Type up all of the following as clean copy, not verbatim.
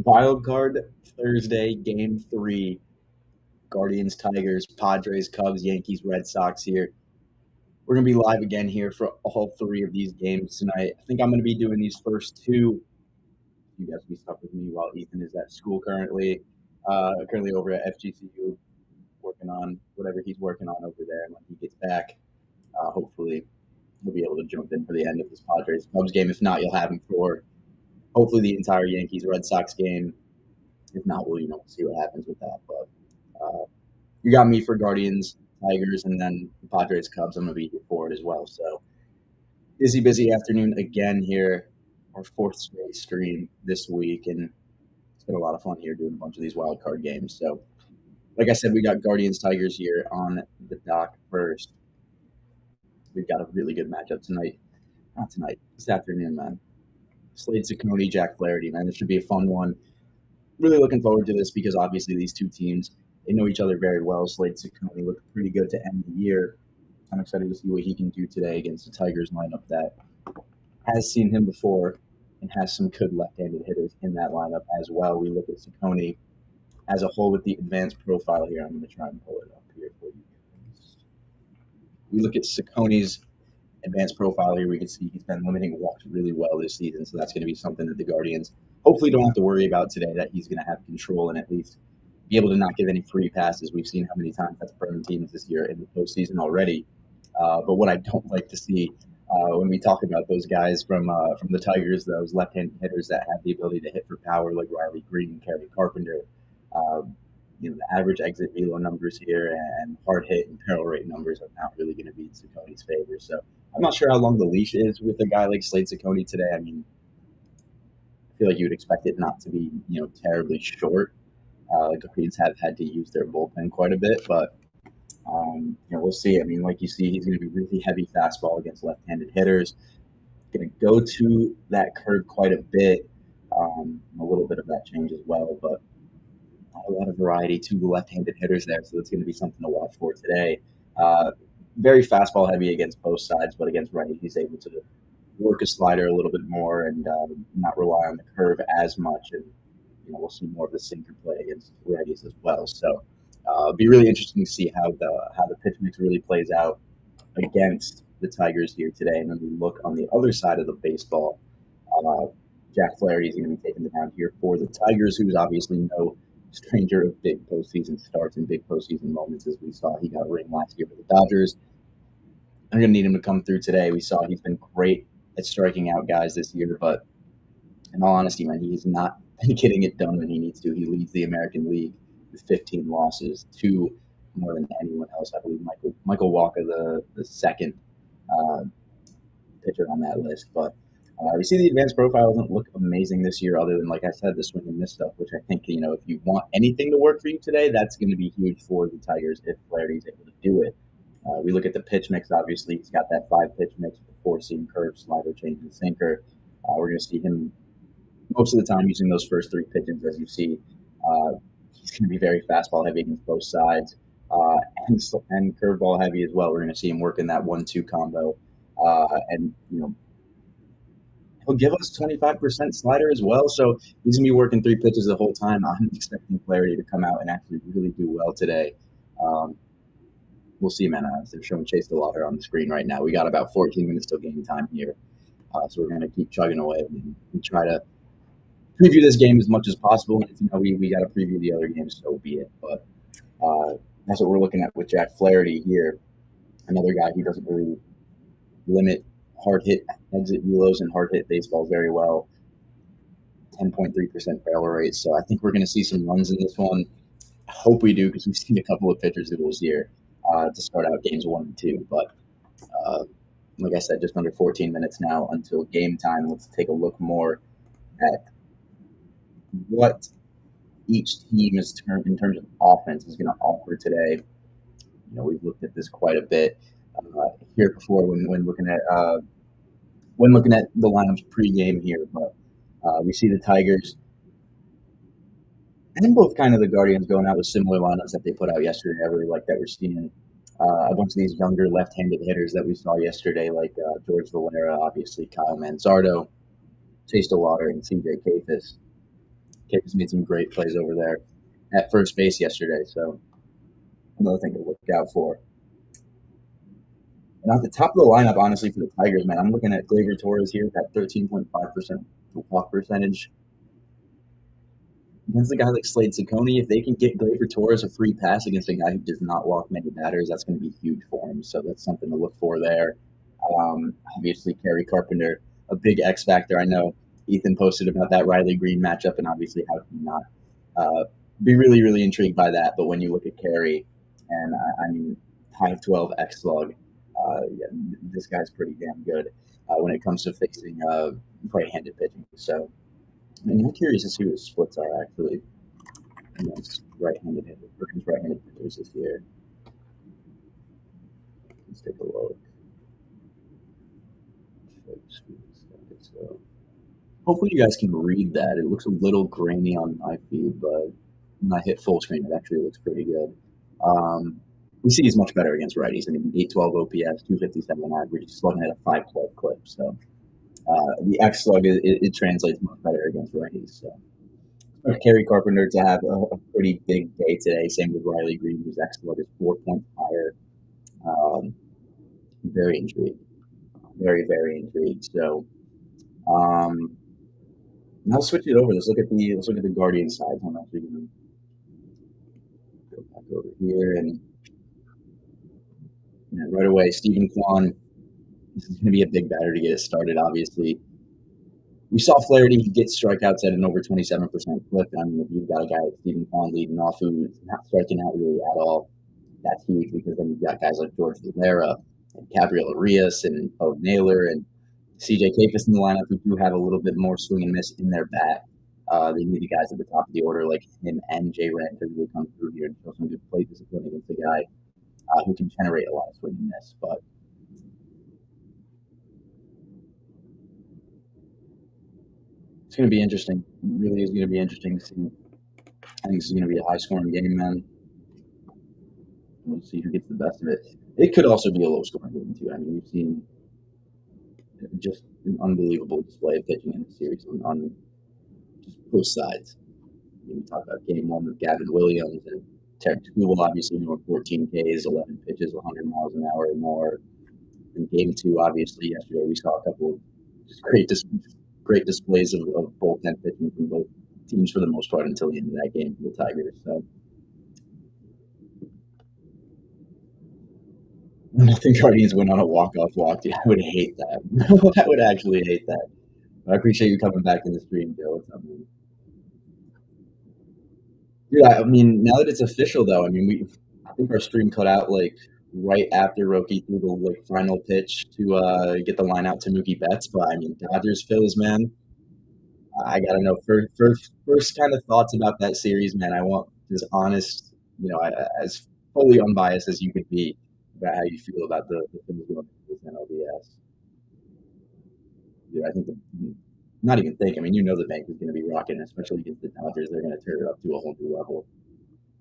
WILDCARD Thursday, Game 3, Guardians, Tigers, Padres, Cubs, Yankees, Red Sox here. We're going to be live again here for all three of these games tonight. I think I'm going to be doing these first two. You guys will be stuck with me while Ethan is at school currently over at FGCU, working on whatever he's working on over there. And when he gets back, hopefully he'll be able to jump in for the end of this Padres Cubs game. If not, you'll have him for hopefully the entire Yankees Red Sox game. If not, we'll see what happens with that. But you got me for Guardians, Tigers, and then the Padres Cubs. I'm gonna be here for it as well. So busy afternoon again here. Our fourth straight stream this week, and it's been a lot of fun here doing a bunch of these wild card games. So, like I said, we got Guardians Tigers here on the dock first. We've got a really good matchup tonight. Not tonight, this afternoon, man. Slade Ciccone, Jack Flaherty, man. This should be a fun one. Really looking forward to this because obviously these two teams, they know each other very well. Slade Ciccone looked pretty good to end the year. I'm excited to see what he can do today against the Tigers lineup that has seen him before and has some good left-handed hitters in that lineup as well. We look at Ciccone as a whole with the advanced profile here. I'm going to try and pull it up here for you guys. We look at Ciccone's advanced profile here. We can see he's been limiting walks really well this season, so that's going to be something that the Guardians hopefully don't have to worry about today, that he's going to have control and at least be able to not give any free passes. We've seen how many times that's burned teams this year in the postseason already. But what I don't like to see when we talk about those guys from the Tigers, those left-handed hitters that have the ability to hit for power, like Riley Green, Kerry Carpenter, the average exit velo numbers here and hard hit and barrel rate numbers are not really going to be in Ciccone's favor. So I'm not sure how long the leash is with a guy like Slade Ciccone today. I mean, I feel like you would expect it not to be, terribly short. The Guardians have had to use their bullpen quite a bit, but we'll see. I mean, like you see, he's going to be really heavy fastball against left-handed hitters. Going to go to that curve quite a bit, a little bit of that change as well, but a lot of variety to the left-handed hitters there, so that's going to be something to watch for today. Very fastball heavy against both sides, but against righty, he's able to work a slider a little bit more and not rely on the curve as much. And we'll see more of the sinker play against righties as well. So it'll be really interesting to see how the pitch mix really plays out against the Tigers here today. And then we look on the other side of the baseball. Jack Flaherty is going to be taking the mound here for the Tigers, who's obviously no stranger of big postseason starts and big postseason moments, as we saw he got a ring last year for the Dodgers. I'm going to need him to come through today. We saw he's been great at striking out guys this year, but in all honesty, man, he's not been getting it done when he needs to. He leads the American League with 15 losses, 2 more than anyone else. I believe Michael Walker, the second pitcher on that list. But we see the advanced profile doesn't look amazing this year, other than, like I said, the swing and miss stuff, which I think, if you want anything to work for you today, that's going to be huge for the Tigers if Flaherty's able to do it. We look at the pitch mix. Obviously, he's got that 5-pitch mix with the 4-seam curve, slider, change, and sinker. We're going to see him most of the time using those first 3 pitches, as you see. He's going to be very fastball heavy against both sides and curveball heavy as well. We're going to see him working that 1-2 combo. And he'll give us 25% slider as well. So he's going to be working 3 pitches the whole time. I'm expecting Flaherty to come out and actually really do well today. We'll see, man. They're showing Chase DeLauder on the screen right now. We got about 14 minutes till game time here. So we're going to keep chugging away and try to preview this game as much as possible. And if we got to preview the other games, so be it. But that's what we're looking at with Jack Flaherty here. Another guy who doesn't really limit hard hit exit velos and hard hit baseball very well. 10.3% barrel rate. So I think we're going to see some runs in this one. I hope we do, because we've seen a couple of pitchers doodles here to start out games 1 and 2. But like I said, just under 14 minutes now until game time. Let's take a look more at what each team is in terms of offense is going to offer today. We've looked at this quite a bit here before when looking at the lineups pregame here, but we see the Tigers and both kind of the Guardians going out with similar lineups that they put out yesterday. I really like that we're seeing a bunch of these younger left-handed hitters that we saw yesterday, like George Valera, obviously Kyle Manzardo, Chase DeLauder, and CJ Kafis. Capes made some great plays over there at first base yesterday, so another thing to look out for. And at the top of the lineup, honestly, for the Tigers, man, I'm looking at Gleyber Torres here, that 13.5% walk percentage. Against a guy like Slade Ciccone, if they can get Gleyber Torres a free pass against a guy who does not walk many batters, that's going to be huge for him. So that's something to look for there. Obviously, Kerry Carpenter, a big X factor. I know Ethan posted about that Riley Green matchup, and obviously, how can you not be really, really intrigued by that? But when you look at Kerry, and I mean, 512 X slug, yeah, this guy's pretty damn good when it comes to facing right-handed pitching. So I'm curious to see what his splits are actually against right-handed pitchers this year. Let's take a look. So hopefully you guys can read that. It looks a little grainy on my feed, but when I hit full screen, it actually looks pretty good. We see he's much better against righties. I mean, 812 OPS, 257 average, slugging at a 512 clip. So the X slug, it translates much better against righties. So Kerry Carpenter to have a pretty big day today. Same with Riley Green, whose X slug is 4 points higher. Very intrigued. Very, very intrigued. So now switch it over. Let's look at the Guardian side. I'm actually going to go back over here and right away, Stephen Kwan. This is going to be a big batter to get it started. Obviously, we saw Flaherty get strikeouts at an over 27% clip. I mean, if you've got a guy like Stephen Kwan leading off who's not striking out really at all, that's huge because then you've got guys like George Valera and Gabriel Arias and Bo Naylor and CJ Capus in the lineup who do have a little bit more swing and miss in their bat. They need the guys at the top of the order like him and Jay Rand to really come through here and show some good play discipline against a guy who can generate a lot of swing and miss. But it's going to be interesting. It really is going to be interesting to see. I think this is going to be a high-scoring game, man. We'll see who gets the best of it. It could also be a low-scoring game, too. I mean, we've seen just an unbelievable display of pitching in the series on just both sides. We talk about game one with Gavin Williams and Terry Tuchel, obviously, 14 Ks, 11 pitches, 100 miles an hour or more. In game two, obviously, yesterday we saw a couple of just great displays of bullpen pitching from both teams for the most part until the end of that game for the Tigers. So I think Guardians went on a walk-off walk. Dude, I would hate that. I would actually hate that. I appreciate you coming back in the stream, Joe. What's up, man? Dude, I mean, now that it's official, though, I mean, I think our stream cut out like right after Roki threw the final pitch to get the line out to Mookie Betts. But I mean, Dodgers, Phils, man. I gotta know first kind of thoughts about that series, man. I want just honest, as fully unbiased as you could be about how you feel about the Phillies going to this NLDS. Dude, I think not even think. I mean, the bank is going to be rocking, especially against the Dodgers. They're going to turn it up to a whole new level.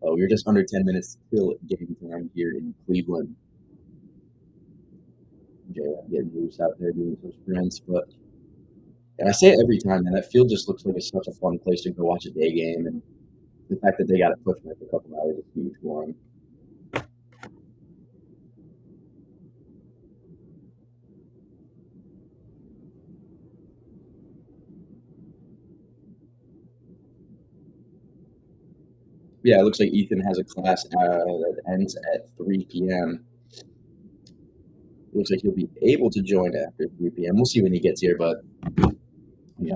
Oh, we're just under 10 minutes till game time here in Cleveland. Getting loose out there doing some sprints, but. And I say it every time, man. That field just looks like it's such a fun place to go watch a day game, and the fact that they got it pushed back a couple hours is huge for them. Yeah, it looks like Ethan has a class that ends at 3 p.m. It looks like he'll be able to join after 3 p.m. We'll see when he gets here, but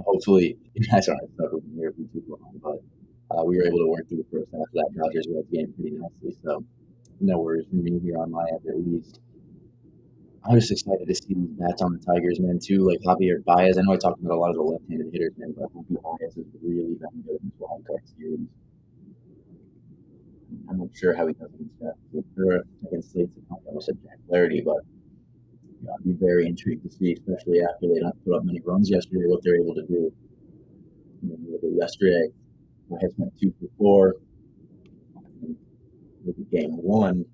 hopefully you guys aren't stuck with me here for too long. But we were able to work through the first half of that Dodgers-Reds game pretty nicely, so no worries from me here on my end at least. I was excited to see these bats on the Tigers, man, too, like Javier Baez. I know I talked about a lot of the left-handed hitters, man, but Javier Baez has really been good in this wild card series. I'm not sure how he does against Slade Ciccone. I almost said Jack Flaherty, but I'd be very intrigued to see, especially after they don't put up many runs yesterday, what they're able to do. Look at yesterday, Baez went 2 for 4. Look at game one.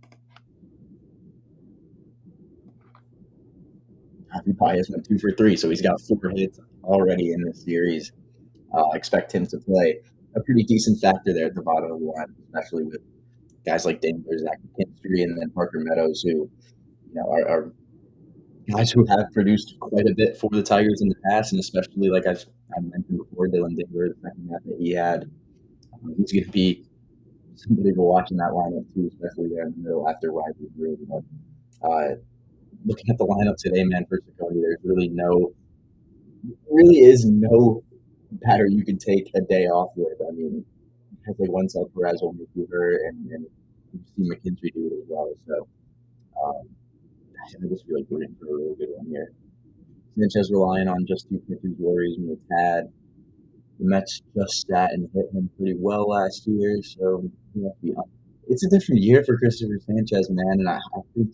Javier Baez went 2 for 3, so he's got 4 hits already in this series. Expect him to play a pretty decent factor there at the bottom of the line, especially with guys like Dangler, Zach McKinstry, and then Parker Meadows, who are guys who have produced quite a bit for the Tigers in the past, and especially like I mentioned before, Dylan Dangler, the second half that he had, he's going to be somebody to watch in that lineup too, especially there in the middle after Riley Green. But looking at the lineup today, man, for Ciccone, there's really is no batter you can take a day off with. I mean, I think one Cell Perez will make you hurt, and you've seen McKinstry do it as well. So um, I just feel like we're in for a really good one here. Sanchez relying on just two pitches, worries me a tad. The Mets just sat and hit him pretty well last year, so it's a different year for Christopher Sanchez, man. And I think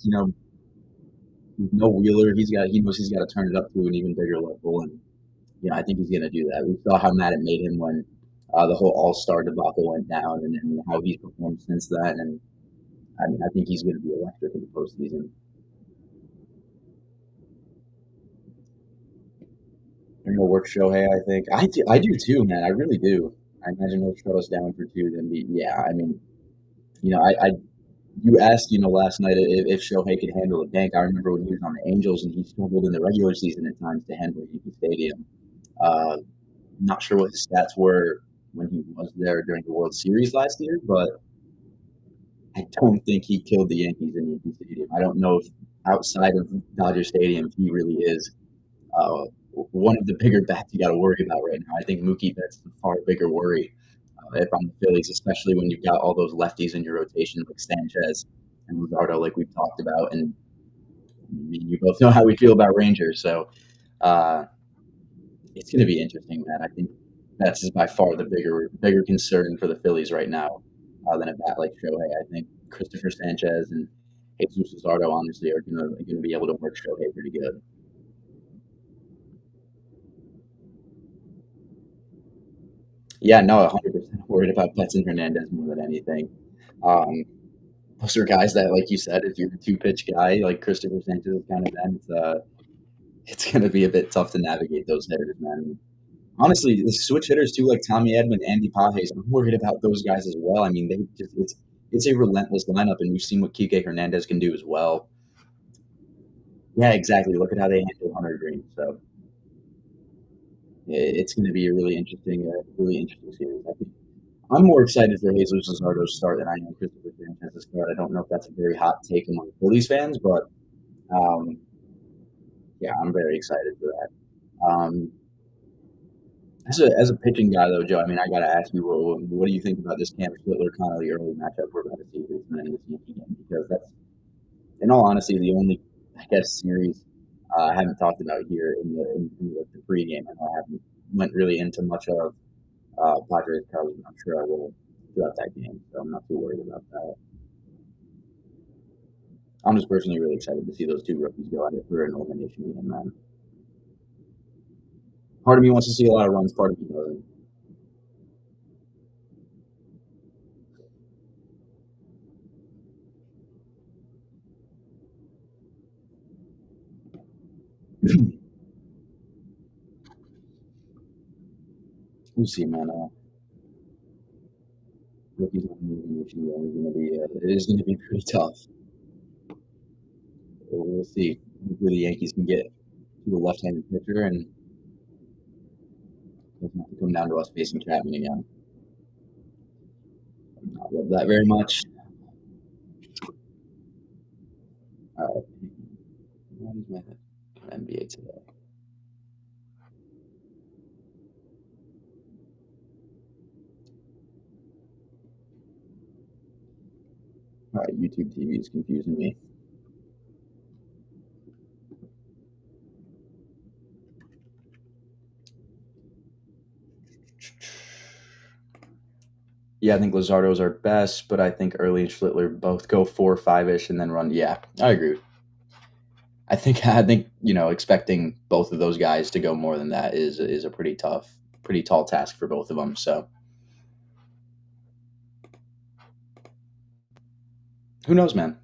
with no Wheeler, he knows he's got to turn it up to an even bigger level, and I think he's going to do that. We saw how mad it made him when the whole All Star debacle went down, and how he's performed since then. And I mean, I think he's going to be electric in the postseason. They're going to work Shohei, I think. I do too, man. I really do. I imagine he'll shut us down for two. Then yeah. I mean, I you asked last night if Shohei could handle a bank. I remember when he was on the Angels and he struggled in the regular season at times to handle Yankee Stadium. Not sure what his stats were when he was there during the World Series last year, but I don't think he killed the Yankees in Yankee Stadium. I don't know if outside of Dodger Stadium he really is uh, one of the bigger bats you got to worry about right now. I think Mookie Betts is a far bigger worry if I'm the Phillies, especially when you've got all those lefties in your rotation like Sanchez and Luzardo, like we've talked about. And I mean, you both know how we feel about Rangers, so uh, it's going to be interesting, man. I think that's by far the bigger concern for the Phillies right now than a bat like Shohei. I think Christopher Sanchez and Jesus Luzardo honestly are gonna be able to work Shohei pretty good. Yeah, no, 100% worried about Betts and Hernandez more than anything. Um, those are guys that, like you said, if you're a two pitch guy like Christopher Sanchez is kind of then it's going to be a bit tough to navigate those hitters, man. Honestly, the switch hitters too, like Tommy Edman, Andy Pages, I'm worried about those guys as well. I mean, it's a relentless lineup, and we've seen what Kike Hernandez can do as well. Yeah, exactly. Look at how they handle Hunter Green. So it's going to be a really interesting series. I think I'm more excited for Jesus Luzardo's start than I am Christopher Sanchez's start. I don't know if that's a very hot take among Phillies fans, but um, yeah, I'm very excited for that. As a pitching guy, though, Joe, I mean, I got to ask you, what do you think about this Cam Schlittler Connolly early matchup we're about to see here tonight in this Yankee game? Because that's, in all honesty, the only, I guess, series I haven't talked about here in the pregame. I know I haven't went really into much of Padres Cubs, and I'm sure I will throughout that game, so I'm not too worried about that. I'm just personally really excited to see those two rookies go at it for an elimination game, man. Part of me wants to see a lot of runs, part of me doesn't. We'll see, man. Rookies on the elimination game is going to be it is going to be pretty tough. We'll see. Hopefully, the Yankees can get to a left-handed pitcher and doesn't have to come down to us facing Chapman again. I love that very much. All right. What is my NBA today? All right, YouTube TV is confusing me. Yeah, I think Luzardo's our best, but I think Early and Schlittler both go 4 or 5 ish and then run. Yeah, I agree. I think expecting both of those guys to go more than that is a pretty tall task for both of them. So who knows, man?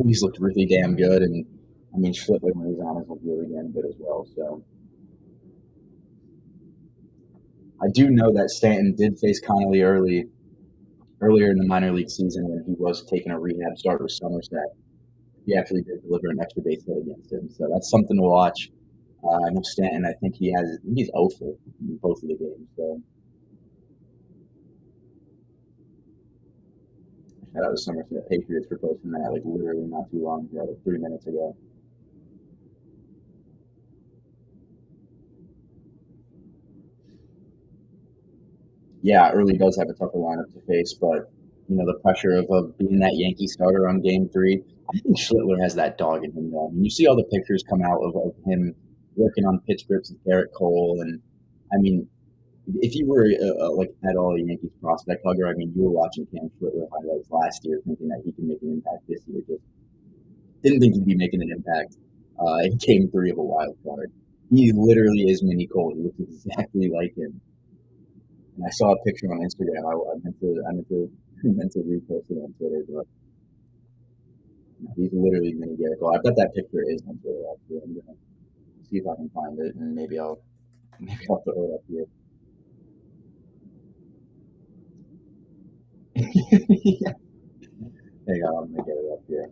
He's looked really damn good, and I mean Schlittler when he's on has looked really damn good as well. So I do know that Stanton did face Connolly earlier in the minor league season when he was taking a rehab start with Somerset. He actually did deliver an extra base hit against him, so that's something to watch. I know Stanton. I think he's 0 for in both of the games. So shout out to Somerset Patriots for posting that like literally not too long ago, like 3 minutes ago. Yeah, early does have a tougher lineup to face, but the pressure of being that Yankee starter on Game 3. I think Schlittler has that dog in him, though. I mean, you see all the pictures come out of him working on pitch grips with Garrett Cole, and I mean, if you were like at all a Yankees prospect hugger, I mean, you were watching Cam Schlittler highlights last year, thinking that he can make an impact this year. Just didn't think he'd be making an impact in Game 3 of a wild card. He literally is Mini Cole. He looks exactly like him. And I saw a picture on Instagram. I meant to repost it on Twitter, but he's literally mini Garrett Cole. I bet that picture is on Twitter. Actually, I'm gonna see if I can find it, and maybe I'll throw it up here. Yeah. Hang on, I'm gonna get it up here.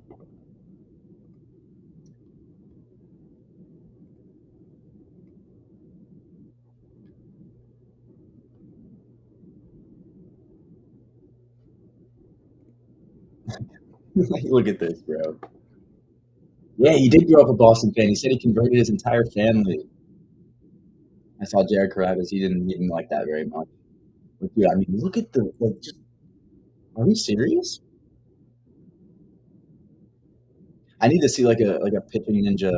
Like, look at this, bro. Yeah, he did grow up a Boston fan. He said he converted his entire family. I saw Jared Carabas. He didn't like that very much. But dude, I mean, look at the like. Just, are we serious? I need to see like a pitching ninja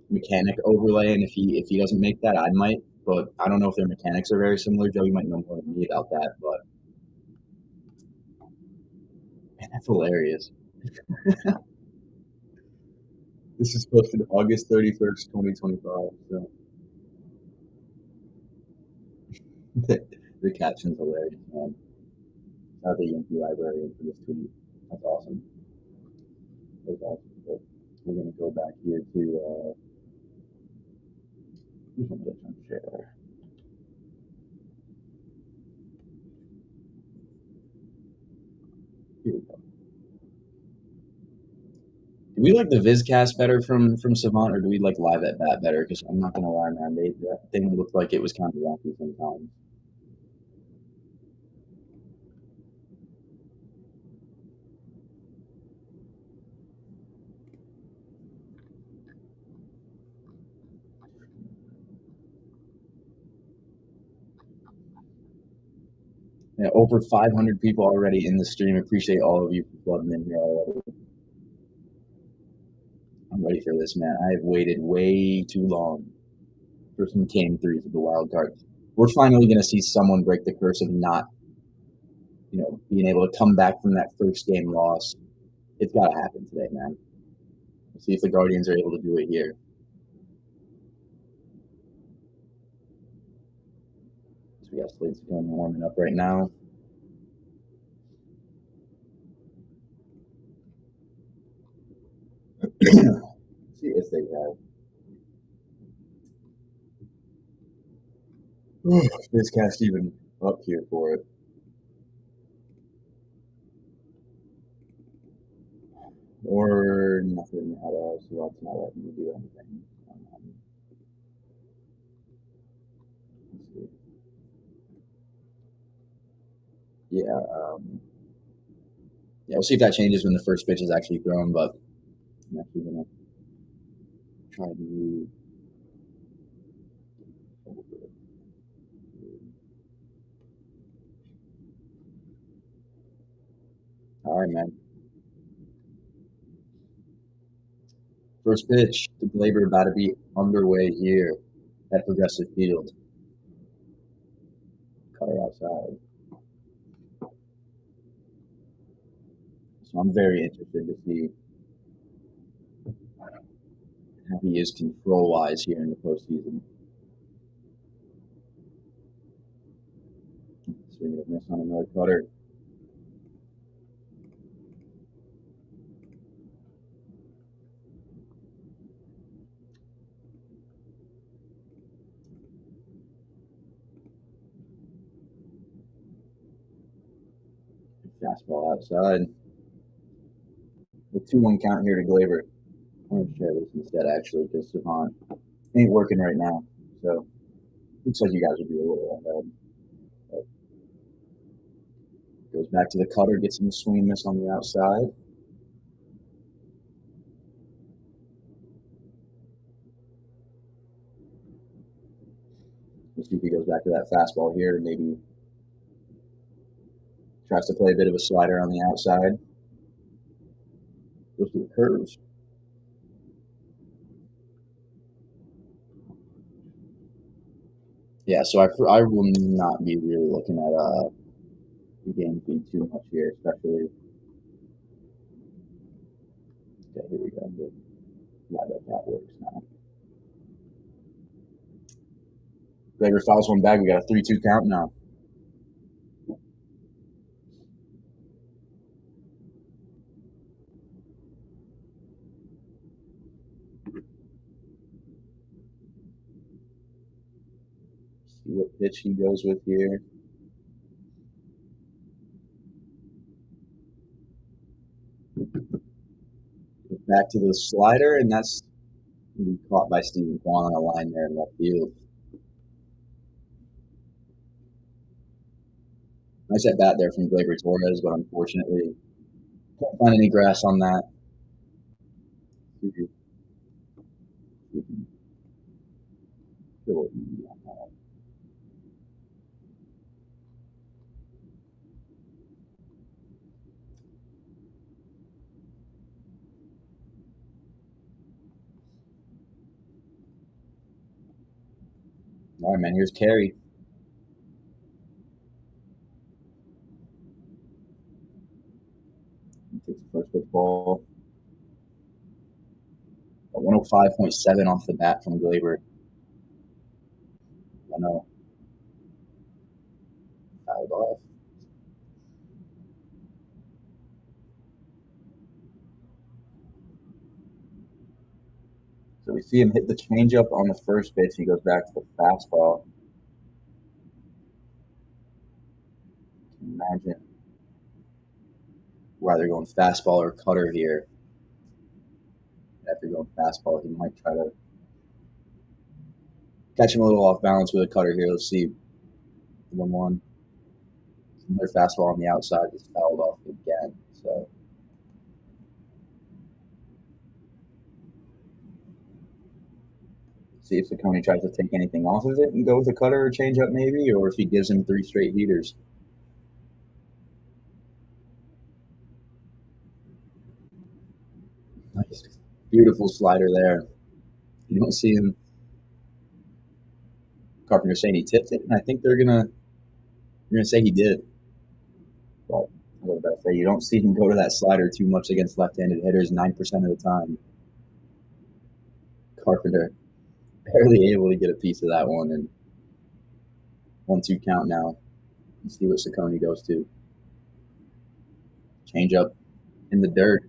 mechanic overlay, and if he doesn't make that, I might. But I don't know if their mechanics are very similar. Joe, you might know more than me about that. But man, that's hilarious. This is posted August 31st, 2025. So the caption's hilarious, man. Shout out the Yankee librarian for this tweet. That's awesome. That's awesome. But we're gonna go back here to who's on the share. Here we go. Do we like the Vizcast better from Savant, or do we like Live at Bat better? Because I'm not gonna lie, man, that thing looked like it was kind of wonky sometimes. Yeah, over 500 people already in the stream. Appreciate all of you for flooding in here already. I'm ready for this, man. I have waited way too long for some game threes of the wild card. We're finally gonna see someone break the curse of not, being able to come back from that first game loss. It's gotta happen today, man. We'll see if the Guardians are able to do it here. So we got Slate's going warming up right now. See if they have. This cast even up here for it. Or nothing at all, so that's not letting me do anything. Let's see. Yeah, yeah, we'll see if that changes when the first pitch is actually thrown, but I'm actually gonna try to all right, man. First pitch, the Glaber about to be underway here at Progressive Field. Cutter outside. So I'm very interested to see how he is control wise here in the postseason. Swing and a miss on another cutter. Fastball outside. The 2-1 count here to Glaber. I'm going to share this instead, actually, because Savant ain't working right now. So, looks like you guys will be a little ahead. But goes back to the cutter, gets him the swing and miss on the outside. Let's see if he goes back to that fastball here. Maybe tries to play a bit of a slider on the outside. Goes to the curves. Yeah, so I will not be really looking at the game feed too much here, especially. Okay, here we go. Glad that works now. Glaber fouls one back. We got a 3-2 count now. See what pitch he goes with here. Back to the slider, and that's caught by Steven Kwan on a line there in left field. Nice at bat there from Glaber Torres, but unfortunately can't find any grass on that. All right, man. Here's Carey. He takes the first pitch ball. A 105.7 off the bat from Glaber. 1-0. Fouled off. So we see him hit the changeup on the first pitch. He goes back to the fastball. Imagine whether going fastball or cutter here. After going fastball, he might try to catch him a little off balance with a cutter here. Let's see. 1-1. Another fastball on the outside is fouled off again. So see if Ciccone tries to take anything off of it and go with a cutter or change up maybe, or if he gives him 3 straight heaters. Nice. Beautiful slider there. You don't see him. Carpenter saying he tipped it, and I think they're gonna say he did. But I was about to say you don't see him go to that slider too much against left-handed hitters 9% of the time. Carpenter barely able to get a piece of that one, and 1-2 count now. Let's see what Ciccone goes to. Change up in the dirt.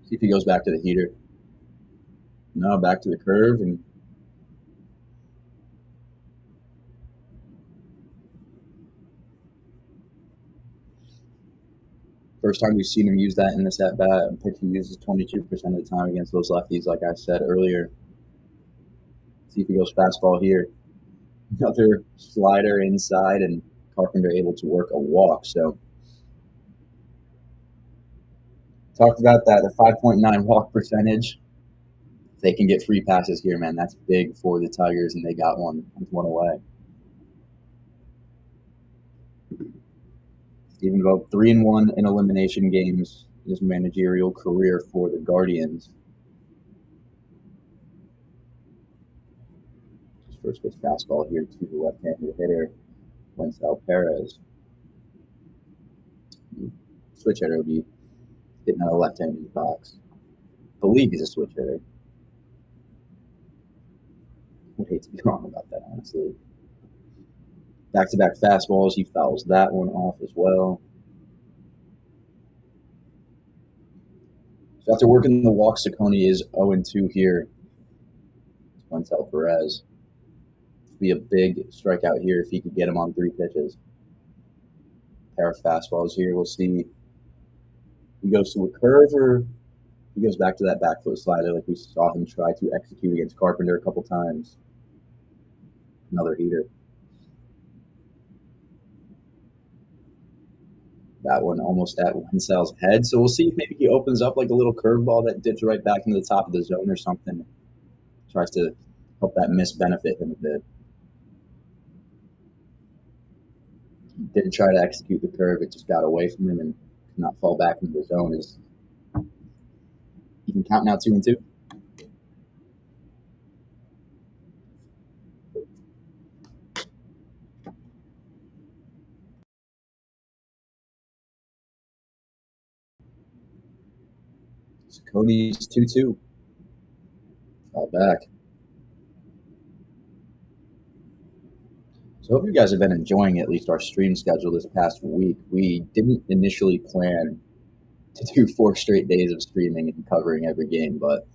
See if he goes back to the heater. No, back to the curve, and first time we've seen him use that in this at bat. A pitch he uses 22% of the time against those lefties, like I said earlier. See if he goes fastball here. Another slider inside, and Carpenter able to work a walk. So talked about that, the 5.9 walk percentage. If they can get free passes here, man, that's big for the Tigers, and they got one away. Steven Vogt 3-1 in elimination games. His managerial career for the Guardians. His first pitch fastball here to the left-handed hitter, Wencel Perez. Switch hitter will be hitting out a left-handed box. I believe he's a switch hitter. I would hate to be wrong about that, honestly. Back-to-back fastballs. He fouls that one off as well. So after working the walk, Saccone is 0-2 here. Montel Perez. Be a big strikeout here if he could get him on 3 pitches. Pair of fastballs here. We'll see. He goes to a curve or he goes back to that back foot slider like we saw him try to execute against Carpenter a couple times. Another heater. That one almost at Wenzel's head. So we'll see if maybe he opens up like a little curveball that dips right back into the top of the zone or something. Tries to help that miss benefit him a bit. He didn't try to execute the curve. It just got away from him and could not fall back into the zone. You can count now 2-2. Cody's 2-2. All back. So I hope you guys have been enjoying at least our stream schedule this past week. We didn't initially plan to do 4 straight days of streaming and covering every game, but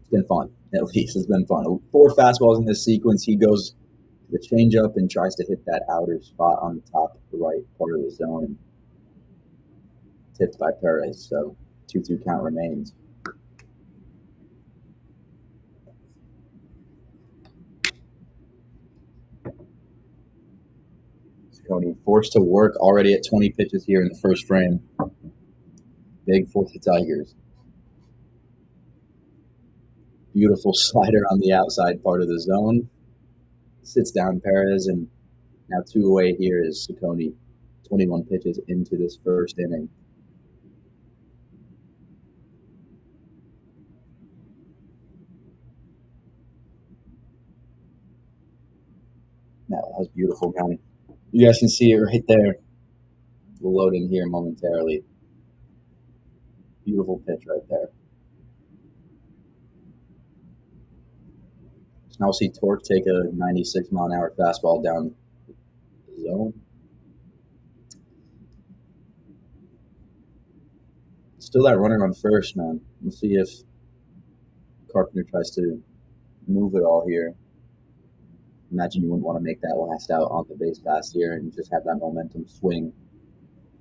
it's been fun. At least it's been fun. 4 fastballs in this sequence. He goes to the changeup and tries to hit that outer spot on the top right part of the zone, and tipped by Perez. So 2-2 count remains. Cody forced to work already at 20 pitches here in the first frame. Big for the Tigers. Beautiful slider on the outside part of the zone. Sits down Perez, and now 2 away here is Saccone. 21 pitches into this first inning. That was beautiful, Johnny. You guys can see it right there. We'll load in here momentarily. Beautiful pitch right there. So now we'll see Torque take a 96-mile-an-hour fastball down the zone. Still that runner on first, man. We'll see if Carpenter tries to move it all here. Imagine you wouldn't want to make that last out on the base pass here and just have that momentum swing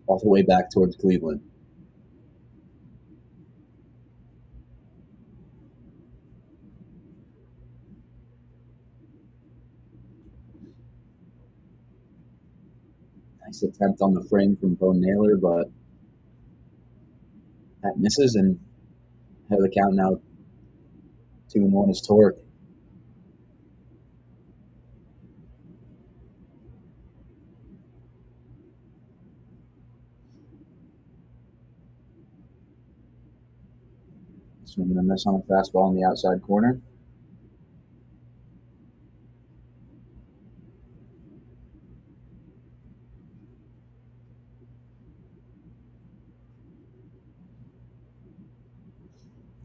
all the way back towards Cleveland. Nice attempt on the frame from Bo Naylor, but that misses, and have the count now 2-1 is Torque. Swinging a miss on a fastball in the outside corner.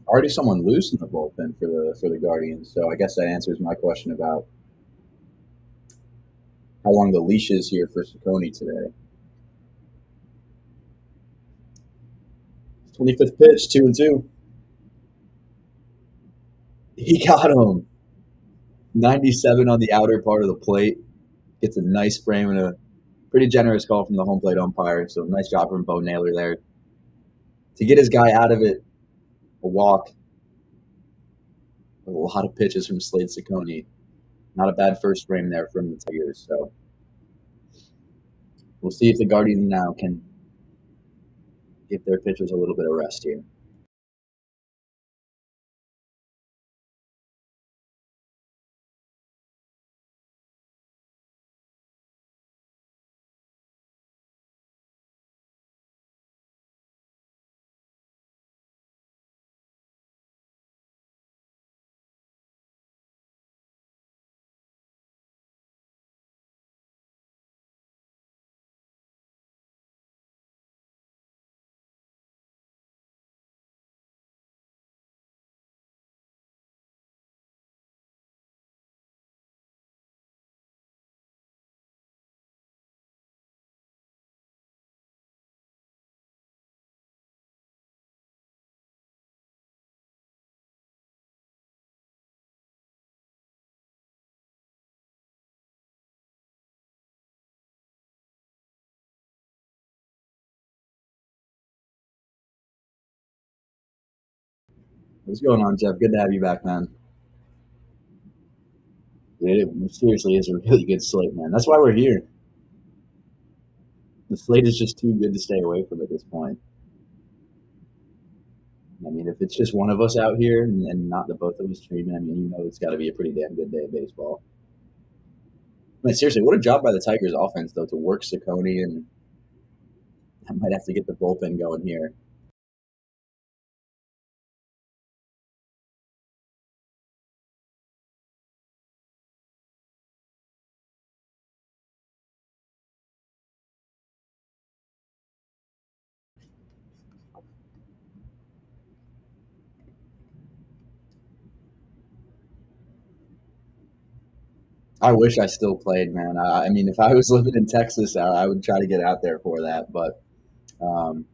Already someone loose in the bullpen for the Guardians, so I guess that answers my question about how long the leash is here for Saccone today. 25th pitch, 2-2. He got him. 97 on the outer part of the plate. Gets a nice frame and a pretty generous call from the home plate umpire. So nice job from Bo Naylor there. To get his guy out of it, a walk. A lot of pitches from Slade Saccone. Not a bad first frame there from the Tigers. So we'll see if the Guardians now can give their pitchers a little bit of rest here. What's going on, Jeff? Good to have you back, man. It seriously is a really good slate, man. That's why we're here. The slate is just too good to stay away from at this point. I mean, if it's just one of us out here and not the both of us streaming, I mean, it's got to be a pretty damn good day of baseball. I mean, seriously, what a job by the Tigers offense, though, to work Saccone, and I might have to get the bullpen going here. I wish I still played, man. I mean, if I was living in Texas, I would try to get out there for that, but um,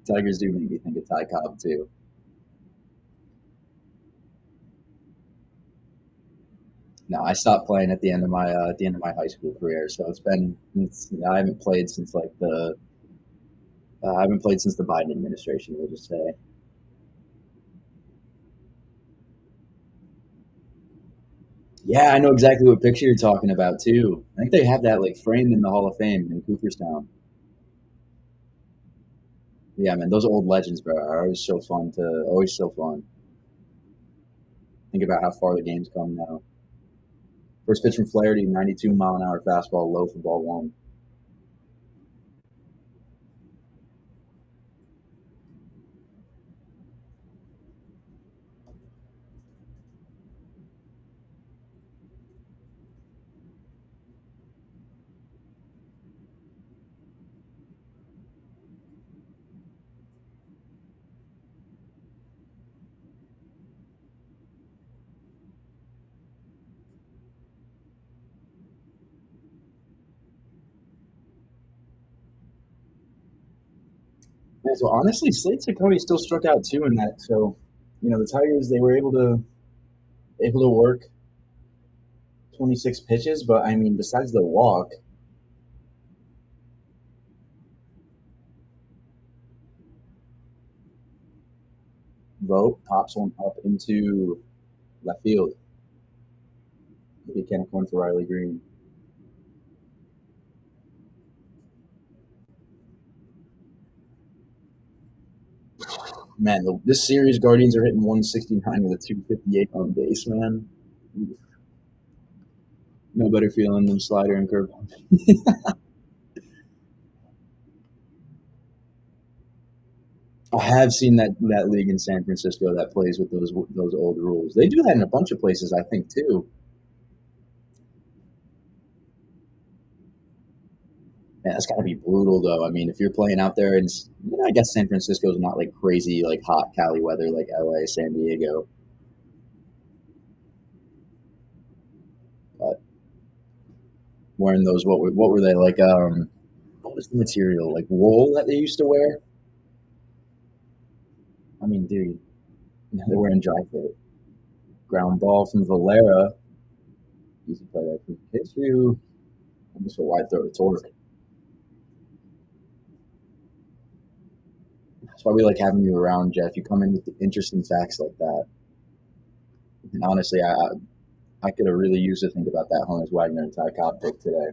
Tigers do make me think of Ty Cobb, too. No, I stopped playing at the end of my high school career. So I haven't played since I haven't played since the Biden administration. We'll just say. Yeah, I know exactly what picture you're talking about too. I think they have that like framed in the Hall of Fame in Cooperstown. Yeah, man, those old legends, bro, are always so fun. Think about how far the game's come now. First pitch from Flaherty, 92-mile-an-hour fastball, low for ball one. Man, so honestly, Slade Saccone still struck out too in that. So, the Tigers they were able to work 26 pitches, but I mean, besides the walk, Vogt pops one up into left field. Maybe can't account for Riley Green. Man, this series, Guardians are hitting 169 with a 258 on base, man. No better feeling than slider and curveball. I have seen that league in San Francisco that plays with those old rules. They do that in a bunch of places, I think, too. Man, that's got to be brutal, though. I mean, if you're playing out there, and I guess San Francisco's not like crazy, like hot Cali weather like LA, San Diego, but wearing those what were they like? What was the material like wool that they used to wear? I mean, dude, they're wearing dry fit. Ground ball from Valera. Easy play that hits you. Almost a wide throw to Torque. That's why we like having you around, Jeff. You come in with interesting facts like that. And honestly, I could have really used to think about that Honus Wagner and Ty Cobb pick today.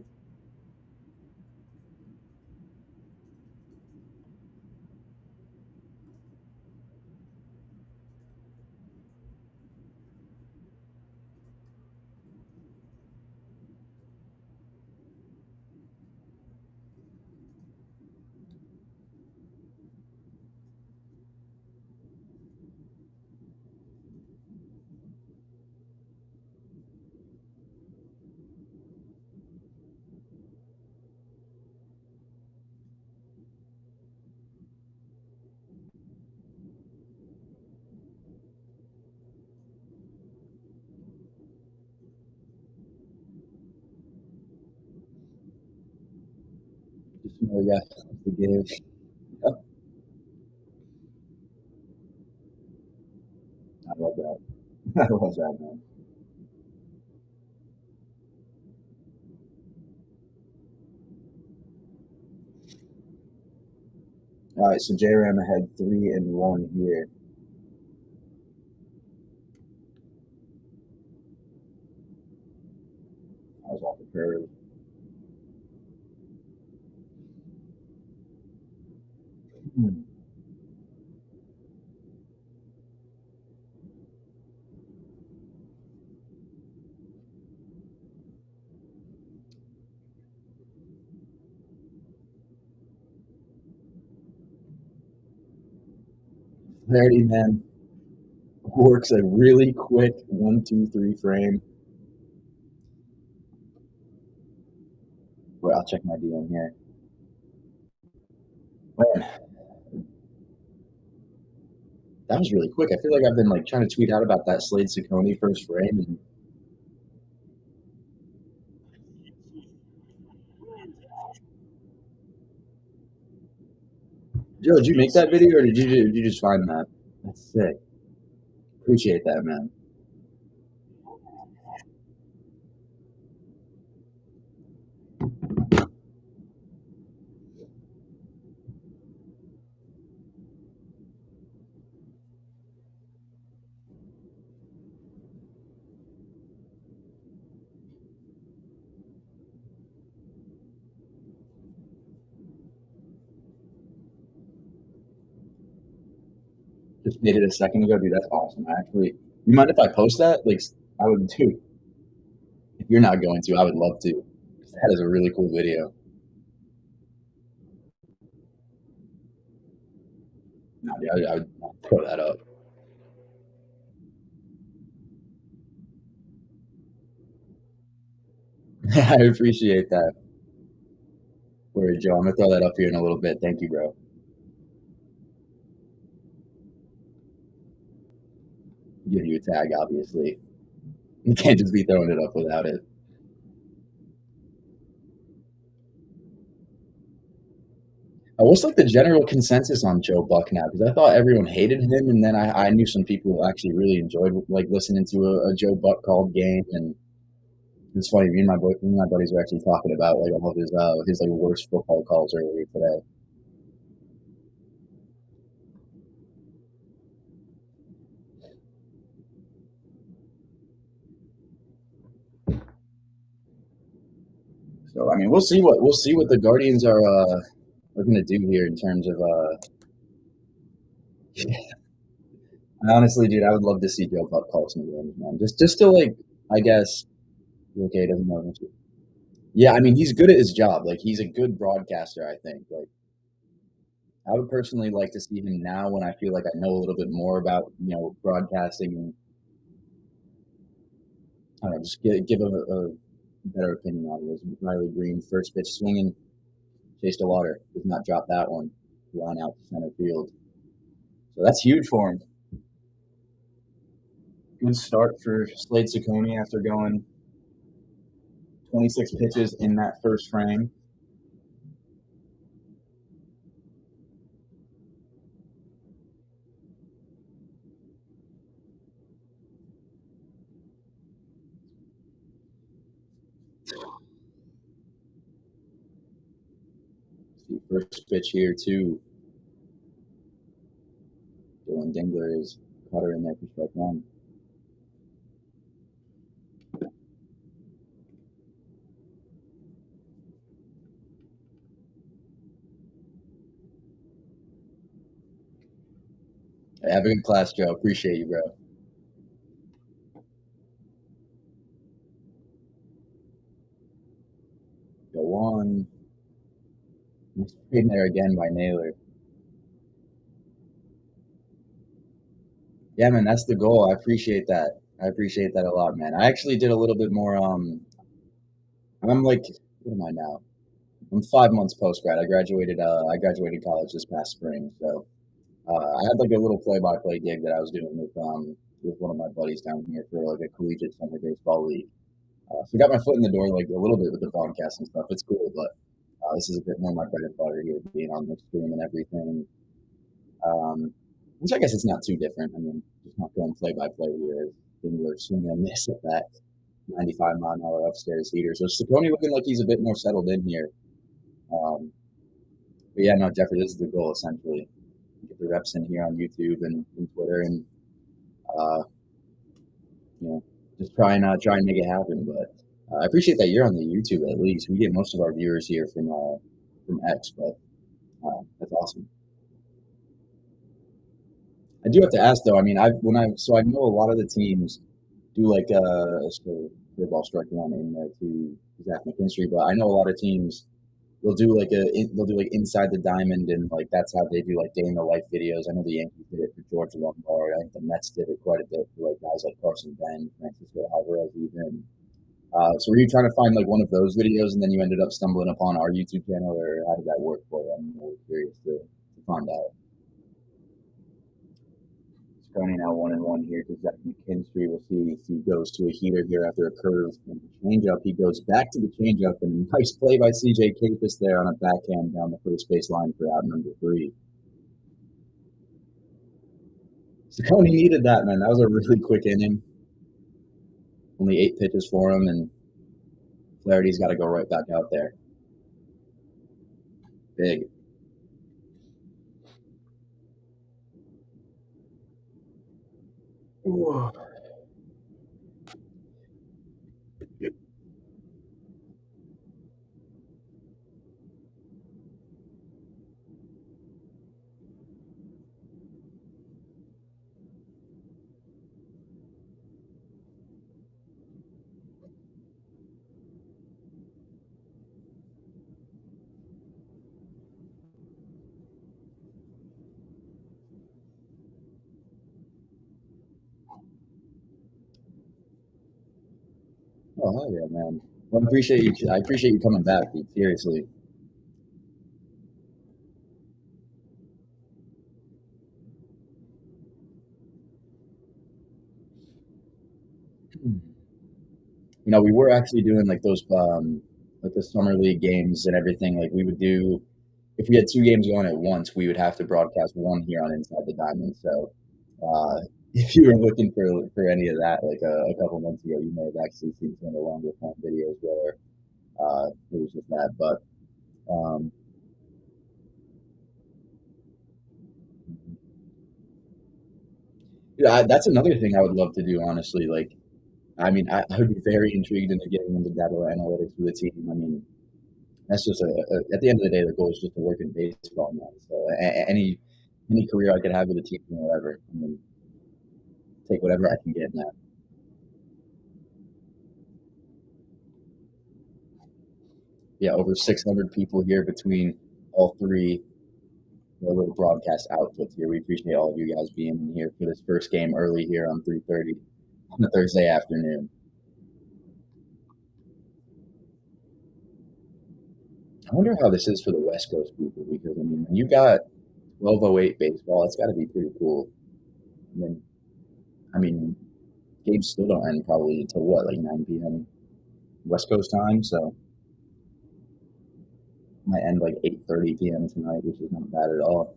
Just another guy to give. Yep, I love that. I love that, man. All right, so J Ram ahead 3-1 here. I was off the curve. Clarity, man, works a really quick 1-2-3 frame. Well, I'll check my DM here. Man, that was really quick. I feel like I've been like trying to tweet out about that Slade Ciccone first frame. And Joe, did you make that video or did you just find that? That's sick. Appreciate that, man. Just made it a second ago, dude. That's awesome. Actually, you mind if I post that? Like, I would too. If you're not going to, I would love to. That is a really cool video. No, dude, I would throw that up. I appreciate that. Word, Joe. I'm gonna throw that up here in a little bit. Thank you, bro. Give you a tag, obviously. You can't just be throwing it up without it. What's like the general consensus on Joe Buck now? Because I thought everyone hated him, and then I knew some people who actually really enjoyed like listening to a Joe Buck called game. And it's funny, me and my buddies were actually talking about like all of his like worst football calls earlier today. So I mean, we'll see what the Guardians are going to do here in terms of. Honestly, dude, I would love to see Joe Buck call some games, man. Just to like, I guess. Okay, doesn't know. Yeah, I mean, he's good at his job. Like, he's a good broadcaster. I think. Like, I would personally like to see him now when I feel like I know a little bit more about broadcasting and I don't know, just give a better opinion on it. As Riley Green first pitch swinging, chase the water, does not drop that one, line out to center field. So that's huge for him. Good start for Slade Ciccone after going 26 pitches in that first frame. See, first pitch here too. Dylan Dingler is cutter in there for strike one. Hey, have a good class, Joe. Appreciate you, bro. Go on. Nice in there again by Naylor. Yeah, man, that's the goal. I appreciate that. I appreciate that a lot, man. I actually did a little bit more. I'm like, what am I now? I'm 5 months post grad. I graduated college this past spring, so I had like a little play-by-play gig that I was doing with one of my buddies down here for like a collegiate summer baseball league. So got my foot in the door like a little bit with the broadcasting stuff. It's cool, but this is a bit more my bread and butter here, being on the stream and everything. Which I guess it's not too different. I mean, just not going play-by-play here. We're swinging a miss at that 95-mile-an-hour upstairs heater. So Ciccone looking like he's a bit more settled in here. Um, But yeah, no, Jeffrey, this is the goal essentially. Get the reps in here on YouTube and Twitter, and uh, you know, just try and make it happen. But I appreciate that you're on the YouTube at least. We get most of our viewers here from X, but that's awesome. I do have to ask though. I mean, I know a lot of the teams do like so curveball strike one in there to Zach McKinstry, but I know a lot of teams they'll do like inside the diamond, and like that's how they do like day in the life videos. I know the Yankees did it for George Lombard. I think the Mets did it quite a bit for like guys like Carson Ben, Francisco Alvarez, even. So were you trying to find like one of those videos, and then you ended up stumbling upon our YouTube channel, or how did that work for you? I'm really curious to find out. Sconing now 1-1 here to Zach McKinstry. We'll see if he goes to a heater here after a curve and a changeup. He goes back to the changeup, and a nice play by CJ Capus there on a backhand down the first base line for out number 3. Saccone needed that, man. That was a really quick inning. Only 8 pitches for him, and Flaherty's got to go right back out there. Big. Ooh. Oh hell yeah, man. Well, I appreciate you. I appreciate you coming back, dude. Seriously. We were actually doing like those like the summer league games and everything. Like we would do if we had 2 games going at once, we would have to broadcast one here on Inside the Diamond. So if you were looking for any of that, like a couple months ago, you may have actually seen some of the longer form videos where it was just that. But um, yeah, that's another thing I would love to do. Honestly, like I mean, I would be very intrigued into getting into data analytics with a team. I mean, that's just at the end of the day, the goal is just to work in baseball now. So any career I could have with a team, whatever. I mean, take whatever I can get in that. Yeah, over 600 people here between all three little broadcast outputs here. We appreciate all of you guys being in here for this first game early here on 3:30 on a Thursday afternoon. I wonder how this is for the West Coast people because I mean, when you got 12:08 baseball, it's got to be pretty cool. And then, I mean, games still don't end probably until what, like 9 p.m. West Coast time, so might end like 8:30 p.m. tonight, which is not bad at all.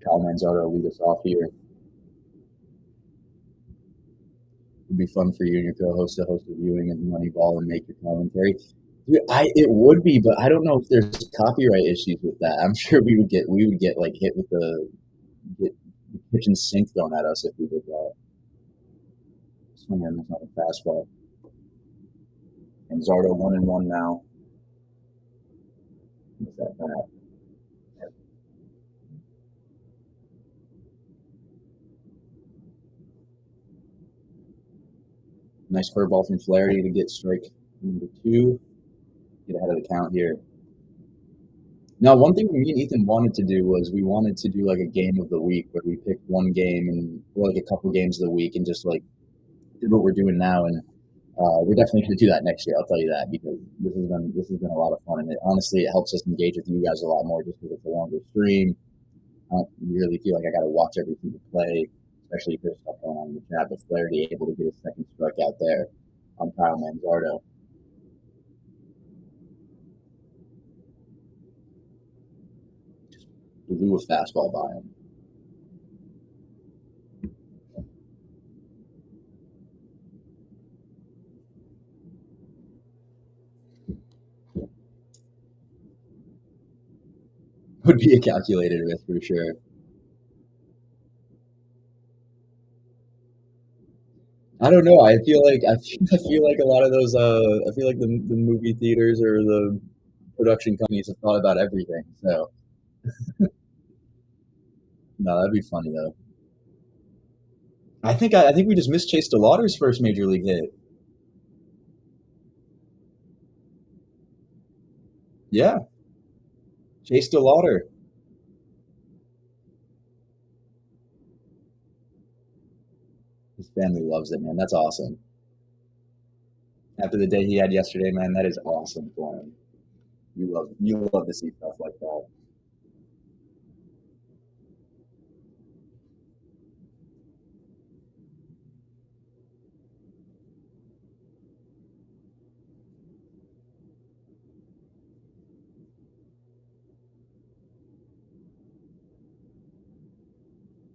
Kyle Manzardo will lead us off here. It'd be fun for you and your co-host to host a viewing of Moneyball and make your commentary. Dude, it would be, but I don't know if there's copyright issues with that. I'm sure we would get like hit with get the kitchen sink thrown at us if we did that. Swing and miss on a fastball. And Zardo 1-1 now. What's that bat? Nice curveball from Flaherty to get strike number 2. Get ahead of the count here. Now, one thing me and Ethan wanted to do was we wanted to do like a game of the week where we picked one game and or like a couple games of the week and just like did what we're doing now. And we're definitely going to do that next year. I'll tell you that because this has been a lot of fun, and honestly it helps us engage with you guys a lot more just because it's a longer stream. I don't really feel like I got to watch every single play, especially if there's stuff going on in the chat. But Flaherty able to get his second strikeout there on Kyle Manzardo. Just blew a fastball by him. would be a calculated risk for sure. I don't know. I feel like a lot of those. I feel like the movie theaters or the production companies have thought about everything. So no, that'd be funny though. I think we just missed Chase DeLauder's first major league hit. Yeah, Chase DeLauder. His family loves it, man. That's awesome. After the day he had yesterday, man, that is awesome for him. You love to see stuff like that.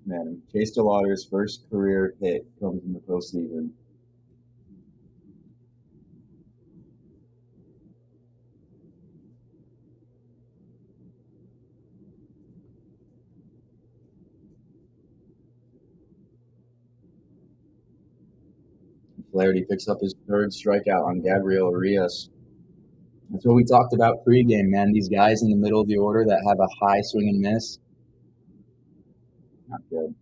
Man, Chase DeLauder's first career hit comes in the postseason. Flaherty picks up his third strikeout on Gabriel Arias. That's what we talked about pregame, man. These guys in the middle of the order that have a high swing and miss, not good.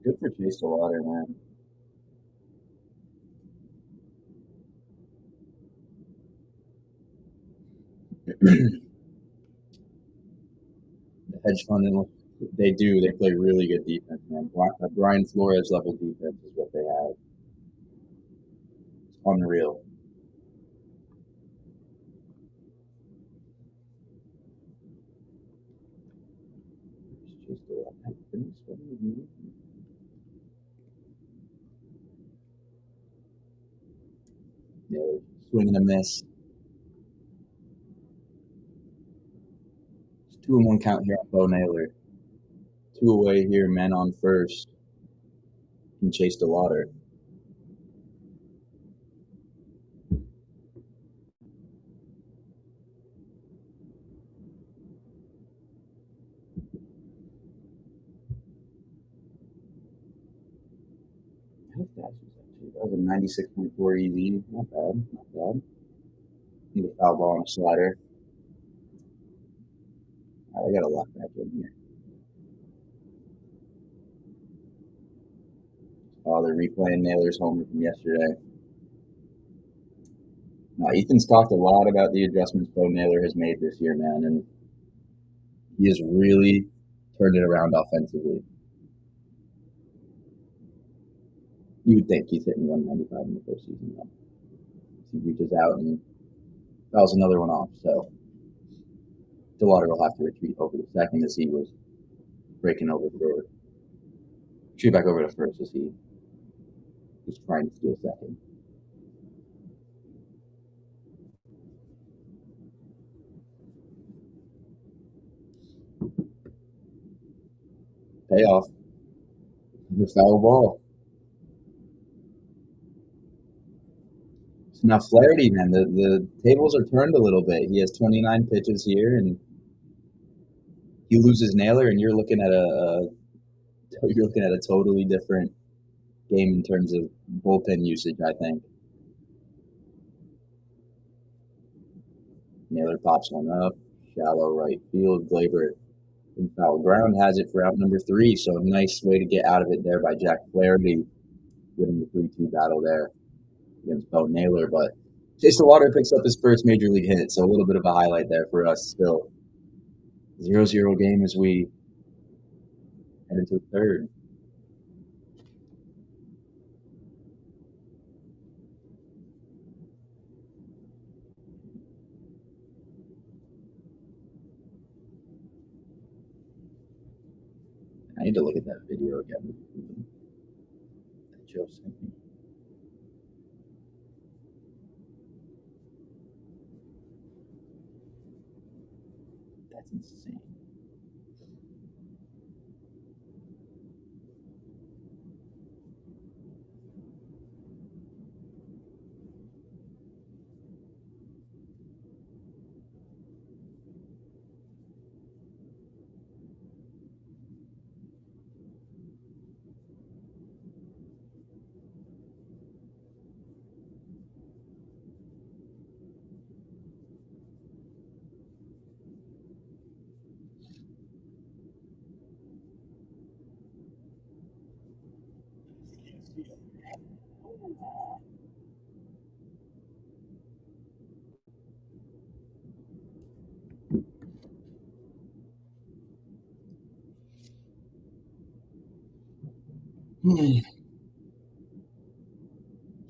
Good for Chase DeLauder, man. The hedge fund, they do. They play really good defense, man. Brian Flores level defense is what they have. It's unreal. Yeah, swing and a miss. 2-1 count here on Bo Naylor. Two away here, men on first. And Chase DeLauder. How fast was that? That was a 96.4 EV. Not bad. Not bad. Need a foul ball and a slider. All right, I got to lock back in here. Oh, they're replaying Naylor's homer from yesterday. Now, Ethan's talked a lot about the adjustments Bo Naylor has made this year, man, and he has really turned it around offensively. You would think he's hitting 195 in the postseason, though. He reaches out and fouls another one off. So DeLauder will have to retreat over to second as he was breaking over for retreat back over to first as he was trying to steal second. Payoff. The foul ball. So now Flaherty, man, the tables are turned a little bit. He has 29 pitches here, and he loses Naylor, and you're looking at a totally different game in terms of bullpen usage. I think Naylor pops one up, shallow right field. Glaber in foul ground has it for out number 3. So a nice way to get out of it there by Jack Flaherty, winning the 3-2 battle there against Bo Naylor. But Chase DeLauder picks up his first major league hit, so a little bit of a highlight there for us. Still 0-0 game as we head into the third. I need to look at that video again that Joe sent me. That's insane.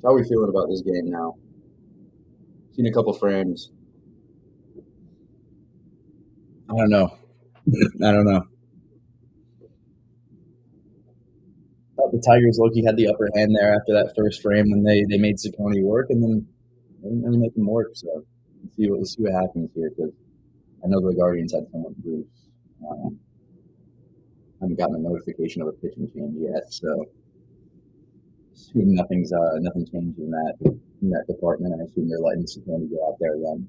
How are we feeling about this game now? Seen a couple frames. I don't know. I don't know. Thought the Tigers low-key had the upper hand there after that first frame when they made Ciccone work, and then they didn't really make him work. So let's see what happens here, because I know the Guardians had someone loose. I haven't gotten a notification of a pitching change yet, so assume nothing changed in that department. I assume they're letting Ciccone go out there again.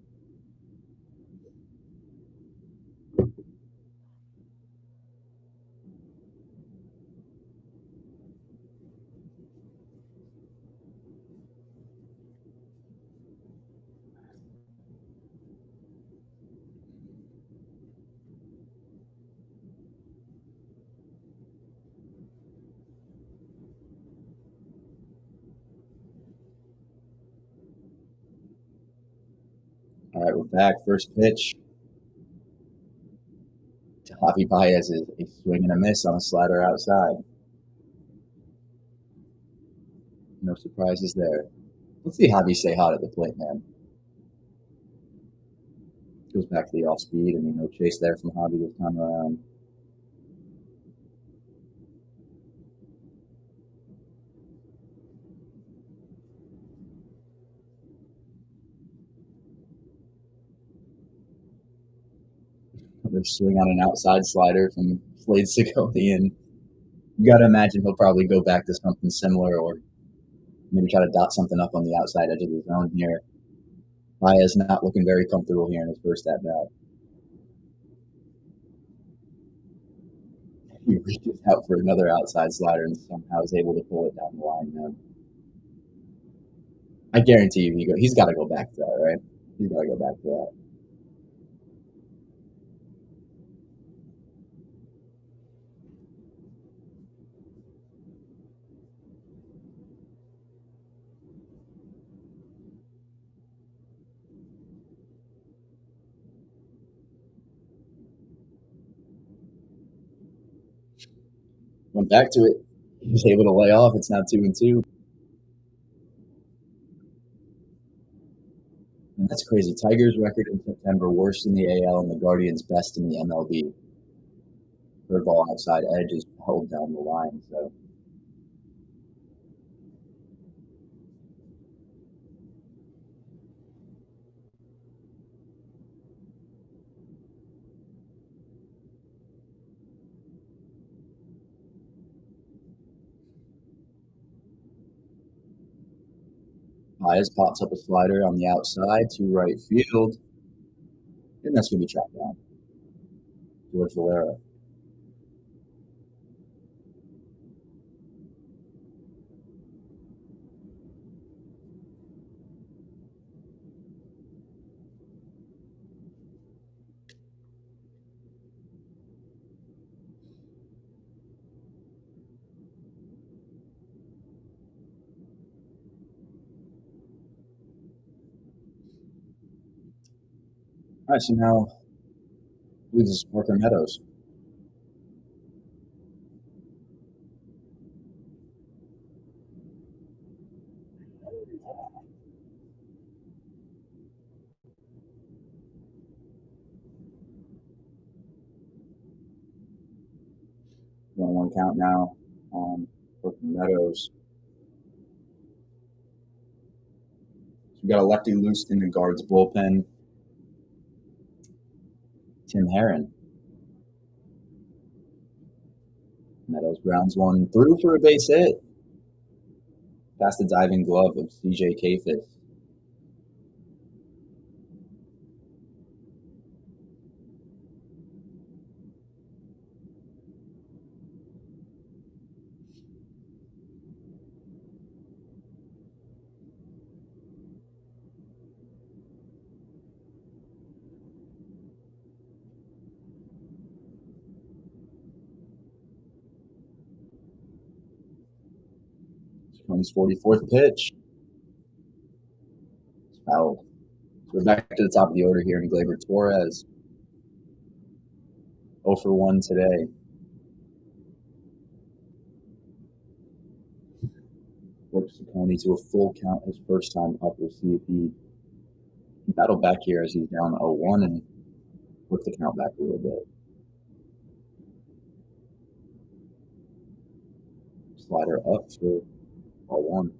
All right, we're back. First pitch to Javi Baez is a swing and a miss on a slider outside. No surprises there. Let's see Javi stay hot at the plate, man. Goes back to the off speed, and no chase there from Javi this time around. Another swing on an outside slider from Slade Ciccone, and you got to imagine he'll probably go back to something similar, or maybe try to dot something up on the outside edge of the zone here. Baez not looking very comfortable here in his first at bat. He reaches out for another outside slider and somehow is able to pull it down the line, man. I guarantee you he's got to go back to that, right? He's got to go back to that. Went back to it. He was able to lay off. It's now 2-2. And that's crazy. Tigers' record in September worst in the AL, and the Guardians best in the MLB. Curveball outside edge is held down the line. So Baez pops up a slider on the outside to right field, and that's going to be tracked down. George Valera. All right, so now I believe this is Parker Meadows. One count now on Parker Meadows. So we got a lefty loose in the Guards bullpen. Tim Herron. Meadows grounds one through for a base hit. Past the diving glove of CJ Kafis. Comes 44th pitch. Fouled. So we're back to the top of the order here in Gleyber Torres. 0 for 1 today. Works Ciccone to a full count his first time up. We'll see if he can battle back here as he's down 0-1 and work the count back a little bit. Slider up for 0-1.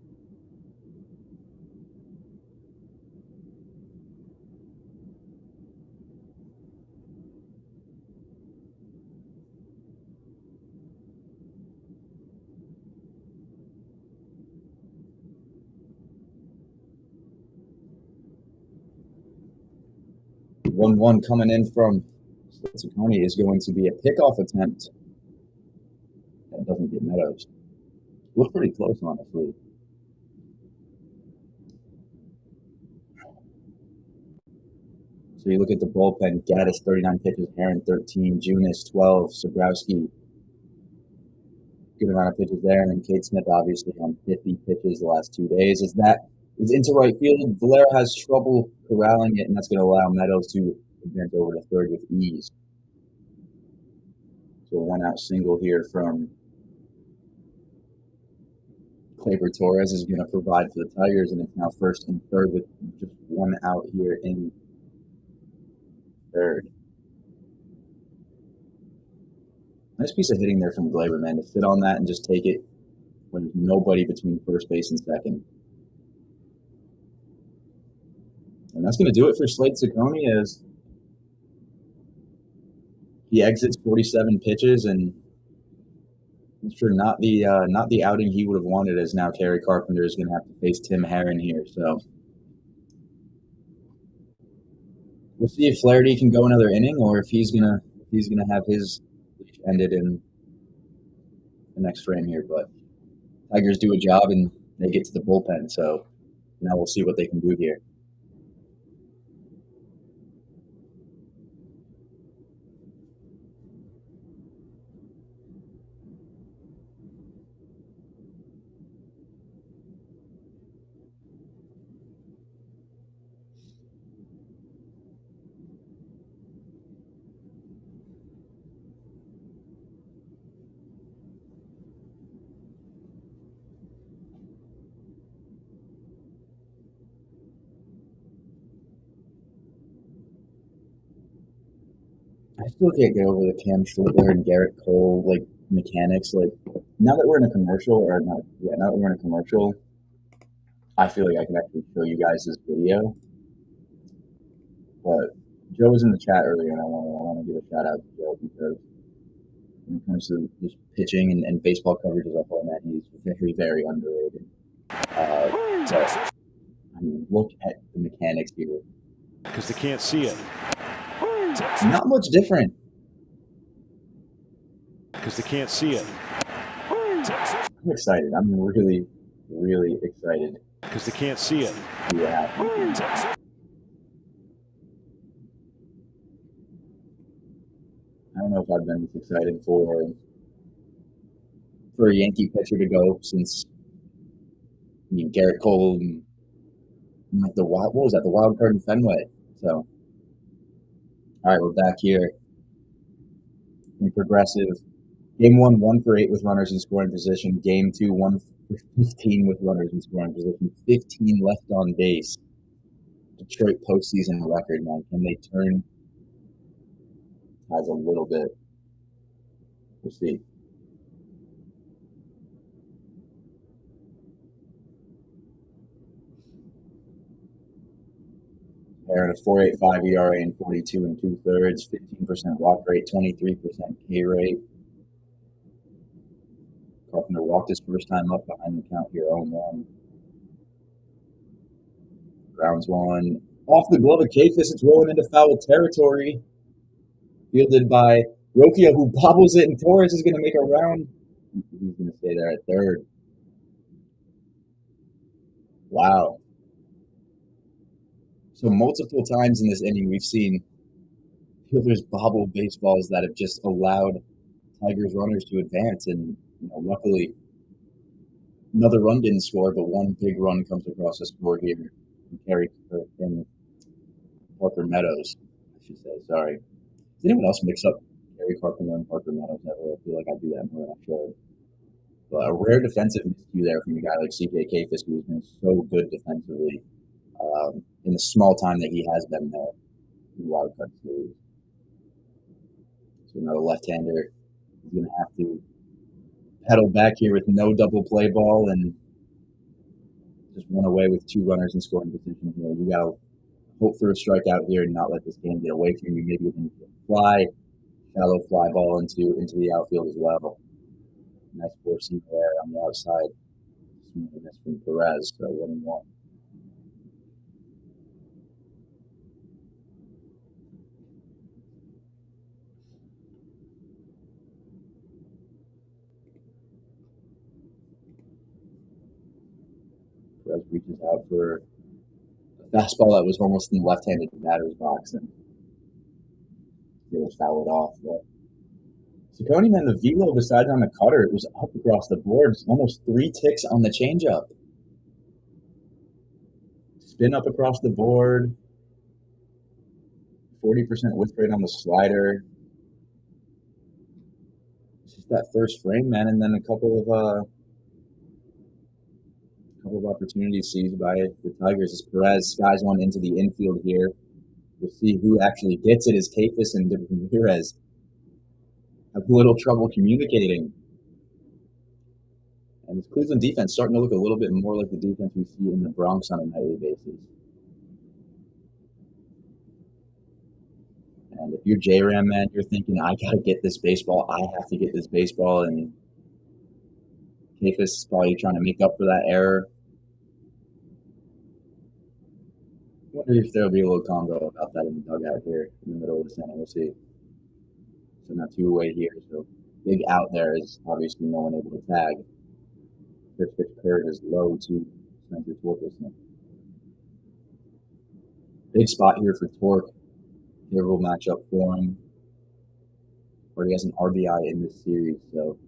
One coming in from Ciccone is going to be a pickoff attempt. That doesn't get Meadows. Looks pretty close, honestly. So you look at the bullpen: Gaddis 39 pitches, Herron 13, Junis 12, Sobrowski good amount of pitches there, and then Cade Smith obviously on 50 pitches the last 2 days. Is into right field. Valera has trouble corralling it, and that's going to allow Meadows to advance over to third with ease. So a 1-out single here from Gleyber Torres is going to provide for the Tigers, and it's now first and third with just 1 out here in third. Nice piece of hitting there from Gleyber, man, to sit on that and just take it when there's nobody between first base and second. And that's going to do it for Slade Ciccone as he exits 47 pitches, and I'm sure not the outing he would have wanted, as now Kerry Carpenter is going to have to face Tim Herron here. So we'll see if Flaherty can go another inning, or if he's gonna have his leash ended in the next frame here. But Tigers do a job and they get to the bullpen, so now we'll see what they can do here. I still can't get over the Cam Schlittler and Garrett Cole mechanics. Now that we're in a commercial, now that we're in a commercial, I feel like I can actually show you guys this video. But Joe was in the chat earlier, and I want to give a shout out to Joe, because when it comes to just pitching and baseball coverage as a whole, man, he's very, very underrated. But I mean, look at the mechanics here. Because they can't see it. Not much different. Because they can't see it. I'm excited. I'm really, really excited. Because they can't see it. Yeah. I don't know if I've been this excited for a Yankee pitcher to go since, Garrett Cole and the wild card in Fenway. So, all right, we're back here in Progressive. Game 1, 1 for 8 with runners in scoring position. Game 2, 1 for 15 with runners in scoring position. 15 left on base. Detroit postseason record, man. Can they turn tides a little bit? We'll see. Aaron, a 4.85 ERA and 42 2/3, 15% walk rate, 23% K rate. Carpenter walked his first time up behind the count here, 0-1. Grounds one. Off the glove of Kafis, it's rolling into foul territory. Fielded by Rokia, who bobbles it, and Torres is going to make a round. He's going to stay there at third. Wow. So multiple times in this inning, we've seen fielders bobble baseballs that have just allowed Tigers runners to advance. And luckily, another run didn't score, but one big run comes across the score here from Kerry and Parker Meadows, I should say. Sorry. Does anyone else mix up Kerry Carpenter and Parker Meadows ever? I feel like I do that more than I should. But a rare defensive miscue there from a guy like CJ Kafis, who's been so good defensively in the small time that he has been there in WILDCARD series. So another left-hander is going to have to pedal back here with no double play ball and just run away with two runners in scoring position here. You got to hope for a strikeout here and not let this game get away from you. Maybe even fly, shallow fly ball into the outfield as well. Nice four-seam there on the outside. That's from Perez, so 1-1. Perez reaches out for a fastball that was almost in the left-handed batter's box, and they will foul it off. But Ciccone, man, the velo besides on the cutter, it was up across the board. Almost 3 ticks on the changeup. Spin up across the board. 40% whiff rate on the slider. It's just that first frame, man, and then a couple of opportunities seized by the Tigers as Perez skies one into the infield here. We'll see who actually gets it as Kafis and Ramirez have a little trouble communicating. And this Cleveland defense starting to look a little bit more like the defense we see in the Bronx on a nightly basis. And if you're J-Ram, man, you're thinking, I got to get this baseball. I have to get this baseball. And Kafis is probably trying to make up for that error. I wonder if there'll be a little convo about that in the dugout here in the middle of the inning. We'll see. So not 2 away here. So big out there is obviously no one able to tag. First pitch paired is low to Spencer Torkelson. Big spot here for Torque. Favorable matchup for him. Already has an RBI in this series, so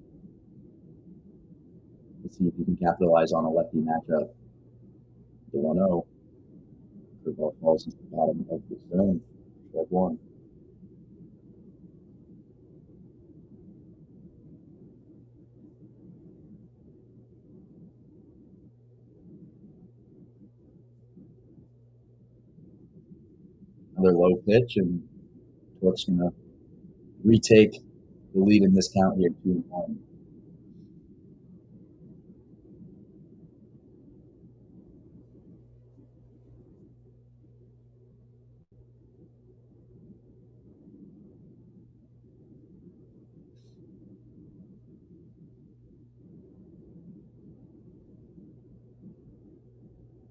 let's see if he can capitalize on a lefty matchup. The 1-0. Curveball falls into the bottom of the zone. Strike one. Another low pitch, and Torque's going to retake the lead in this count here, 2-1.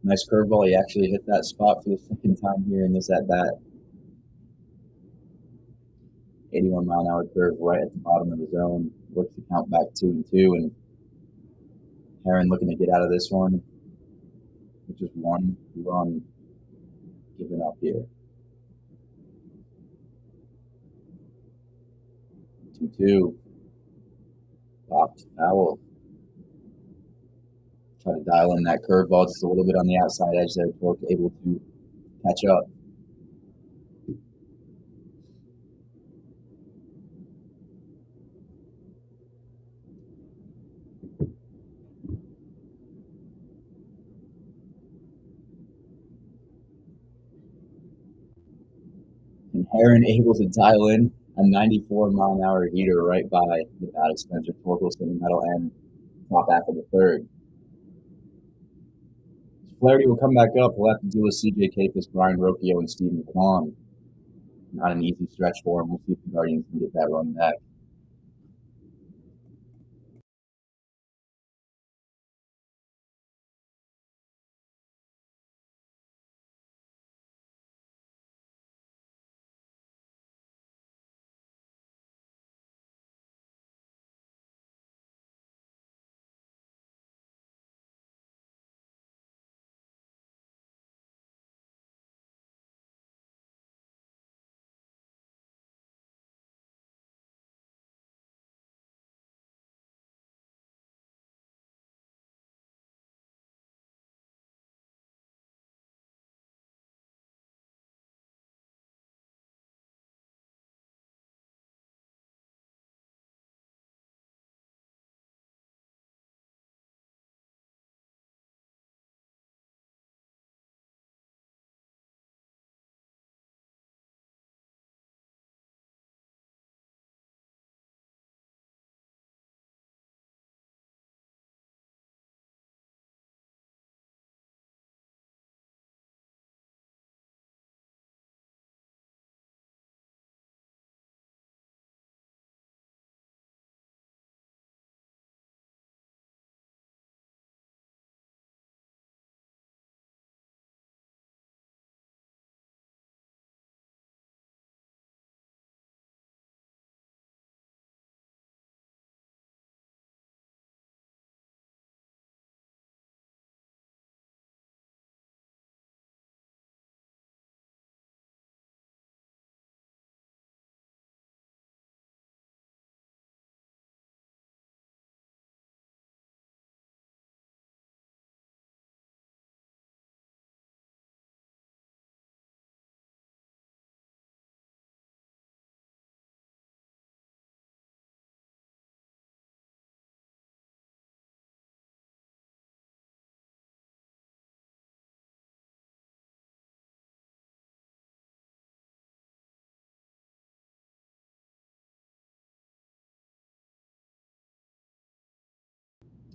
Nice curveball. He actually hit that spot for the second time here in this at-bat. 81-mile-an-hour curve right at the bottom of the zone. Works the count back 2-2, and Heron looking to get out of this one with just 1 run given up here. 2-2. Popped foul. Try to dial in that curveball just a little bit on the outside edge there. Torque able to catch up. And Heron able to dial in a 94-mile-an-hour heater right by the bat of Spencer Torkelson, and that'll end top half of the third. Flaherty will come back up. He'll have to deal with C.J. Capus, Brian Rocchio, and Stephen Kwan. Not an easy stretch for him. We'll see if the Guardians can get that run back.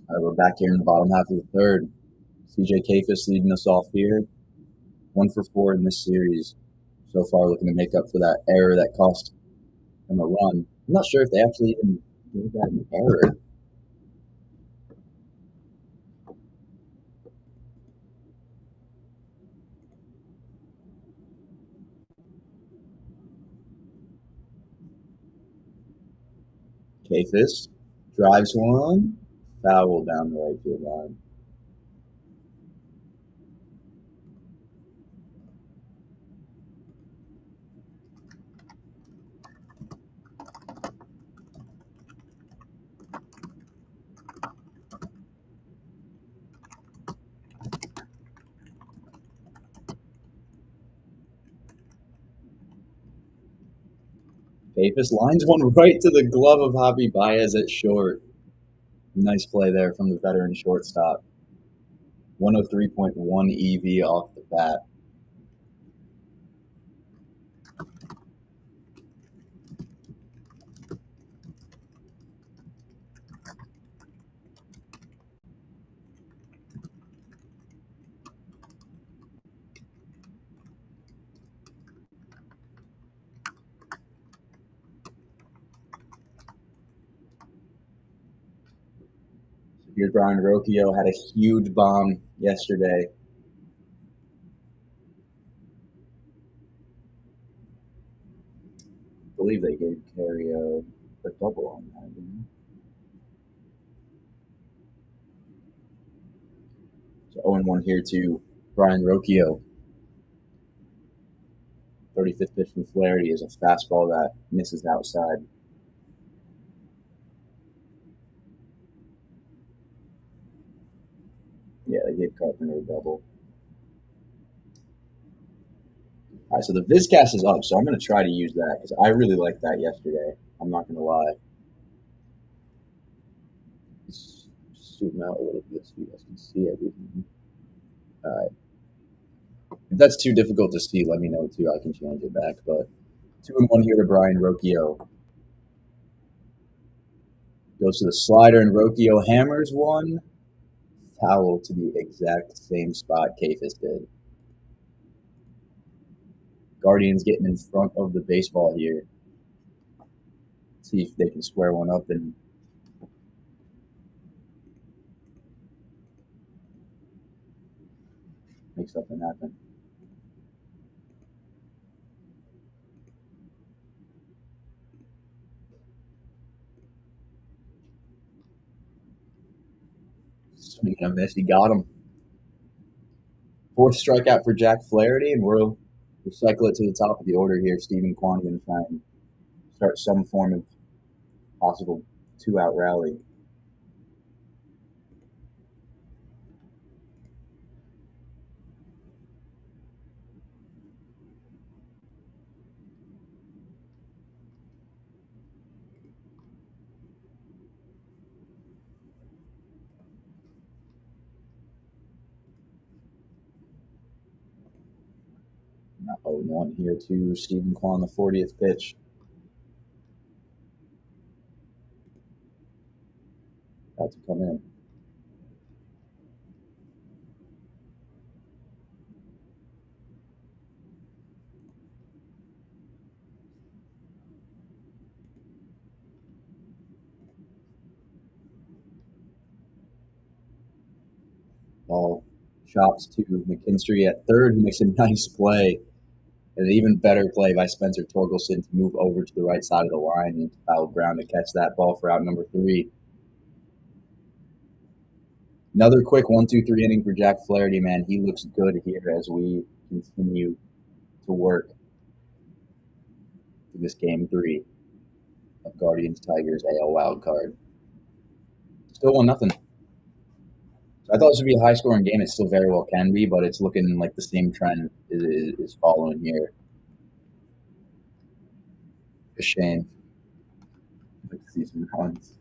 All right, we're back here in the bottom half of the third. C.J. Capus leading us off here. 1 for 4 in this series. So far, looking to make up for that error that cost them a run. I'm not sure if they actually even gave that an error. Capus drives one. Foul down the right field line. Capus lines one right to the glove of Javi Baez at short. Nice play there from the veteran shortstop. 103.1 EV off the bat. Here's Brian Rocchio, had a huge bomb yesterday. I believe they gave Carey a double on that, didn't they? So 0-1 here to Brian Rocchio. 35th pitch from Flaherty is a fastball that misses outside. Yeah, they gave Carpenter a double. All right, so the Vizcast is up, so I'm going to try to use that because I really liked that yesterday. I'm not going to lie. Let's zoom out a little bit so you guys can see everything. All right. If that's too difficult to see, let me know too. I can change it back. But 2-1 here to Brian Rocchio. Goes to the slider, and Rocchio hammers one. foul to the exact same spot Kafis did. Guardians getting in front of the baseball here. See if they can square one up and make something happen. Swinging a miss, he got him. Fourth strikeout for Jack Flaherty, and we'll recycle it to the top of the order here. Stephen Kwan going to try and start some form of possible two-out rally. Not 0-1 here to Stephen Kwan, the 40th pitch. About to come in. Ball chops to McKinstry at third, who makes a nice play. And an even better play by Spencer Torkelson to move over to the right side of the line into foul ground to catch that ball for out number 3. Another quick 1-2-3 inning for Jack Flaherty, man. He looks good here as we continue to work through this game 3 of Guardians Tigers AL wildcard. Still 1-0. So I thought this would be a high-scoring game. It still very well can be, but it's looking like the same trend is following here. A shame. I'd like to see some runs.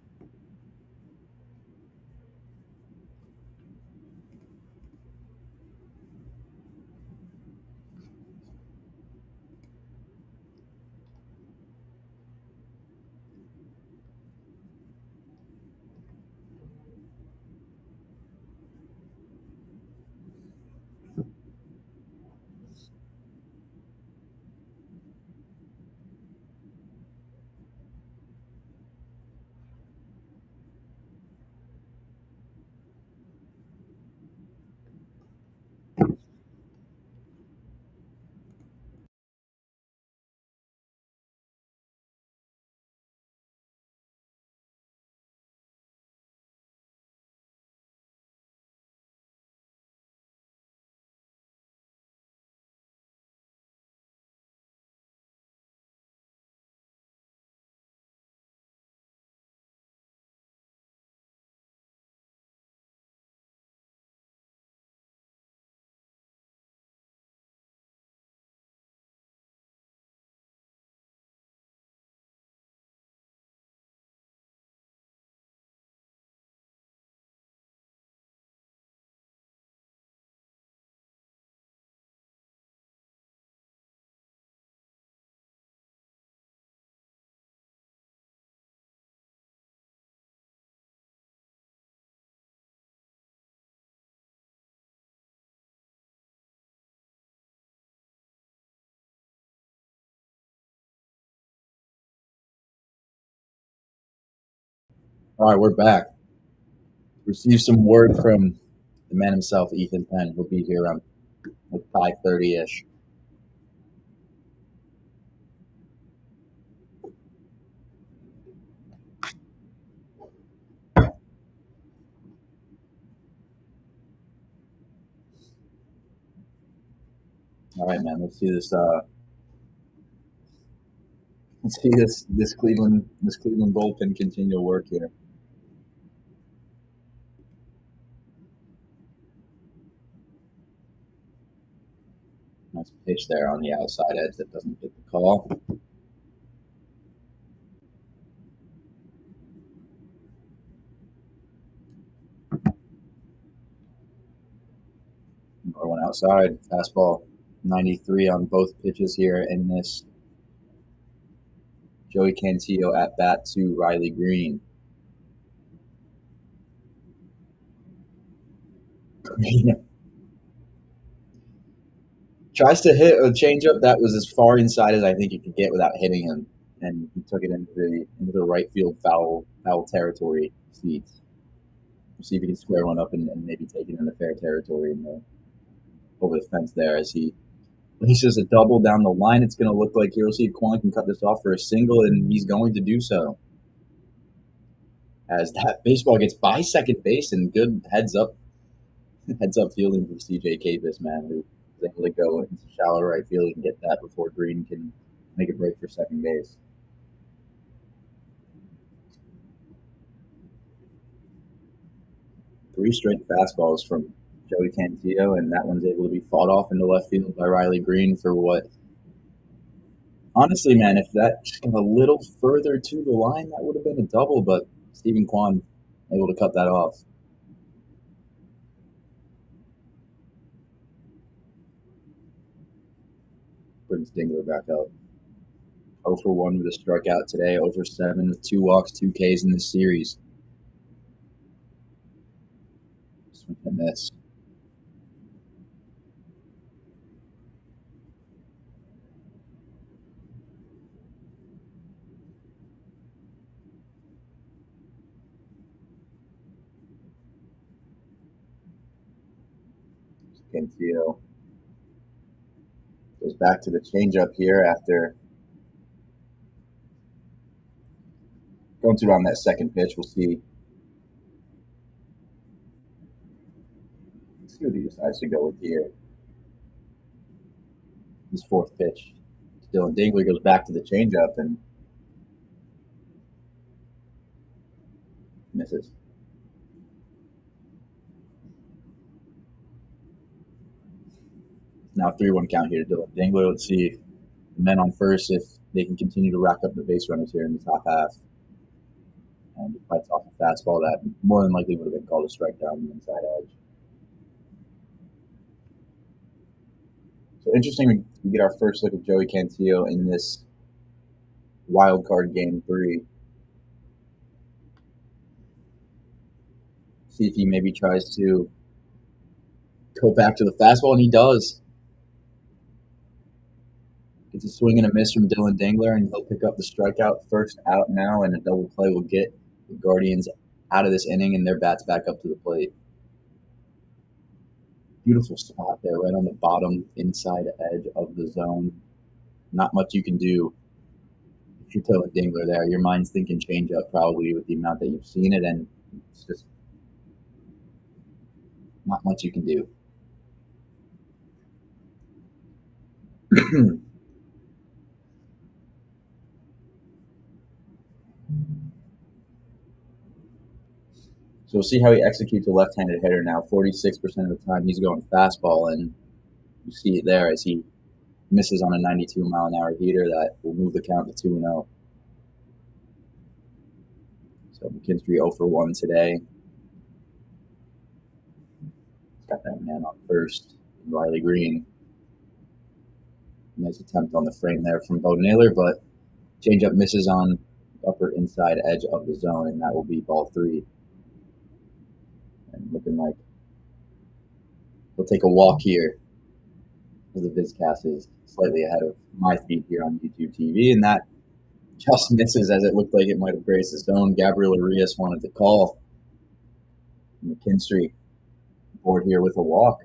All right, we're back. Received some word from the man himself, Ethan Penn. He'll be here around like 5:30-ish. All right, man. Let's see this. Let's see this Cleveland bullpen continue to work here. Nice pitch there on the outside edge that doesn't get the call. Another one outside. Fastball 93 on both pitches here in this Joey Cantillo at bat to Riley Green. Tries to hit a changeup that was as far inside as I think you could get without hitting him, and he took it into the right field foul territory seats. We'll see if he can square one up and maybe take it into fair territory over the fence there as he laces a double down the line. It's going to look like here. We'll see if Kwan can cut this off for a single, and he's going to do so. As that baseball gets by second base, and good heads up fielding from CJ Capus, man, who was able to go into shallow right field and get that before Green can make a break for second base. Three straight fastballs from Joey Cantillo, and that one's able to be fought off into left field by Riley Green for what? Honestly, man, if that's a little further to the line, that would have been a double, but Stephen Kwan able to cut that off. Brings Dingler back up. 0 for 1 with a strikeout today, 0 for 7 with 2 walks, 2 Ks in this series. Swing and miss. Cantillo goes back to the changeup here after going through on that second pitch. We'll see what he decides to go with here. His fourth pitch. Dylan Dingler goes back to the changeup and misses. Now 3-1 count here to Dylan Dingler. Let's see the men on first if they can continue to rack up the base runners here in the top half. And he fights off a fastball that more than likely would have been called a strike down the inside edge. So interesting, we get our first look at Joey Cantillo in this wild card game 3. See if he maybe tries to go back to the fastball, and he does. Gets a swing and a miss from Dylan Dingler, and he'll pick up the strikeout. First out now, and a double play will get the Guardians out of this inning, and their bats back up to the plate. Beautiful spot there, right on the bottom inside edge of the zone. Not much you can do if you're Dylan Dingler there. Your mind's thinking change up probably with the amount that you've seen it, and it's just not much you can do. So we'll see how he executes a left-handed hitter now. 46% of the time he's going fastball, and you see it there as he misses on a 92-mile-an-hour heater that will move the count to 2-0. So McKinstry 0 for 1 today. He's got that man on first, Riley Green. Nice attempt on the frame there from Bo Naylor, but changeup misses on the upper inside edge of the zone, and that will be ball 3. And looking like he'll take a walk here as the Vizcast is slightly ahead of my feed here on YouTube TV, and that just misses as it looked like it might have grazed the zone. Gabriel Arias wanted to call. McKinstry board here with a walk.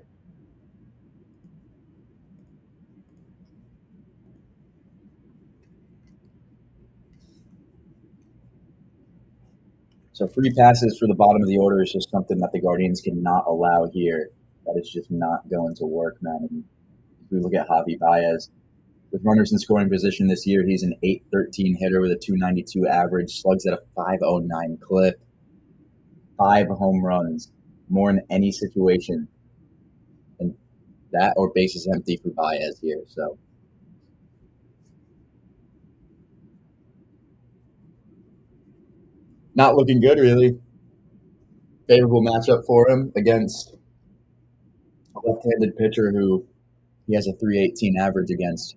So free passes for the bottom of the order is just something that the Guardians cannot allow here. That is just not going to work, man. And if we look at Javi Baez, with runners in scoring position this year, he's an .813 hitter with a .292 average, slugs at a .509 clip, 5 home runs, more in any situation. And that or bases empty for Baez here. So not looking good, really. Favorable matchup for him against a left-handed pitcher who he has a .318 average against.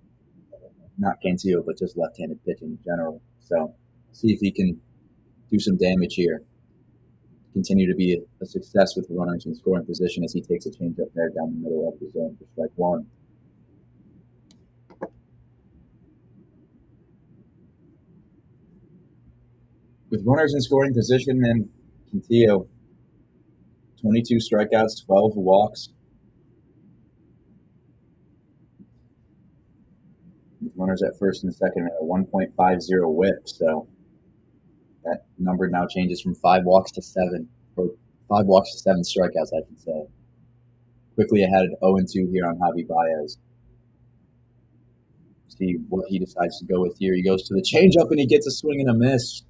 Not Cantillo, but just left-handed pitching in general. So see if he can do some damage here. continue to be a success with runners in scoring position as he takes a changeup there down the middle of the zone for strike one. With runners in scoring position, and Quintillo, 22 strikeouts, 12 walks. With runners at first and second, at a 1.50 whip. So that number now changes from 5 walks to 7, or 5 walks to 7 strikeouts, I should say. Quickly ahead 0-2 here on Javi Baez. See what he decides to go with here. He goes to the changeup and he gets a swing and a miss.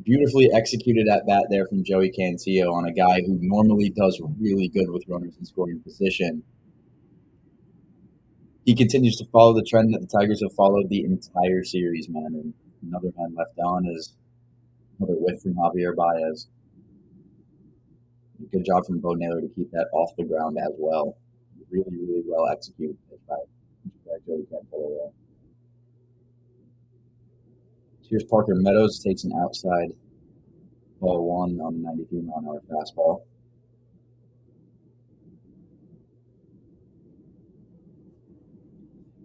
Beautifully executed at bat there from Joey Cantillo on a guy who normally does really good with runners in scoring position. He continues to follow the trend that the Tigers have followed the entire series, man. And another man left on is another whiff from Javier Baez. Good job from Bo Naylor to keep that off the ground as well. Really, really well executed by Joey Cantillo there. Here's Parker Meadows, takes an outside ball one on the 93-mile-an-hour fastball.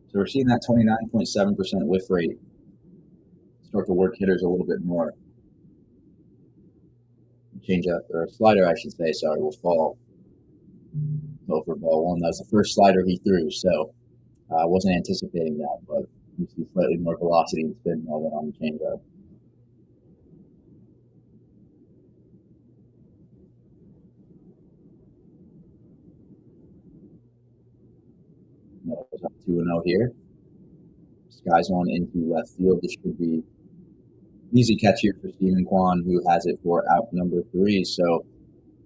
So we're seeing that 29.7% whiff rate start to work hitters a little bit more. Changeup, or a slider, I should say, sorry, will fall over ball one. That was the first slider he threw, so I wasn't anticipating that, but you see slightly more velocity and spin more than on the changeup. That was up 2-0 here. Skies one into left field. This should be an easy catch here for Steven Kwan, who has it for out number 3. So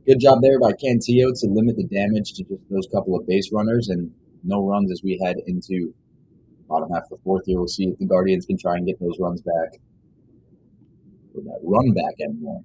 good job there by Cantillo to limit the damage to just those couple of base runners and no runs as we head into bottom half of the fourth here. We'll see if the Guardians can try and get those runs back, or that run back anymore.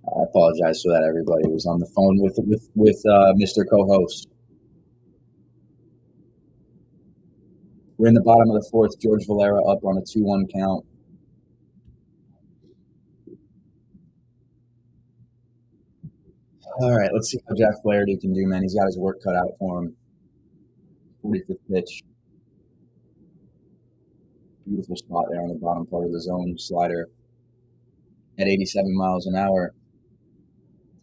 I apologize for that, everybody. I was on the phone with Mr. Co-host. We're in the bottom of the fourth. George Valera up on a 2-1 count. All right, let's see how Jack Flaherty can do, man. He's got his work cut out for him. 45th pitch. Beautiful spot there on the bottom part of the zone. Slider at 87 miles an hour.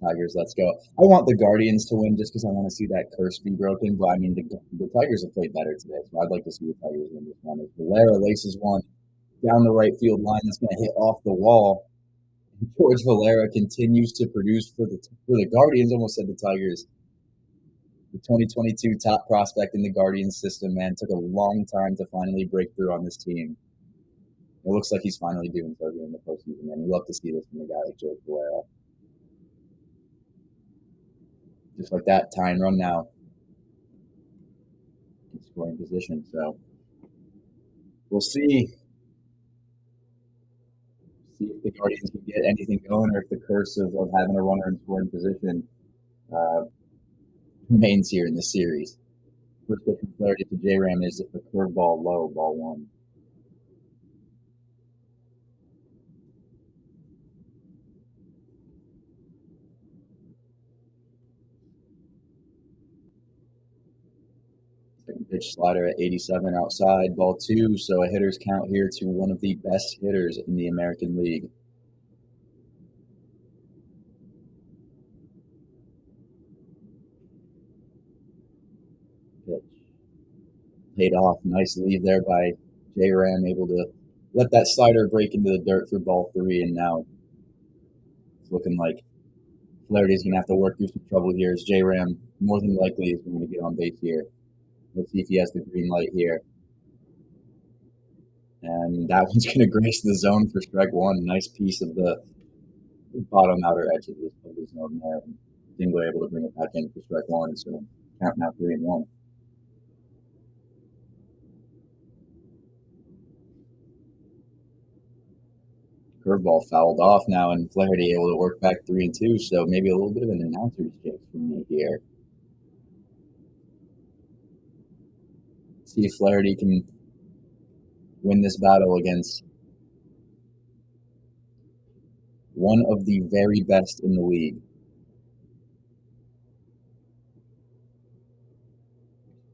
Tigers, let's go. I want the Guardians to win just because I want to see that curse be broken. But I mean, the Tigers have played better today, so I'd like to see the Tigers win this one. As Valera laces one down the right field line that's going to hit off the wall. George Valera continues to produce for the Guardians. Almost said the Tigers. The 2022 top prospect in the Guardians system, man, took a long time to finally break through on this team. It looks like he's finally doing so here in the postseason, man. You love to see this from a guy like George Valera. Just like that, tie and run now. In scoring position, so we'll see. See if the Guardians can get anything going, or if the curse of having a runner in scoring position remains here in the series. First pitch from Flaherty to J-Ram is a curveball low, ball one. Second pitch slider at 87 outside, ball two. So a hitter's count here to one of the best hitters in the American League. Pitch. Paid off. Nice lead there by J-Ram, able to let that slider break into the dirt for ball three, and now it's looking like Flaherty's going to have to work through some trouble here, as J-Ram more than likely is going to get on base here. Let's see if he has the green light here. And that one's going to grace the zone for strike one. Nice piece of the bottom outer edge of the zone there. Dingler able to bring it back in for strike one, so count now 3-1. Curveball fouled off now, and Flaherty able to work back 3-2, so maybe a little bit of an announcer's jinx from me here. See if Flaherty can win this battle against one of the very best in the league.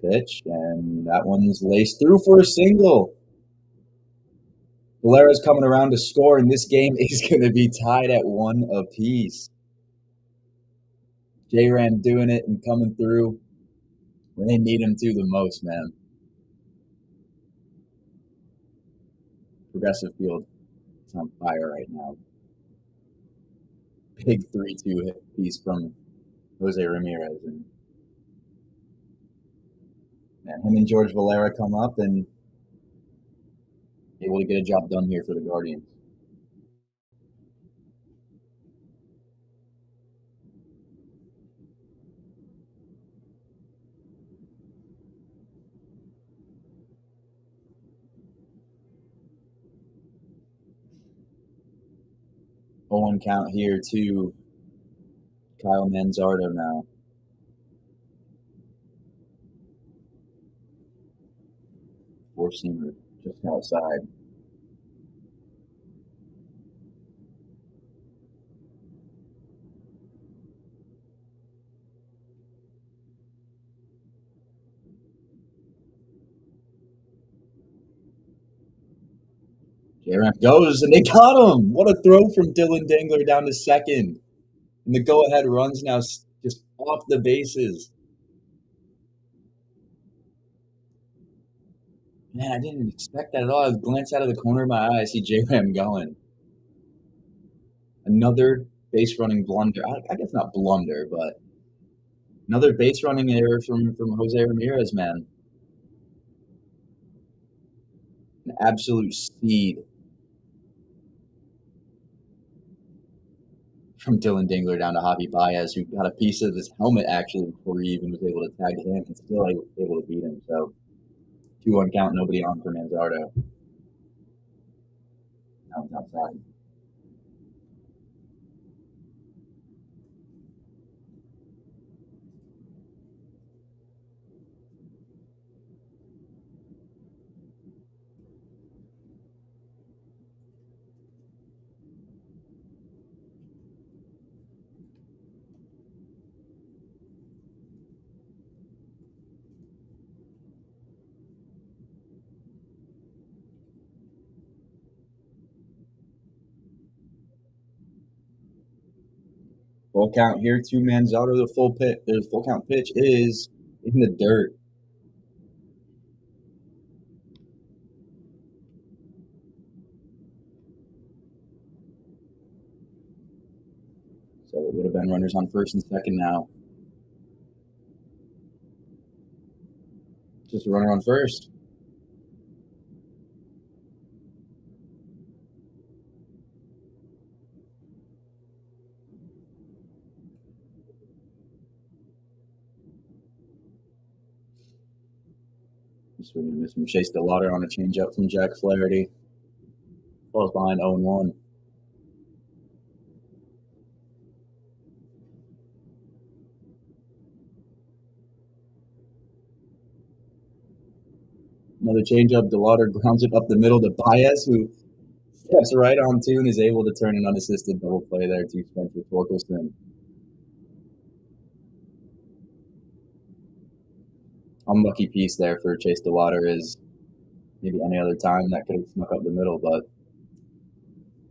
Pitch, and that one's laced through for a single. Valera's coming around to score, and this game is going to be tied at 1 apiece. J-Ram doing it and coming through when they need him to the most, man. Progressive Field is on fire right now. Big 3-2 hit piece from Jose Ramirez. And man, him and George Valera come up and able to get a job done here for the Guardians. One count here to Kyle Manzardo now. Four-seamer just outside. J-Ram goes, and they got him. What a throw from Dylan Dangler down to second. And the go-ahead runs now just off the bases. Man, I didn't expect that at all. I glanced out of the corner of my eye. I see J-Ram going. Another base running blunder. I guess not blunder, but another base running error from Jose Ramirez, man. An absolute speed from Dylan Dingler down to Javi Baez, who got a piece of his helmet actually before he even was able to tag him, and still able to beat him. So 2-1 count, nobody on for Manzardo. Now it's outside. Full count here, 2-man's out of the full count pitch is in the dirt. So it would have been runners on first and second now. Just a runner on first. Swing and miss from Chase DeLauder on a changeup from Jack Flaherty. Falls behind 0-1. Another changeup. DeLauder grounds it up the middle to Baez, who steps right on to and is able to turn an unassisted double play there to Spencer Torkelson. Unlucky piece there for Chase DeLauder is maybe any other time that could have snuck up the middle, but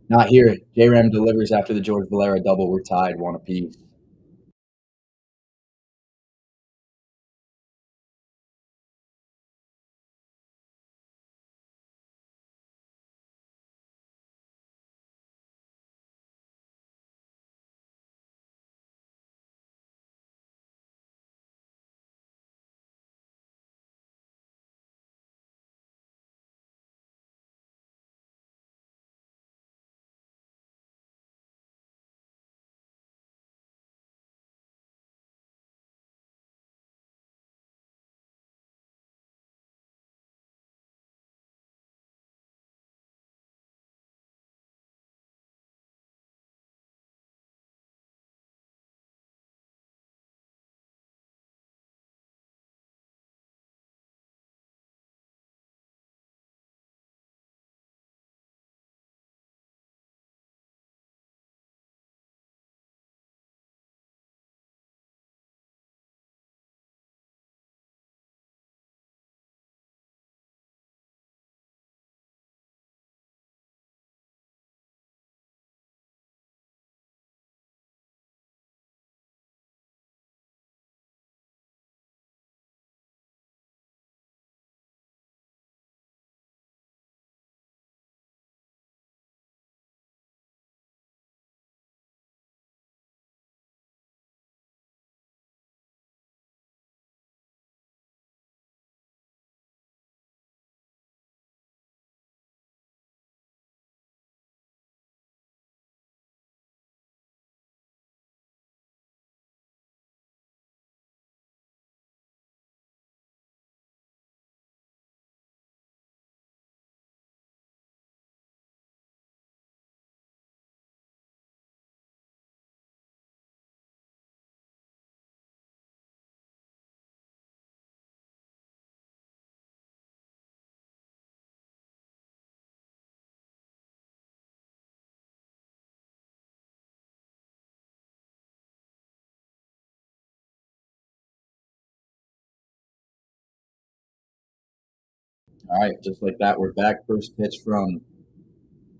not here. J-Ram delivers after the George Valera double. We're tied 1 apiece. All right, just like that, we're back. First pitch from,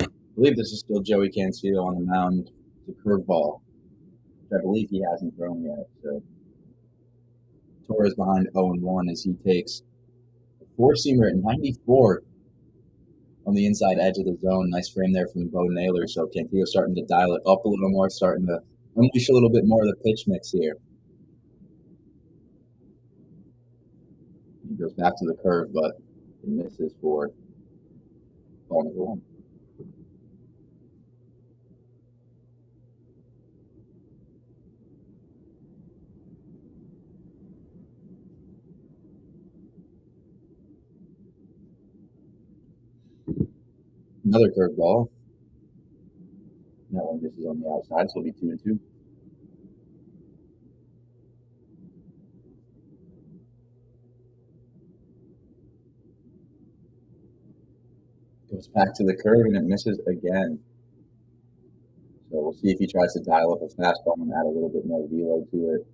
I believe this is still Joey Cancio on the mound. It's a curveball, which I believe he hasn't thrown yet. So Torres behind 0-1 as he takes a four-seamer at 94 on the inside edge of the zone. Nice frame there from Bo Naylor. So Cantillo starting to dial it up a little more, starting to unleash a little bit more of the pitch mix here. He goes back to the curve, but it misses for ball number 1. Another curveball. That one misses on the outside, so it'll be 2-2. Goes back to the curve and it misses again. So we'll see if he tries to dial up a fastball and add a little bit more velo to it.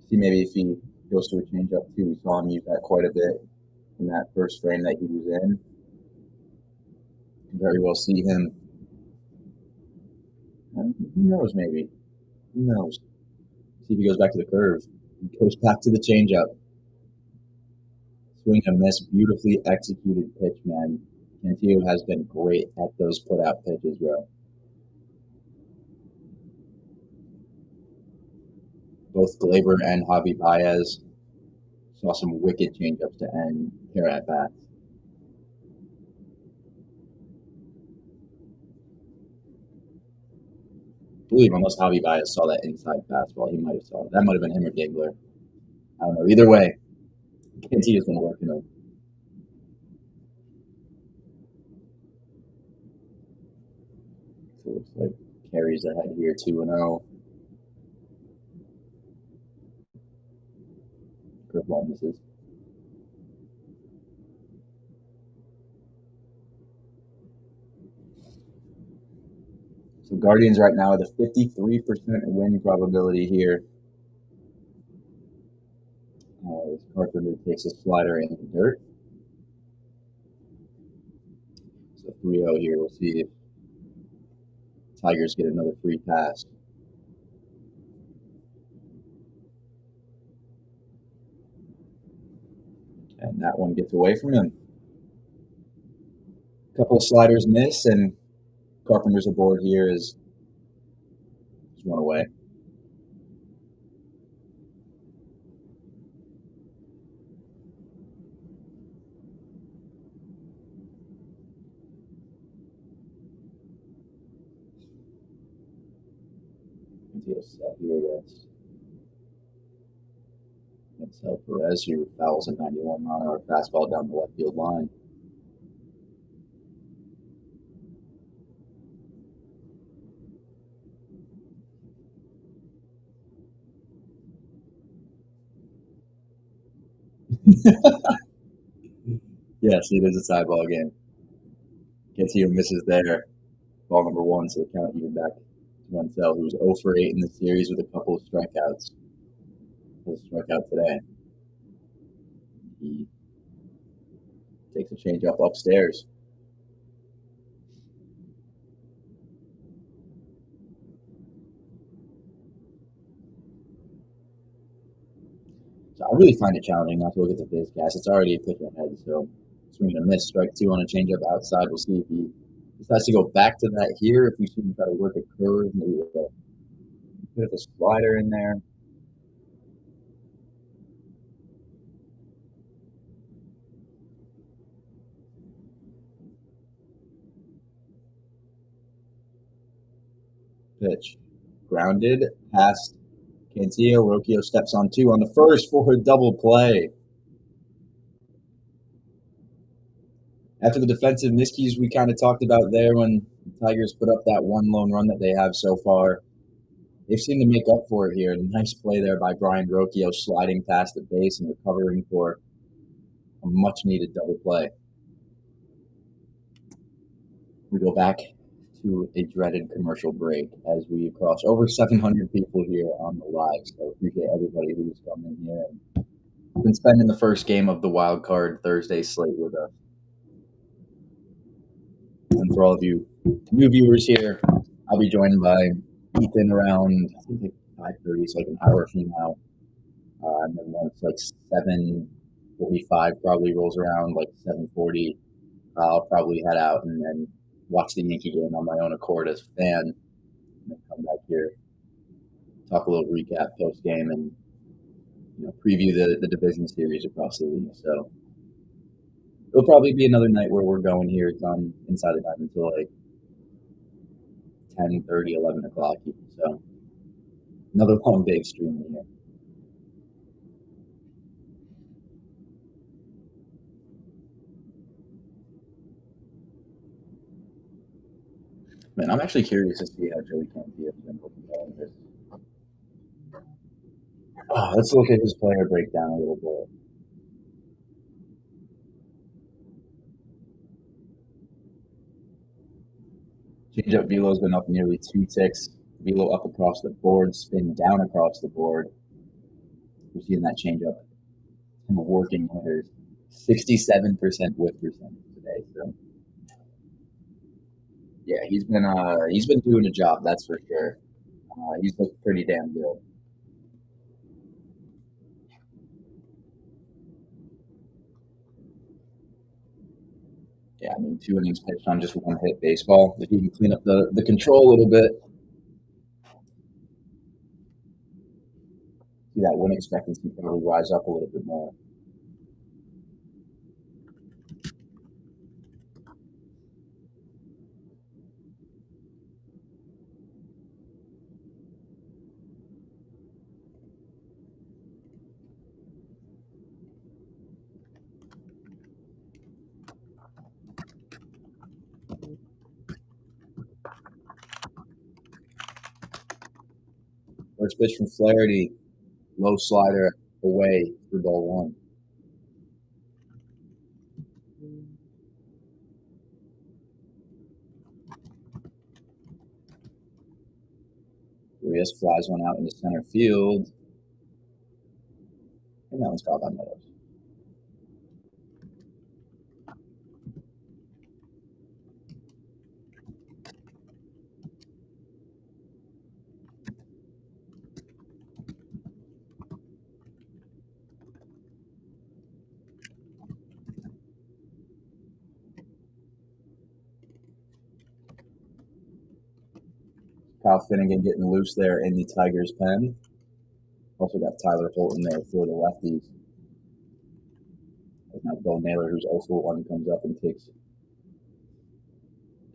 See maybe if he goes to a changeup too. We saw him use that quite a bit in that first frame that he was in. You can very well see him Who knows, maybe. Who knows? See if he goes back to the curve. He goes back to the changeup. Swing and miss, beautifully executed pitch, man. Cantillo has been great at those put-out pitches, bro. Both Glaber and Javi Baez saw some wicked changeups to end here at bats. I believe unless Javi Baez saw that inside fastball, he might have saw it. That might have been him or Dingler. I don't know. Either way, Cantillo's been working him. So it looks like carries ahead here 2-0. Curveball misses. So Guardians right now with a 53% win probability here. This Carpenter takes a slider in the dirt. So 3-0 here. We'll see if Tigers get another free pass. And that one gets away from him. A couple of sliders miss, and Carpenter's aboard here is one away. Set here against Perez, who fouls a 91-mile-an-hour fastball down the left field line. Yes, it is a tie ball game. Cantillo misses there. Ball number 1, so the count even back to Mansell, who was 0 for 8 in the series with a couple of strikeouts. He struck out today. He takes a changeup upstairs. So I really find it challenging not to look at the BizCast. It's already a pitch ahead, so swing and a miss, strike 2 on a changeup outside. We'll see if he decides to go back to that here. If we see him try to work a curve, maybe a bit of a slider in there. Pitch. Grounded, past Cantillo. Rocchio steps on 2 on the first for a double play. After the defensive miscues we kind of talked about there when the Tigers put up that one lone run that they have so far, they've seemed to make up for it here. Nice play there by Brian Rocchio, sliding past the base and recovering for a much-needed double play. We go back to a dreaded commercial break as we cross over 700 people here on the live. So appreciate everybody who's come in here and been spending the first game of the Wild Card Thursday slate with us. And for all of you new viewers here, I'll be joined by Ethan around, I think, like 5:30, so like an hour from now. And then once like 7:45 probably rolls around, like 7:40, I'll probably head out and then watch the Yankee game on my own accord as a fan, and then come back here, talk a little recap post game, and preview the division series across the league. So it'll probably be another night where we're going here. It's on Inside the Diamond until like 10:30, 11 o'clock. So another long day of streaming here. Man, I'm actually curious to see how Joey Cantillo has been looking at this. Let's look at his player breakdown a little bit. Changeup velo's been up nearly 2 ticks. Velo up across the board, spin down across the board. We're seeing that changeup from working hitters. 67% whip percentage today. So Yeah, he's been doing a job, that's for sure. He's looked pretty damn good. Yeah, I mean, 2 innings pitched on just one hit baseball. If he can clean up the control a little bit, see that win expectancy probably rise up a little bit more. First pitch from Flaherty, low slider away for ball one. Urias flies one out into center field, and that one's caught by Meadows. Kyle Finnegan getting loose there in the Tigers' pen. Also got Tyler Holton there for the lefties. And now Bo Naylor, who's also one, comes up and takes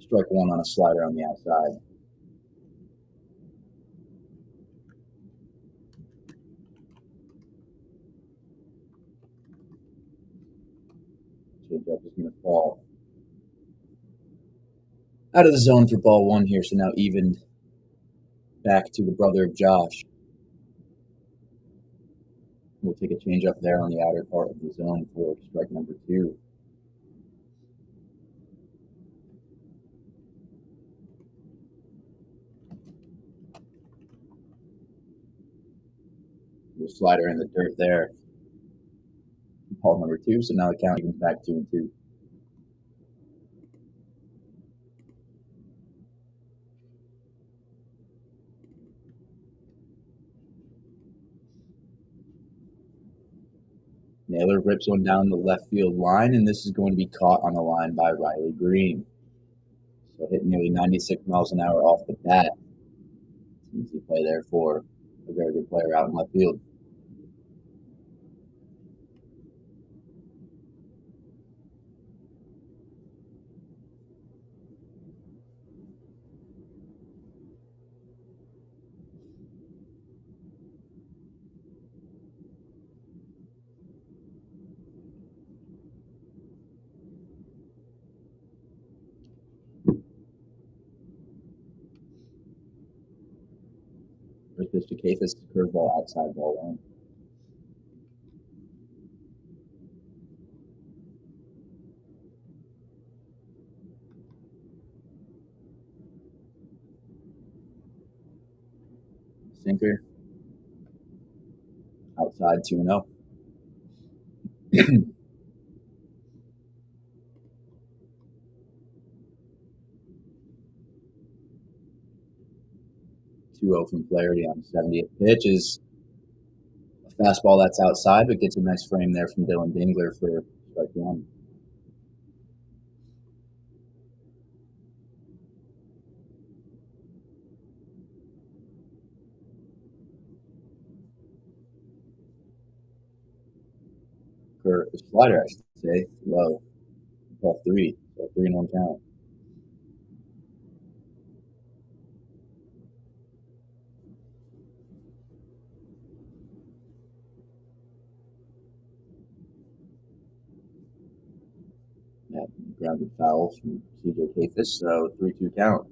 strike one on a slider on the outside. Changeup is going to fall out of the zone for ball one here, so now evened back to the brother of Josh. We'll take a changeup there on the outer part of the zone for strike number two. The slider in the dirt there. Ball number two, so now the count evens back 2-2. Naylor rips one down the left field line, and this is going to be caught on the line by Riley Green. So hitting nearly 96 miles an hour off the bat. Easy play there for a very good player out in left field. First pitch to Kafis, curveball outside ball one. Sinker. Outside 2-0. 2-0 from Flaherty on the 70th pitch is a fastball that's outside, but gets a nice frame there from Dylan Dingler for strike one. For a slider, I should say, low. Ball three, so 3-1 count. Yeah, grounded foul from CJ Kafis, so 3-2 count.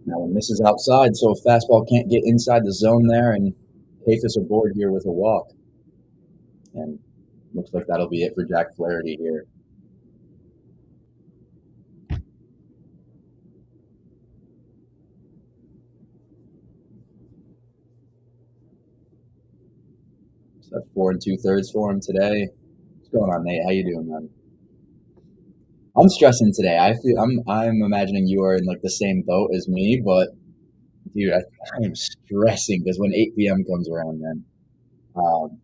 Now one misses outside, so a fastball can't get inside the zone there, and Kafis aboard here with a walk. And looks like that'll be it for Jack Flaherty here. So that's 4 2/3 for him today. What's going on, Nate? How you doing, man? I'm stressing today. I'm imagining you are in like the same boat as me, but dude, I am stressing because when 8 p.m. comes around, man. Um,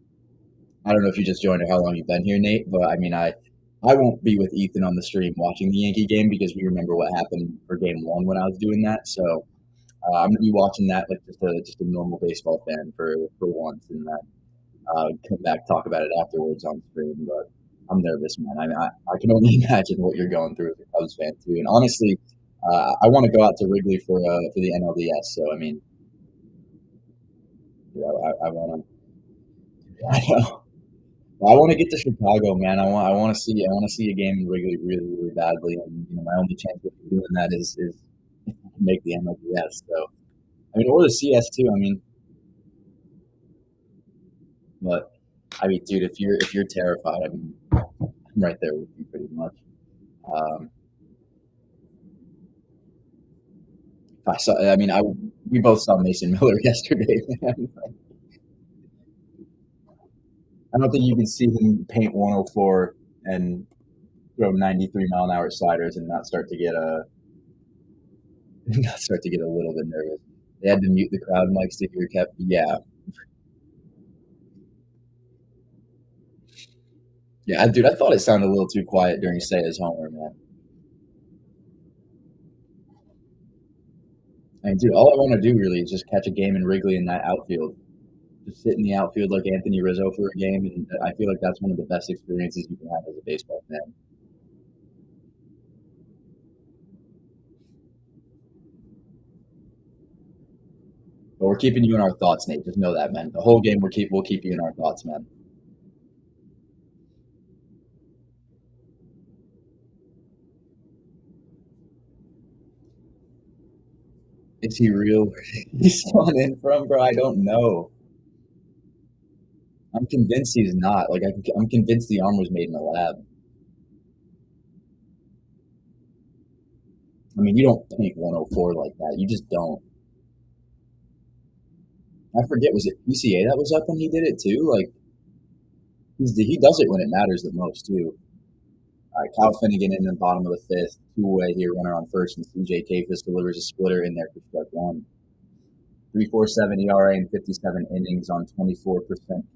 I don't know if you just joined or how long you've been here, Nate, but I mean, I won't be with Ethan on the stream watching the Yankee game because we remember what happened for Game 1 when I was doing that. So I'm gonna be watching that like just a normal baseball fan for once, and then come back talk about it afterwards on stream. But I'm nervous, man. I can only imagine what you're going through as a Cubs fan too. And honestly, I want to go out to Wrigley for the NLDS. So I mean, you know, I want to. I know. I want to get to Chicago, man. I want to see a game in Wrigley really, really badly, and my only chance of doing that is if I can make the NLDS. So I mean, or the CS too. I mean, but I mean, dude, if you're terrified, I mean, I'm right there with you pretty much. Um, if I saw, I mean, we both saw Mason Miller yesterday, man. I don't think you can see him paint 104 and throw 93-mile-an-hour sliders and not start to get a little bit nervous. They had to mute the crowd mics to hear kept. Yeah, dude, I thought it sounded a little too quiet during Seiya's homer, man. I mean, dude, all I want to do really is just catch a game in Wrigley in that outfield. Just sit in the outfield like Anthony Rizzo for a game, and I feel like that's one of the best experiences you can have as a baseball fan. But we're keeping you in our thoughts, Nate. Just know that, man. The whole game we'll keep you in our thoughts, man. Is he real? He's on in from, bro. I don't know. I'm convinced he's not. Like I'm convinced the arm was made in a lab. I mean, you don't paint 104 like that. You just don't. I forget, was it PCA that was up when he did it too? Like he does it when it matters the most too. All right, Kyle Finnegan in the bottom of the fifth, two-away here, runner on first, and CJ Kafis delivers a splitter in there for strike one. 3.47 ERA in 57 innings on 24%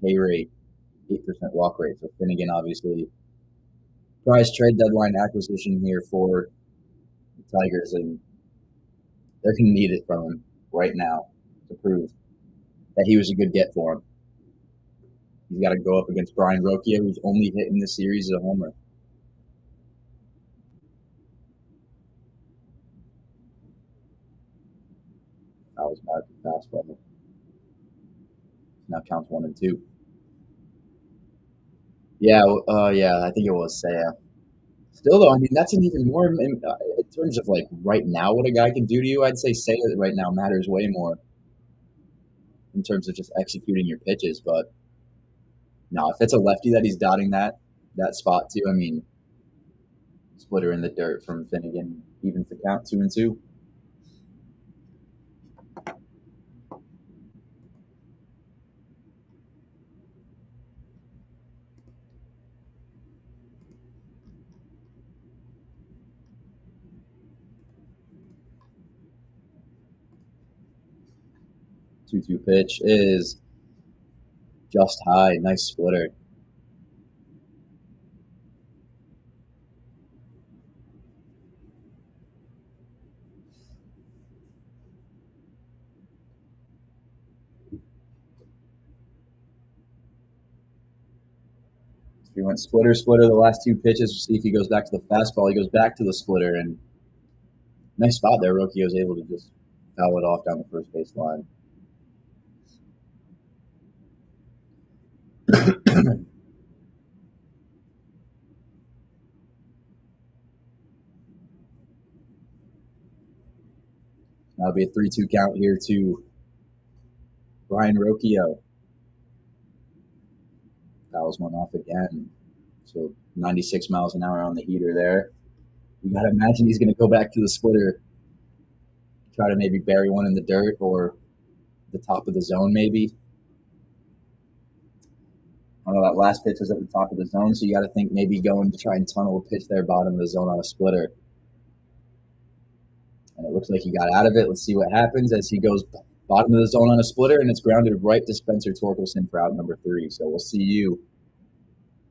K rate, 8% walk rate. So Finnegan obviously prize trade deadline acquisition here for the Tigers, and they're going to need it from him right now to prove that he was a good get for him. He's got to go up against Brian Rocchio, who's only hit in this series as a homer. That was not a fastball. Now counts 1 and 2. Yeah, I think it was Seiya. Still, though, I mean, that's an even more in terms of like right now what a guy can do to you. I'd say Seiya right now matters way more in terms of just executing your pitches. But no, if it's a lefty that he's dotting that spot too, I mean, splitter in the dirt from Finnegan evens the count 2 and 2. Two pitch is just high. Nice splitter. He went splitter the last two pitches. See if he goes back to the fastball. He goes back to the splitter, and nice spot there. Rocchio was able to just foul it off down the first base line. That'll be a 3-2 count here to Brian Rocchio. Fouls one off again. So 96 miles an hour on the heater there. You got to imagine he's going to go back to the splitter, try to maybe bury one in the dirt or the top of the zone maybe. I know that last pitch was at the top of the zone, so you got to think maybe going to try and tunnel a pitch there bottom of the zone on a splitter. And it looks like he got out of it. Let's see what happens as he goes bottom of the zone on a splitter, and it's grounded right to Spencer Torkelson for out number 3. So we'll see you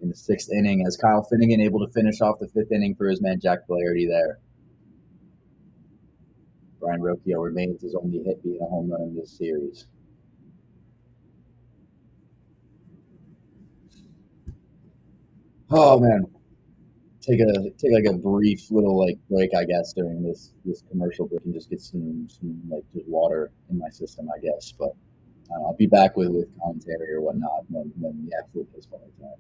in the 6th inning as Kyle Finnegan able to finish off the 5th inning for his man Jack Flaherty there. Brian Rocchio remains his only hit being a home run in this series. Oh man, take like a brief little like break, I guess, during this commercial break and just get some like just water in my system, I guess. But I'll be back with commentary or whatnot when the actual baseball time.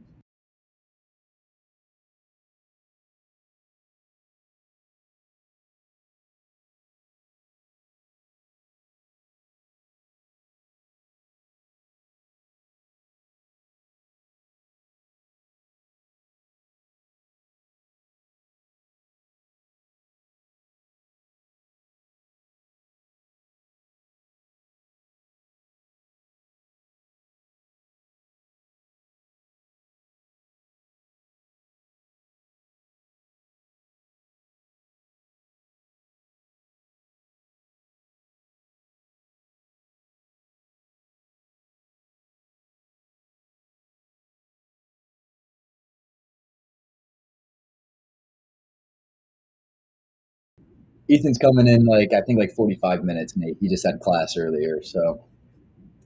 Ethan's coming in like I think like 45 minutes, Nate. He just had class earlier, so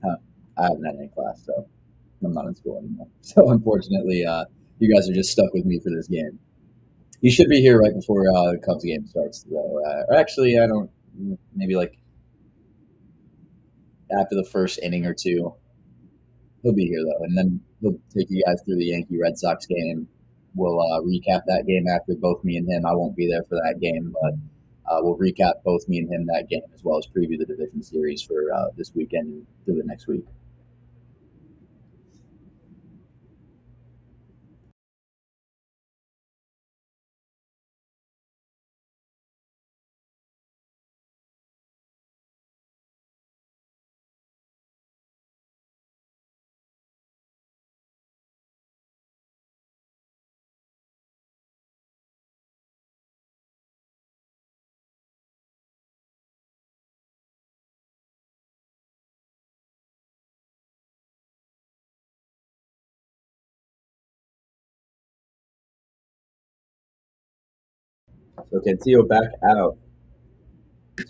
I haven't had any class, so I'm not in school anymore. So unfortunately, you guys are just stuck with me for this game. He should be here right before the Cubs game starts, though. Or actually, I don't. Maybe like after the first inning or two, he'll be here though, and then he'll take you guys through the Yankee Red Sox game. We'll recap that game after both me and him. I won't be there for that game, but we'll recap both me and him that game as well as preview the division series for this weekend and through the next week. So Cantillo back out.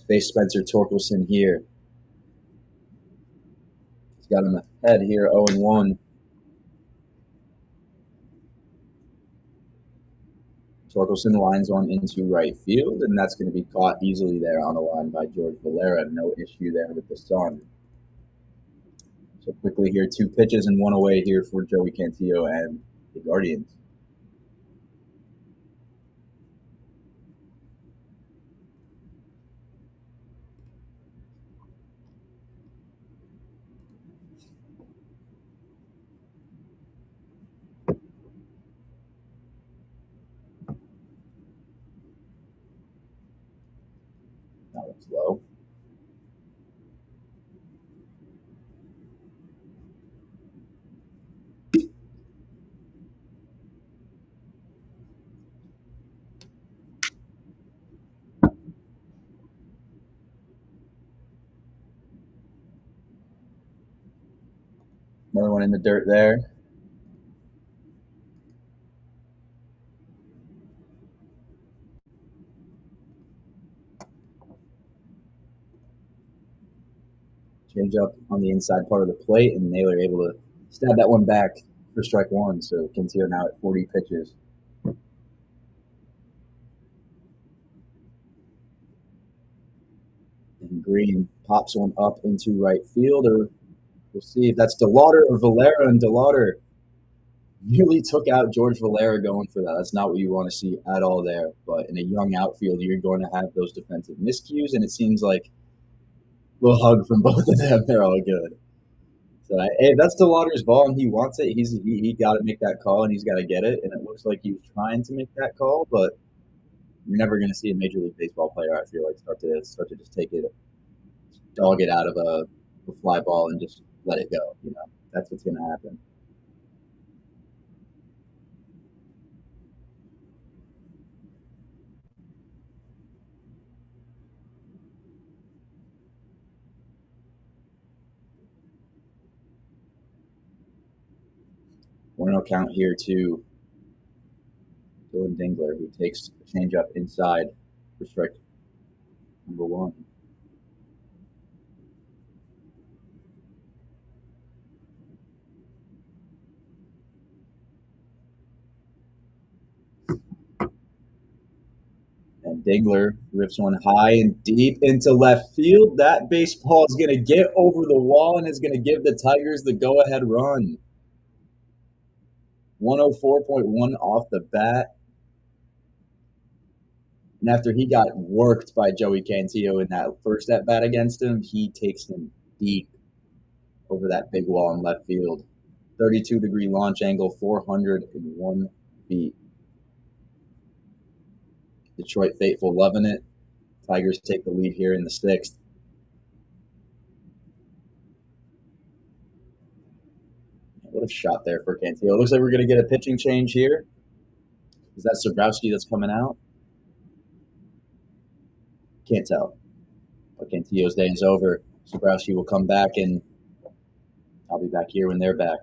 Face Spencer Torkelson here. He's got him ahead here, 0-1. Torkelson lines one into right field, and that's going to be caught easily there on the line by George Valera. No issue there with the sun. So quickly here, 2 pitches and 1 away here for Joey Cantillo and the Guardians. That looks low. Another one in the dirt there. Change up on the inside part of the plate, and Naylor able to stab that one back for strike 1. So Cantillo now at 40 pitches. And Green pops one up into right field, or we'll see if that's DeLauder or Valera, and DeLauder nearly took out George Valera going for that. That's not what you want to see at all there. But in a young outfield, you're going to have those defensive miscues, and it seems like a little hug from both of them. They're all good. So hey, that's DeLauder's ball, and he wants it. He got to make that call, and he's got to get it. And it looks like he was trying to make that call, but you're never going to see a Major League Baseball player, I feel like, start to just take it, dog it out of a fly ball, and just let it go. That's what's going to happen. 1-0 count here to Dylan Dingler, who takes a changeup inside for strike number 1. And Dingler rips one high and deep into left field. That baseball is going to get over the wall and is going to give the Tigers the go-ahead run. 104.1 off the bat. And after he got worked by Joey Cantillo in that first at-bat against him, he takes him deep over that big wall in left field. 32-degree launch angle, 401 feet. Detroit faithful loving it. Tigers take the lead here in the 6th. What a shot there for Cantillo. It looks like we're going to get a pitching change here. Is that Sobrowski that's coming out? Can't tell. But Cantillo's day is over. Sobrowski will come back, and I'll be back here when they're back.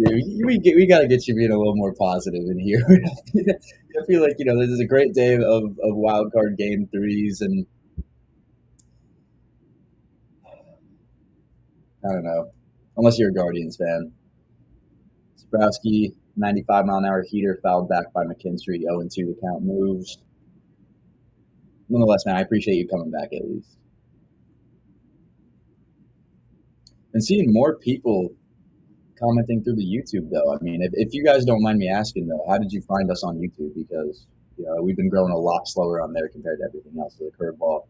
Dude, we got to get you being a little more positive in here. I feel like, this is a great day of wild card game 3s, and I don't know, unless you're a Guardians fan. Sobrowski, 95-mile-an-hour heater fouled back by McKinstry, 0-2 the count moves. Nonetheless, man, I appreciate you coming back at least. And seeing more people commenting through the YouTube, though. I mean, if you guys don't mind me asking, though, how did you find us on YouTube? Because, we've been growing a lot slower on there compared to everything else. So the curveball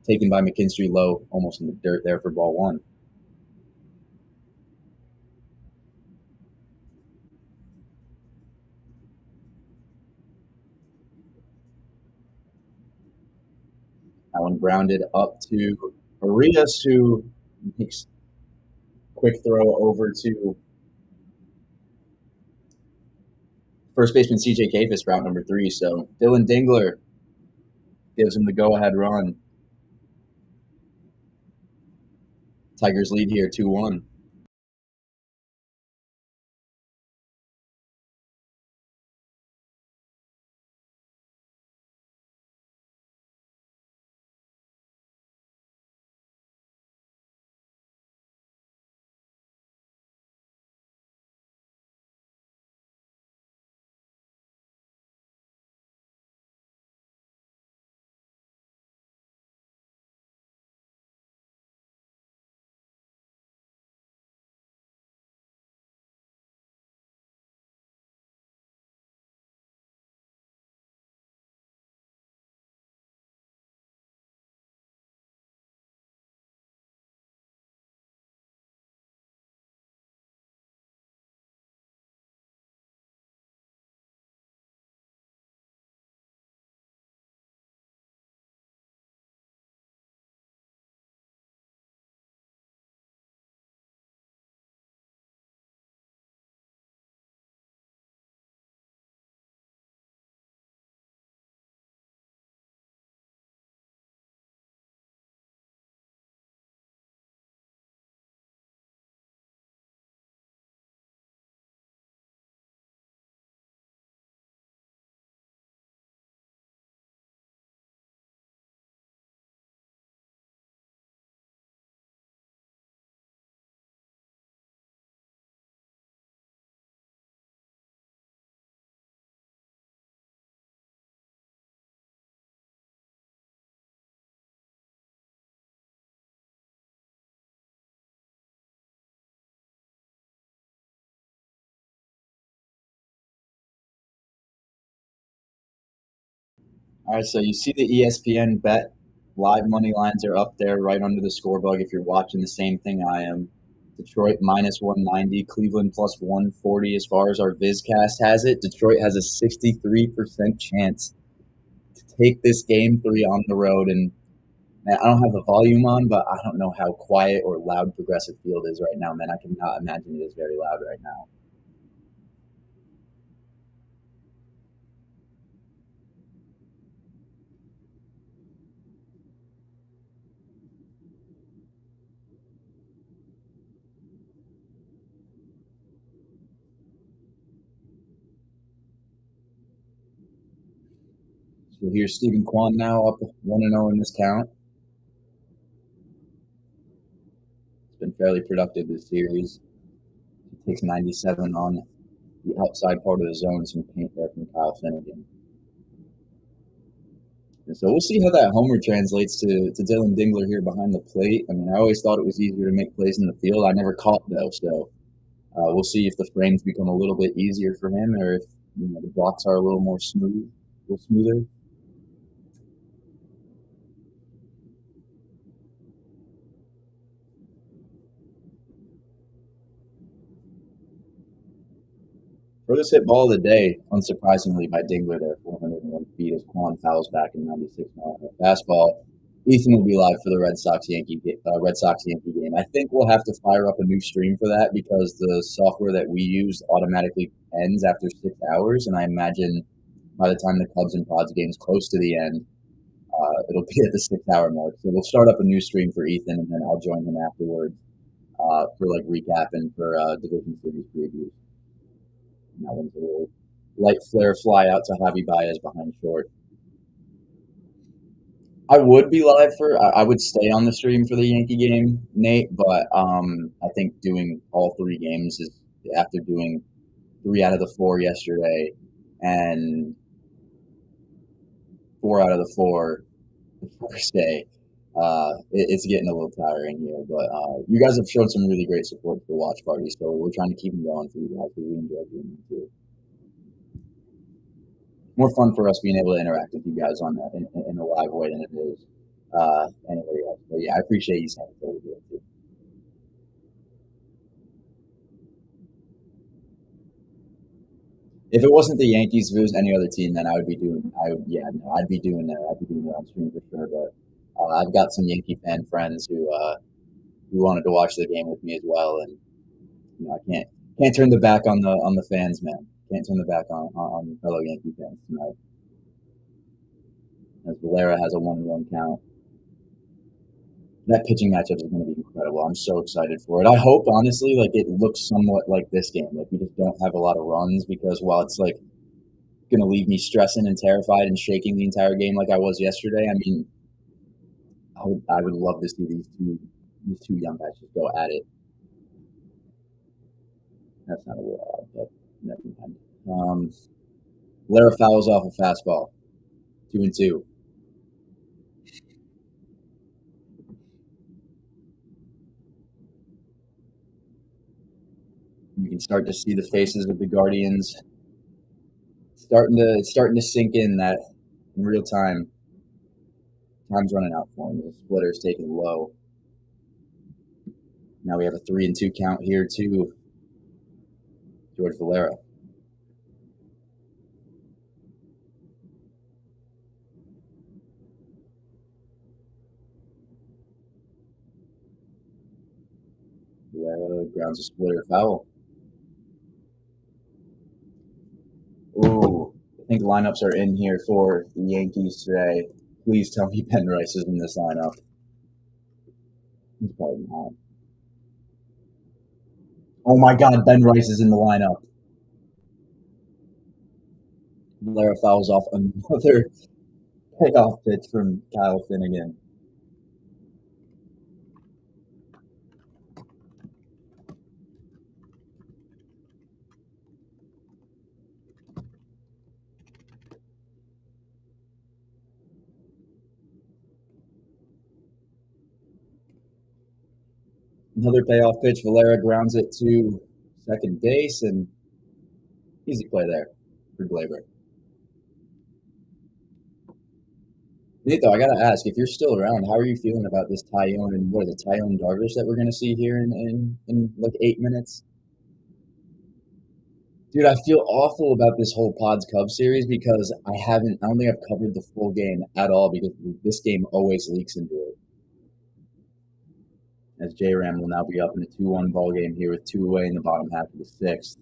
taken by McKinstry low, almost in the dirt there for ball 1. That one grounded up to Arias, who makes quick throw over to first baseman CJ Kafis, route number 3. So Dylan Dingler gives him the go-ahead run. Tigers lead here 2-1. All right, so you see the ESPN bet live money lines are up there right under the scorebug if you're watching the same thing I am. Detroit minus 190, Cleveland plus 140 as far as our VizCast has it. Detroit has a 63% chance to take this game three on the road. And man, I don't have the volume on, but I don't know how quiet or loud Progressive Field is right now, man. I cannot imagine it is very loud right now. So here's Stephen Kwan now up 1-0 in this count. It's been fairly productive this series. He takes 97 on the outside part of the zone, some paint there from Kyle Finnegan. And so we'll see how that homer translates to Dylan Dingler here behind the plate. I mean, I always thought it was easier to make plays in the field. I never caught though, so we'll see if the frames become a little bit easier for him, or if the blocks are a little more smooth, a little smoother. Furthest hit ball of the day, unsurprisingly, by Dingler there, 401 feet as Kwan fouls back in 96 mile an hour fastball. Ethan will be live for the Red Sox Yankee game. I think we'll have to fire up a new stream for that because the software that we use automatically ends after 6 hours, and I imagine by the time the Cubs and Pods game's close to the end, it'll be at the 6 hour mark. So we'll start up a new stream for Ethan, and then I'll join him afterwards for like recapping for Division Series previews. And that one's a little light flare fly out to Javi Baez behind short. I would be live for. I would stay on the stream for the Yankee game, Nate. But I think doing all three games is after doing 3 out of the 4 yesterday, and 4 out of the 4 the first day. It's getting a little tiring here, but you guys have shown some really great support for the watch party, so we're trying to keep them going for you guys because we enjoy doing them too. More fun for us being able to interact with you guys on that in a live way than it is anybody else. But yeah, I appreciate you saying what we're doing too. If it wasn't the Yankees, if it was any other team, then I'd be doing it on stream for sure. But I've got some Yankee fan friends who wanted to watch the game with me as well, and I can't turn the back on the fans, man. Can't turn the back on fellow Yankee fans tonight. As Valera has a 1-run count. That pitching matchup is going to be incredible. I'm so excited for it. I hope, honestly, like it looks somewhat like this game. Like we just don't have a lot of runs because while it's like going to leave me stressing and terrified and shaking the entire game like I was yesterday, I mean, I would love to see these two young guys just go at it. That's not a little odd, but never mind. Valera fouls off a fastball. 2-2. You can start to see the faces of the Guardians starting to sink in that in real time. Time's running out for him. The splitter's taken low. Now we have a 3-2 count here to George Valera. Valera grounds a splitter foul. Ooh, I think lineups are in here for the Yankees today. Please tell me Ben Rice is in this lineup. He's probably not. Oh my God, Ben Rice is in the lineup. Valera fouls off another payoff pitch from Kyle Finnegan. Another payoff pitch. Valera grounds it to second base, and easy play there for Glaber. Nate, though, I gotta ask, if you're still around, how are you feeling about this Tyone and what are the Tyone Darvish that we're gonna see here in like 8 minutes? Dude, I feel awful about this whole Pods Cubs series because I don't think I've covered the full game at all because this game always leaks into it. As J-Ram will now be up in a 2-1 ball game here with 2 away in the bottom half of the 6th.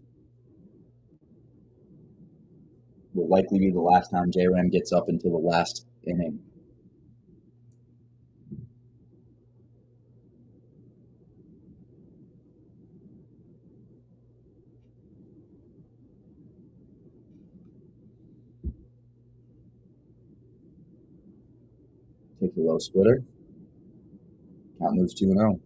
Will likely be the last time J-Ram gets up until the last inning. Takes a low splitter. Count moves 2-0.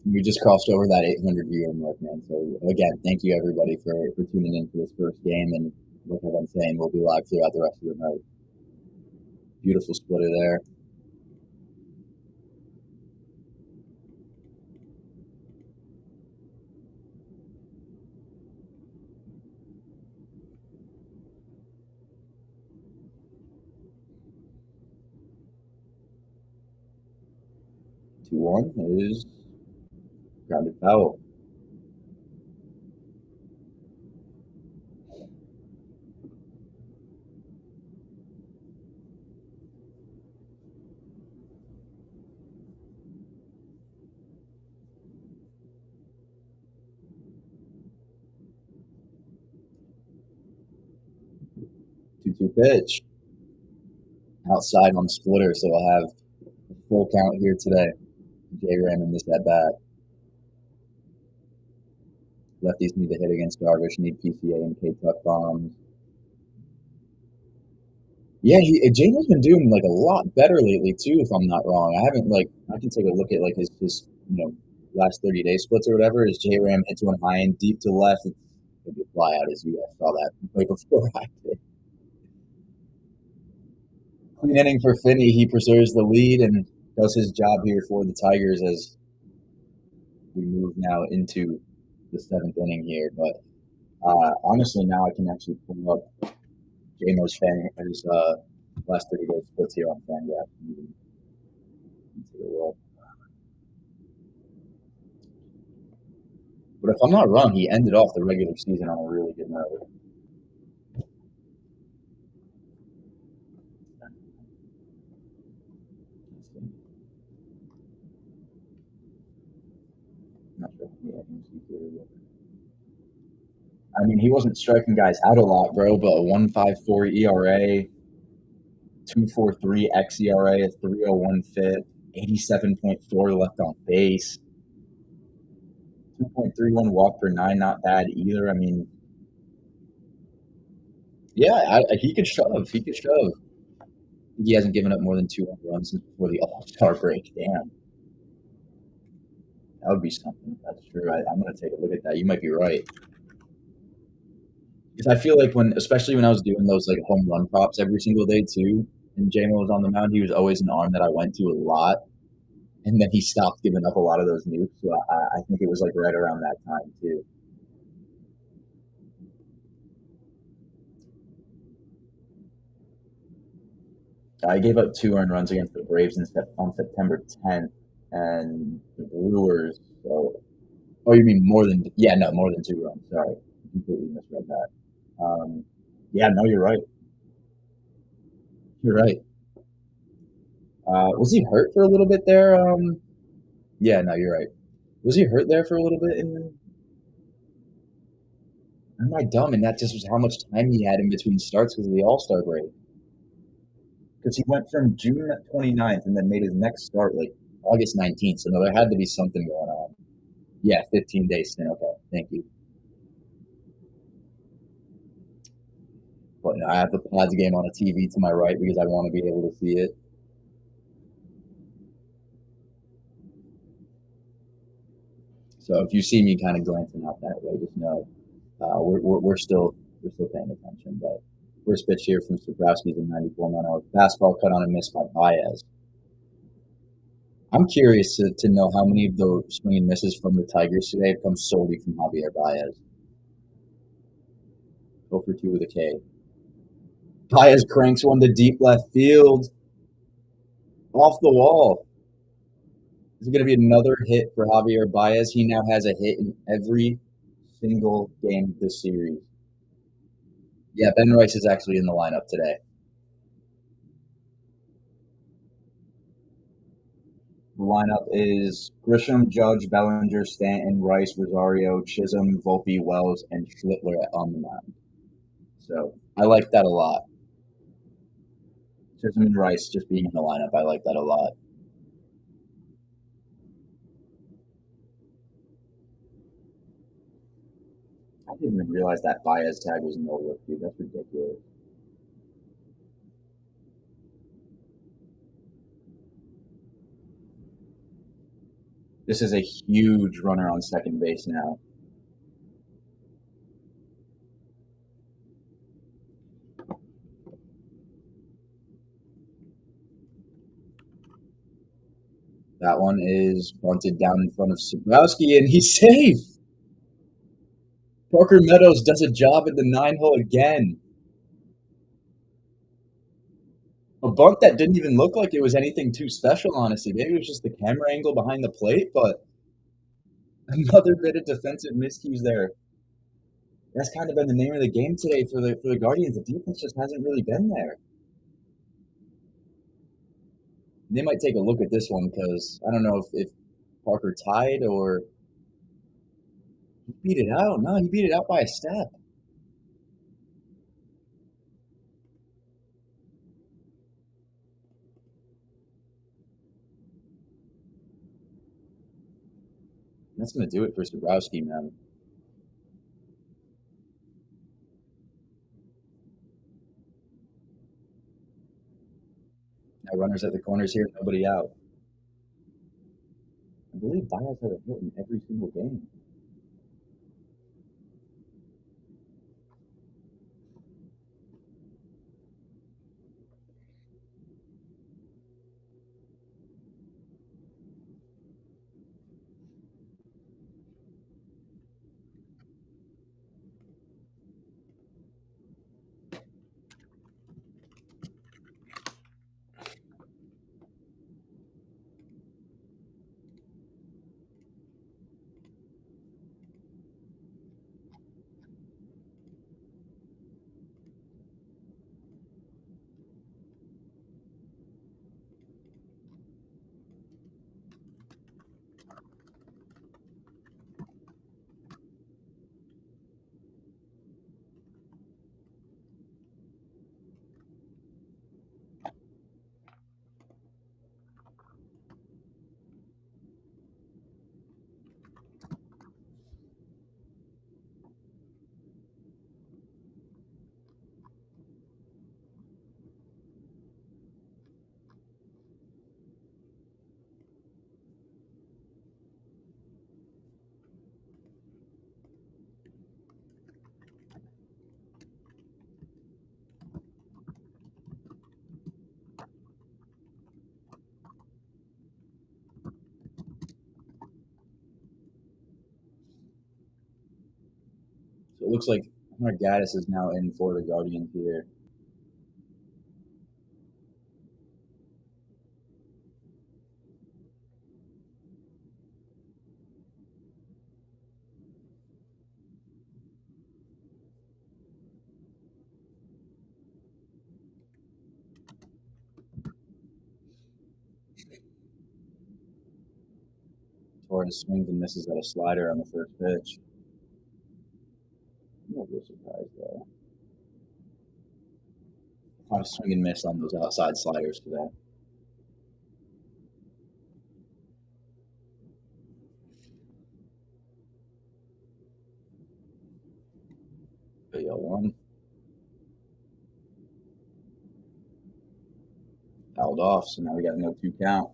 We just crossed over that 800 viewer mark, man. So again, thank you everybody for tuning in for this first game. And like I've been saying, we'll be live throughout the rest of the night. Beautiful splitter there. Two one is grounded foul. Two pitch. Outside on the splitter, so we'll have a full count here today. J-Ram in this at bat. Lefties need to hit against Darvish, need PCA and K-Tuck bombs. Yeah, J-Ram's been doing like a lot better lately too, if I'm not wrong. I can take a look at like his last 30-day splits or whatever. As J-Ram hits one high and deep to left, it's gonna be a fly out, as you guys saw that right before I did. Clean inning for Finney. He preserves the lead and does his job here for the Tigers as we move now into the 7th inning here. But honestly, now I can actually pull up J-Mo's his last 30-day splits here on FanGraphs. But if I'm not wrong, he ended off the regular season on a really good note. Not sure. Yeah, I mean, he wasn't striking guys out a lot, bro, but a 1.54 ERA, 2.43 xERA, a 3.01 FIP, 87.4 left on base, 2.31 walk per 9, not bad either. I mean, yeah, he could shove. He could shove. He hasn't given up more than 200 runs since before the All-Star break. Damn. That would be something. That's true. I'm going to take a look at that. You might be right. Because I feel like especially when I was doing those like home run props every single day too, and J-Mo was on the mound, he was always an arm that I went to a lot. And then he stopped giving up a lot of those nukes. So I think it was like right around that time too. I gave up 2 earned runs against the Braves on September 10th, and the Brewers. Oh, you mean more than 2 runs. Sorry, I completely misread that. Yeah, no, you're right. You're right. Was he hurt for a little bit there? Yeah, no, you're right. Was he hurt there for a little bit? Am I dumb? And that just was how much time he had in between starts because of the All-Star break. Because he went from June 29th and then made his next start like August 19th. So no, there had to be something going on. Yeah, 15 days. Okay, thank you. But I have the Pads game on a TV to my right because I want to be able to see it. So if you see me kind of glancing out that way, just know we're still paying attention. But first pitch here from Sobrowski's a 94-mile fastball cut on and missed by Baez. I'm curious to know how many of those swing and misses from the Tigers today have come solely from Javier Baez. 0 for 2 with a K. Baez cranks one to deep left field. Off the wall. This is going to be another hit for Javier Baez. He now has a hit in every single game this series. Yeah, Ben Rice is actually in the lineup today. The lineup is Grisham, Judge, Bellinger, Stanton, Rice, Rosario, Chisholm, Volpe, Wells, and Schlittler on the mound. So I like that a lot. Chisholm and Rice just being in the lineup, I like that a lot. I didn't even realize that Baez tag was no look, dude. That's ridiculous. This is a huge runner on second base now. That one is bunted down in front of Sabrowski, and he's safe. Parker Meadows does a job at the 9-hole again. A bunt that didn't even look like it was anything too special, honestly. Maybe it was just the camera angle behind the plate, but another bit of defensive miscues there. That's kind of been the name of the game today for the Guardians. The defense just hasn't really been there. They might take a look at this one because I don't know if Parker tied or he beat it out. No, he beat it out by a step. That's going to do it for Sabrowski, man. Now runners at the corners here, nobody out. I believe Baez had a hit in every single game. So it looks like Hunter Gaddis is now in for the Guardians here. Torres swings and misses at a slider on the first pitch. I'm not real surprised though. A lot of swing and miss on those outside sliders today. But 0-1. Fouled off, so now we got a no 2 count.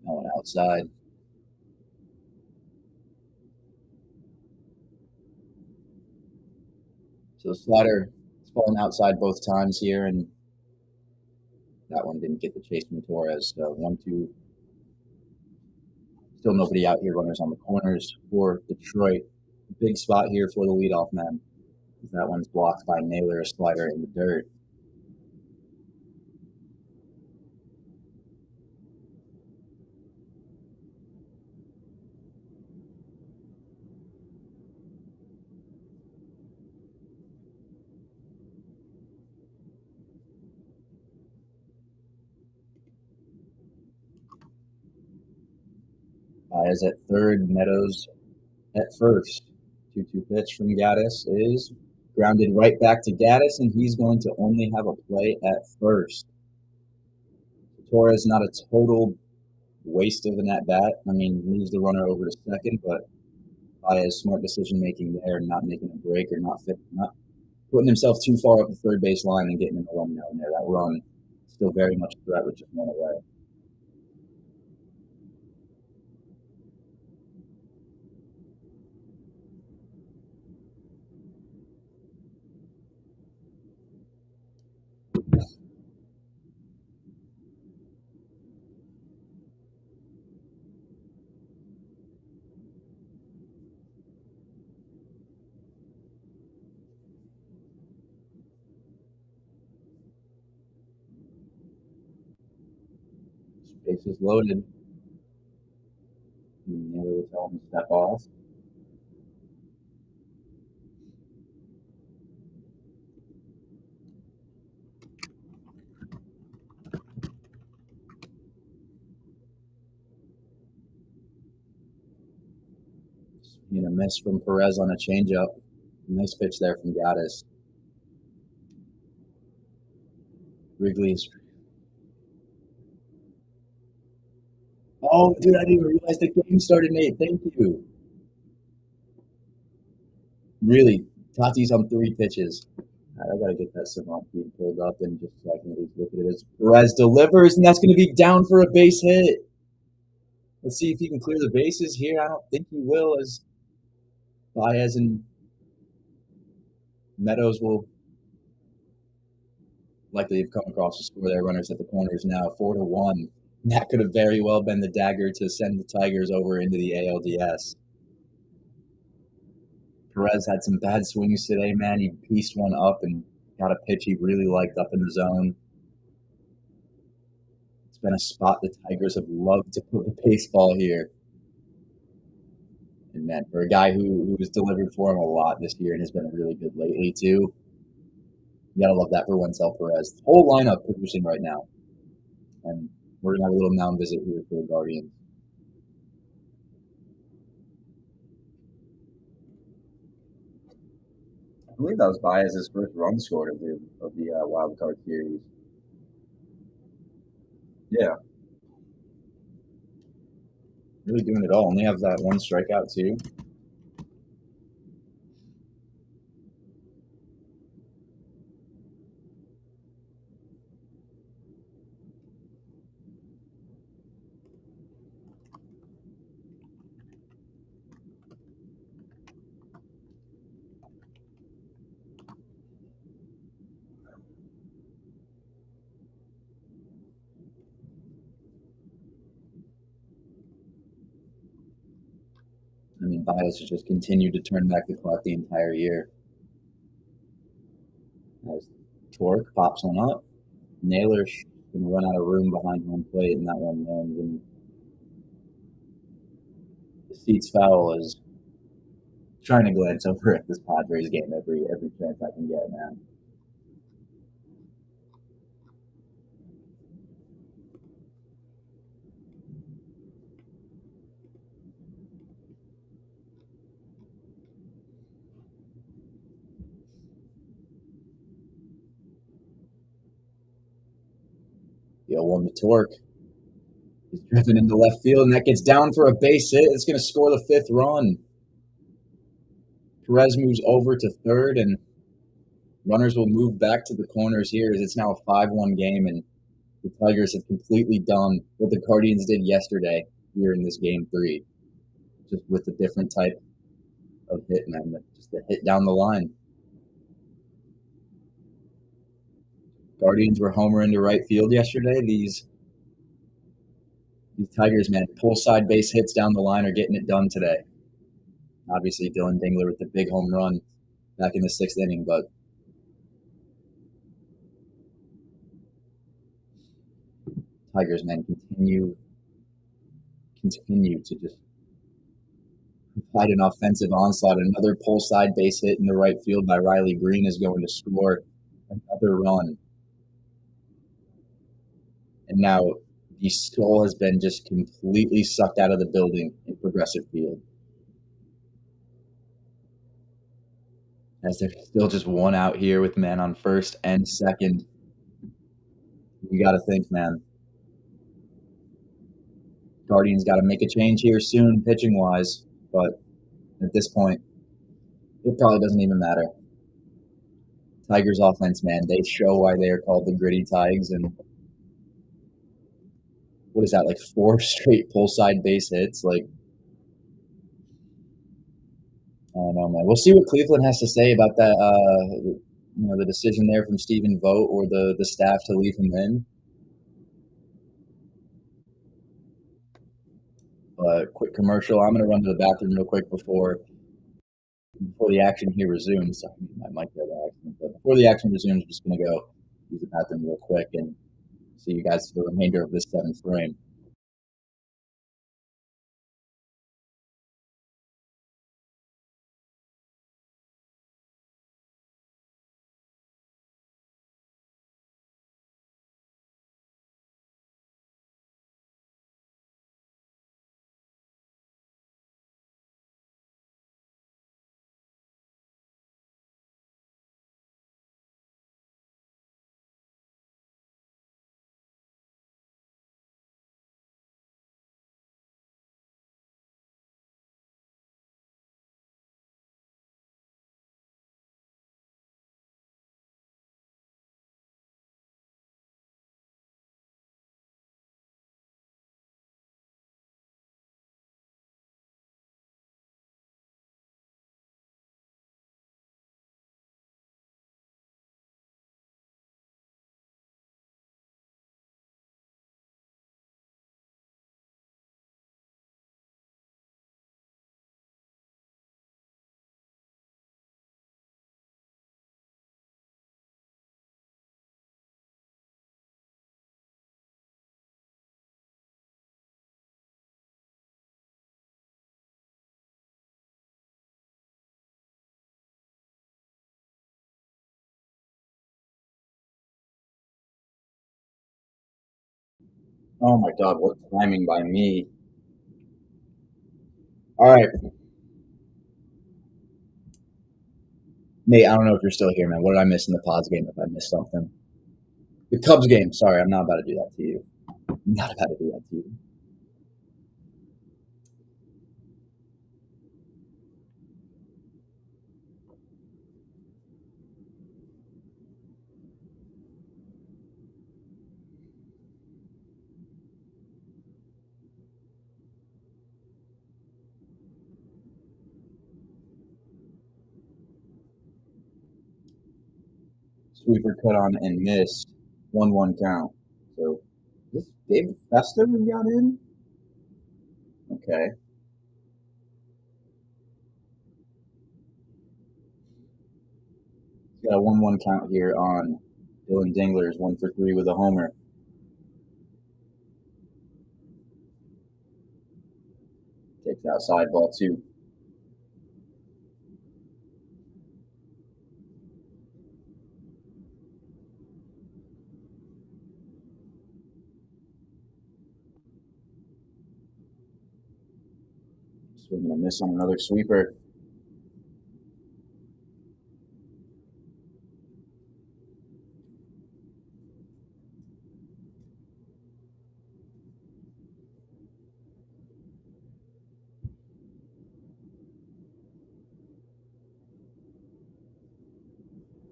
That one outside. So the slider is falling outside both times here, and that one didn't get the chase from Torres. So 1-2. Still nobody out here. Runners on the corners for Detroit. Big spot here for the leadoff man. That one's blocked by Naylor, a slider in the dirt. Baez at third, Meadows at first. 2-2 pitch from Gaddis is grounded right back to Gaddis, and he's going to only have a play at first. Torres, not a total waste of an at-bat. I mean, moves the runner over to second, but Baez, smart decision-making there, not making a break or not putting himself too far up the third base line and getting in the run down there. That run still very much a threat with just one away. Bases loaded. Naylor will tell him to step off. A miss from Perez on a changeup. Nice pitch there from Gaddis. Wrigley's. Oh, dude, I didn't even realize the game started, Nate. Thank you. Really, Tati's on 3 pitches. Right, I got to get that Savant feed pulled up and just so I can at least look at it. As Perez delivers, and that's going to be down for a base hit. Let's see if he can clear the bases here. I don't think he will, as Baez and Meadows will likely have come across the score there. Runners at the corners now, 4-1. That could have very well been the dagger to send the Tigers over into the ALDS. Perez had some bad swings today, man. He pieced one up and got a pitch he really liked up in the zone. It's been a spot the Tigers have loved to put the baseball here. And man, for a guy who has delivered for him a lot this year and has been really good lately too, you gotta love that for Wencel Perez. The whole lineup producing right now. And we're gonna have a little mound visit here for the Guardians. I believe that was Baez's first run scored of the wild card series. Yeah. Really doing it all. Only have that one strikeout too. I mean, Baez has just continued to turn back the clock the entire year. As Torque pops one up, Naylor's going to run out of room behind home plate, and that one lands. And the seats foul is trying to glance over at this Padres game every chance I can get, man. The 0-1 to Torque is driven into left field, and that gets down for a base hit. It's going to score the 5th run. Perez moves over to third, and runners will move back to the corners here as it's now a 5-1 game, and the Tigers have completely done what the Guardians did yesterday here in this game 3, just with a different type of hit, man, just the hit down the line. Guardians were homer into right field yesterday. These Tigers, man, pull side base hits down the line are getting it done today. Obviously, Dylan Dingler with the big home run back in the 6th inning, but Tigers, man, continue to just provide an offensive onslaught. Another pull side base hit in the right field by Riley Green is going to score another run. And now the soul has been just completely sucked out of the building in Progressive Field. As there's still just one out here with men on first and second. You got to think, man. Guardians got to make a change here soon, pitching-wise. But at this point, it probably doesn't even matter. Tigers offense, man, they show why they are called the Gritty Tigers. And what is that, like 4 straight pull side base hits? Like, I don't know, man. We'll see what Cleveland has to say about that, the decision there from Stephen Vogt or the staff to leave him in. But quick commercial. I'm going to run to the bathroom real quick before the action here resumes. I might get an accident, but before the action resumes, I'm just going to go use the bathroom real quick and see you guys for the remainder of this 7th frame. Oh my God, what timing by me. All right. Nate, I don't know if you're still here, man. What did I miss in the Pods game if I missed something? The Cubs game. Sorry, I'm not about to do that to you. I'm not about to do that to you. Sweeper cut on and missed. 1-1 count. So, this David Fester got in? Okay. He's got a 1-1 count here on Dylan Dingler's 1 for 3 with a homer. Takes outside ball 2. Swinging a miss on another sweeper.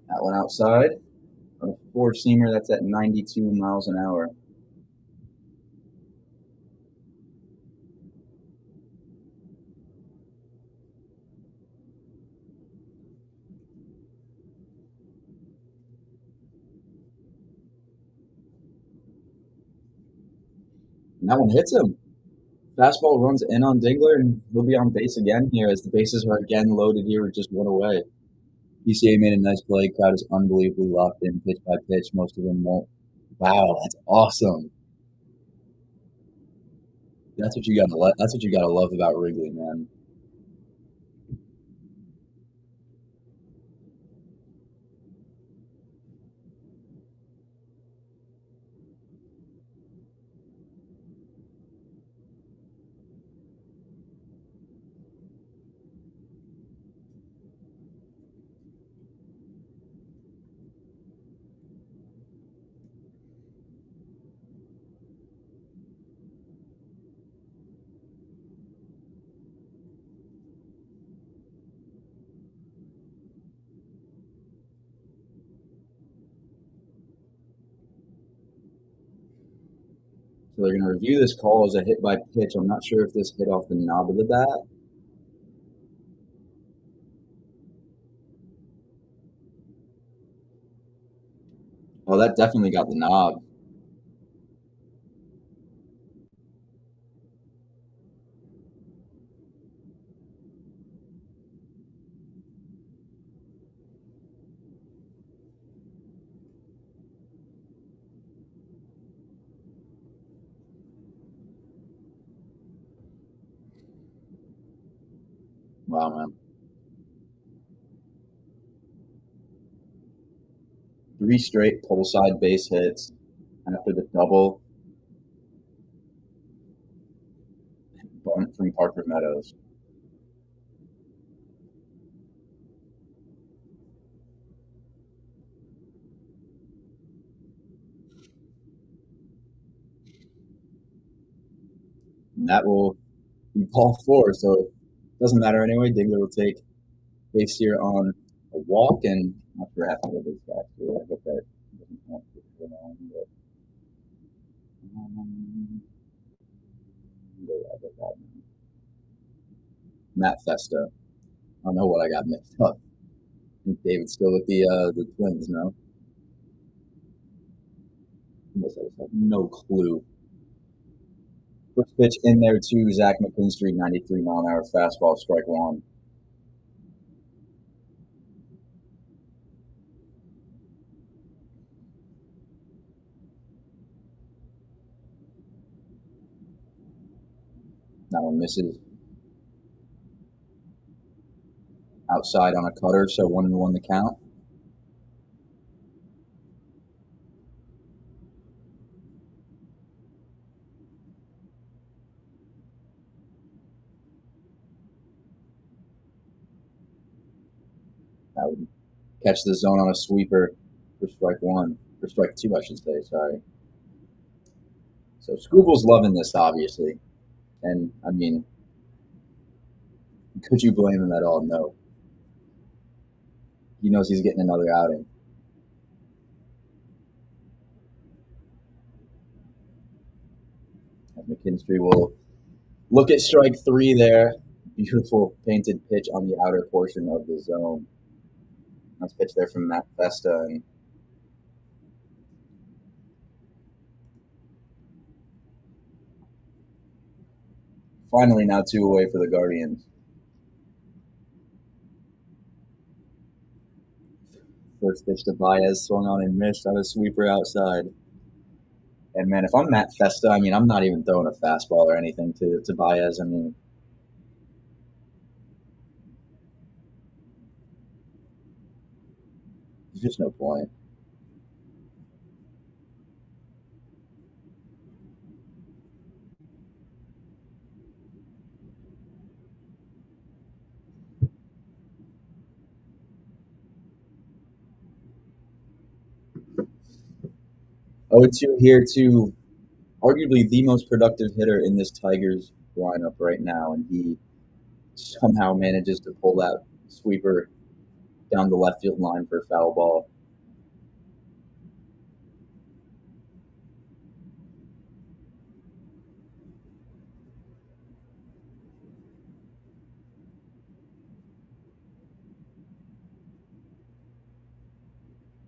That one outside. A 4-seamer that's at 92 miles an hour. And that one hits him. Fastball runs in on Dingler, and he'll be on base again here as the bases are again loaded here with just one away. PCA made a nice play. Crowd is unbelievably locked in, pitch by pitch. Most of them won't. Wow, that's awesome. That's what you gotta. That's what you gotta love about Wrigley, man. So they're gonna review this call as a hit by pitch. I'm not sure if this hit off the knob of the bat. Oh, that definitely got the knob. Wow, man. 3 straight pull side base hits after the double bunt from Parker Meadows. And that will be ball 4, so it doesn't matter anyway. Dingler will take base here on a walk, and I'm not sure happy with this guy here. I hope that doesn't want to go on, but Matt Festa. I don't know what I got mixed up. I think David's still with the Twins, no? I have no clue. First pitch in there to Zach McKinstry, 93-mile-an-hour fastball, strike 1. That one misses outside on a cutter, so 1-1 the count. That would catch the zone on a sweeper for strike 1, for strike 2, I should say. Sorry. So Scooble's loving this, obviously, and I mean, could you blame him at all? No. He knows he's getting another outing. And McKinstry will look at strike 3 there. Beautiful painted pitch on the outer portion of the zone. Nice pitch there from Matt Festa. And finally, now 2 away for the Guardians. First pitch to Baez, swung on and missed on a sweeper outside. And man, if I'm Matt Festa, I mean, I'm not even throwing a fastball or anything to Baez. I mean, there's just no point. Oh, 2 here to arguably the most productive hitter in this Tigers lineup right now, and he somehow manages to pull that sweeper down the left field line for a foul ball.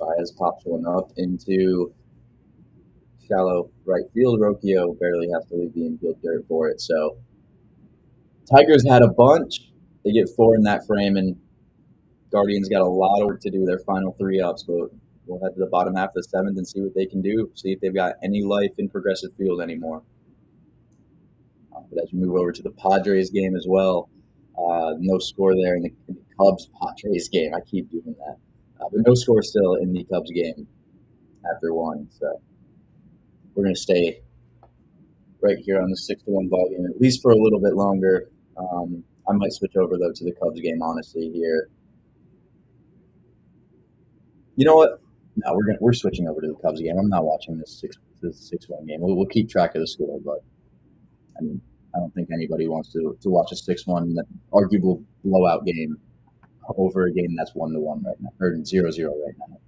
Baez pops one up into shallow right field. Rocchio barely has to leave the infield dirt for it. So Tigers had a bunch. They get 4 in that frame, and Guardians got a lot of work to do. Their final 3 ups, but we'll head to the bottom half of the 7th and see what they can do. See if they've got any life in Progressive Field anymore. But as we move over to the Padres game as well, no score there in the Cubs Padres game. I keep doing that, but no score still in the Cubs game after 1. So we're going to stay right here on the 6-1 ball game at least for a little bit longer. I might switch over though to the Cubs game honestly here. You know what? No, we're switching over to the Cubs game. I'm not watching this 6-1 game. We'll keep track of the score, but I mean, I don't think anybody wants to watch a 6-1 arguable blowout game over a game that's 1-1 right now, or 0-0 right now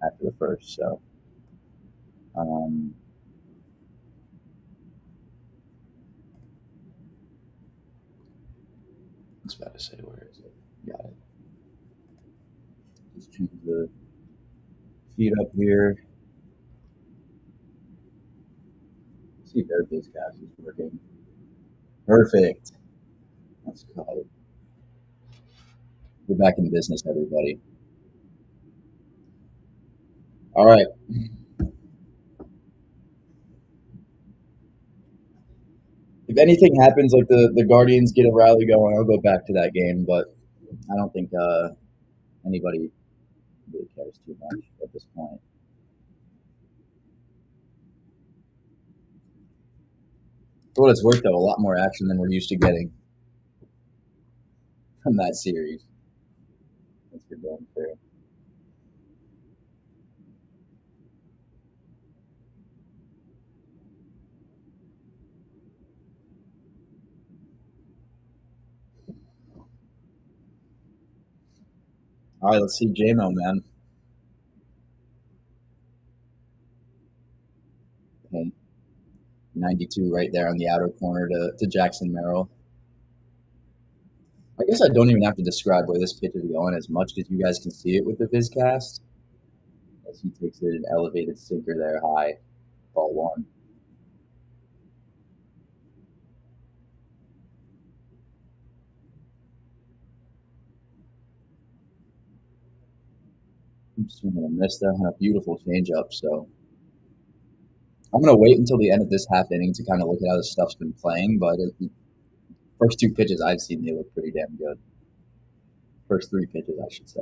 after the first. So, I was about to say, where is it? Got it. Just change the feed up here. See if their BizCast is working. Perfect. Let's go. We're back in business, everybody. All right. If anything happens, like the Guardians get a rally going, I'll go back to that game. But I don't think anybody really cares too much at this point. For what it's worth, though, a lot more action than we're used to getting from that series. That's for damn sure. All right, let's see J-Mo, man. Okay. 92 right there on the outer corner to Jackson Merrill. I guess I don't even have to describe where this pitch is going as much because you guys can see it with the VizCast. As he takes it an elevated sinker there high, ball 1. I'm swinging a miss there on a beautiful changeup. So I'm going to wait until the end of this half inning to kind of look at how this stuff's been playing. But first 2 pitches I've seen, they look pretty damn good. First 3 pitches, I should say.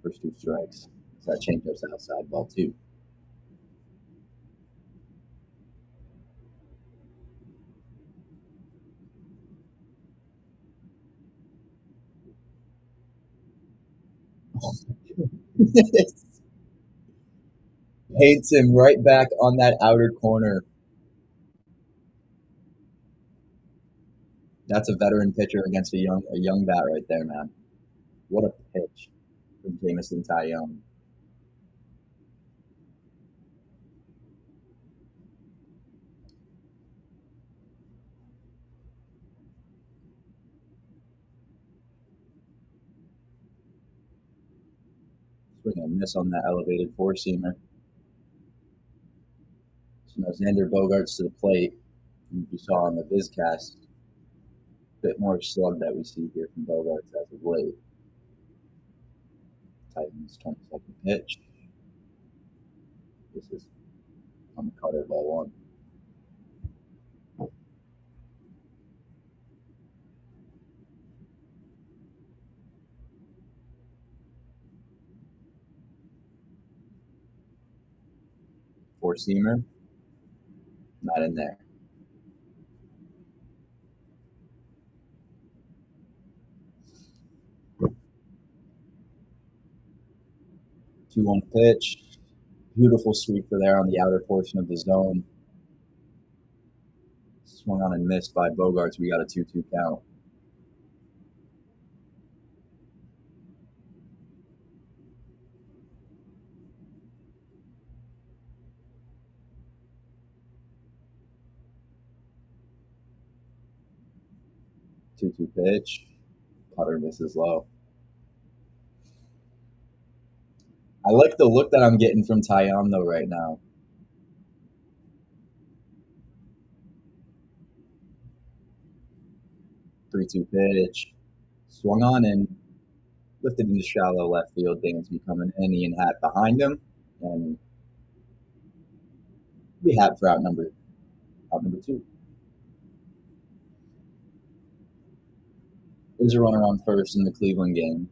First 2 strikes. So that changeup's outside, ball 2. Paints him right back on that outer corner. That's a veteran pitcher against a young bat right there, man. What a pitch from Jameson Taillon. Swing and a miss on that elevated 4-seamer. So now Xander Bogaerts to the plate. You saw on the VizCast, a bit more slug that we see here from Bogaerts as of late. Titans 22nd pitch. This is on the cutter, ball 1. Four-seamer, not in there. Two on pitch. Beautiful sweeper there on the outer portion of the zone. Swung on and missed by Bogaerts. We got a 2-2 count. Two pitch. Cutter misses low. I like the look that I'm getting from Taillon though right now. 3-2 pitch. Swung on and lifted into shallow left field. Dansby coming in, Ian Happ behind him. And we Happ for out number 2. There's a runner on first in the Cleveland game.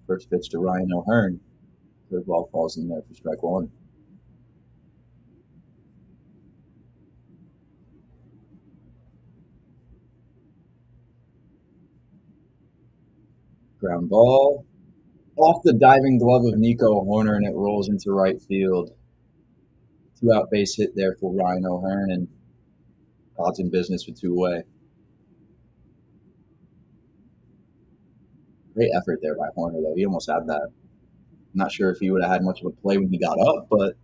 First pitch to Ryan O'Hearn. Curveball falls in there for strike one. Ground ball. Off the diving glove of Nico Horner, and it rolls into right field. 2-out base hit there for Ryan O'Hearn, and odds in business with 2 away. Great effort there by Horner, though. He almost had that. I'm not sure if he would have had much of a play when he got up, but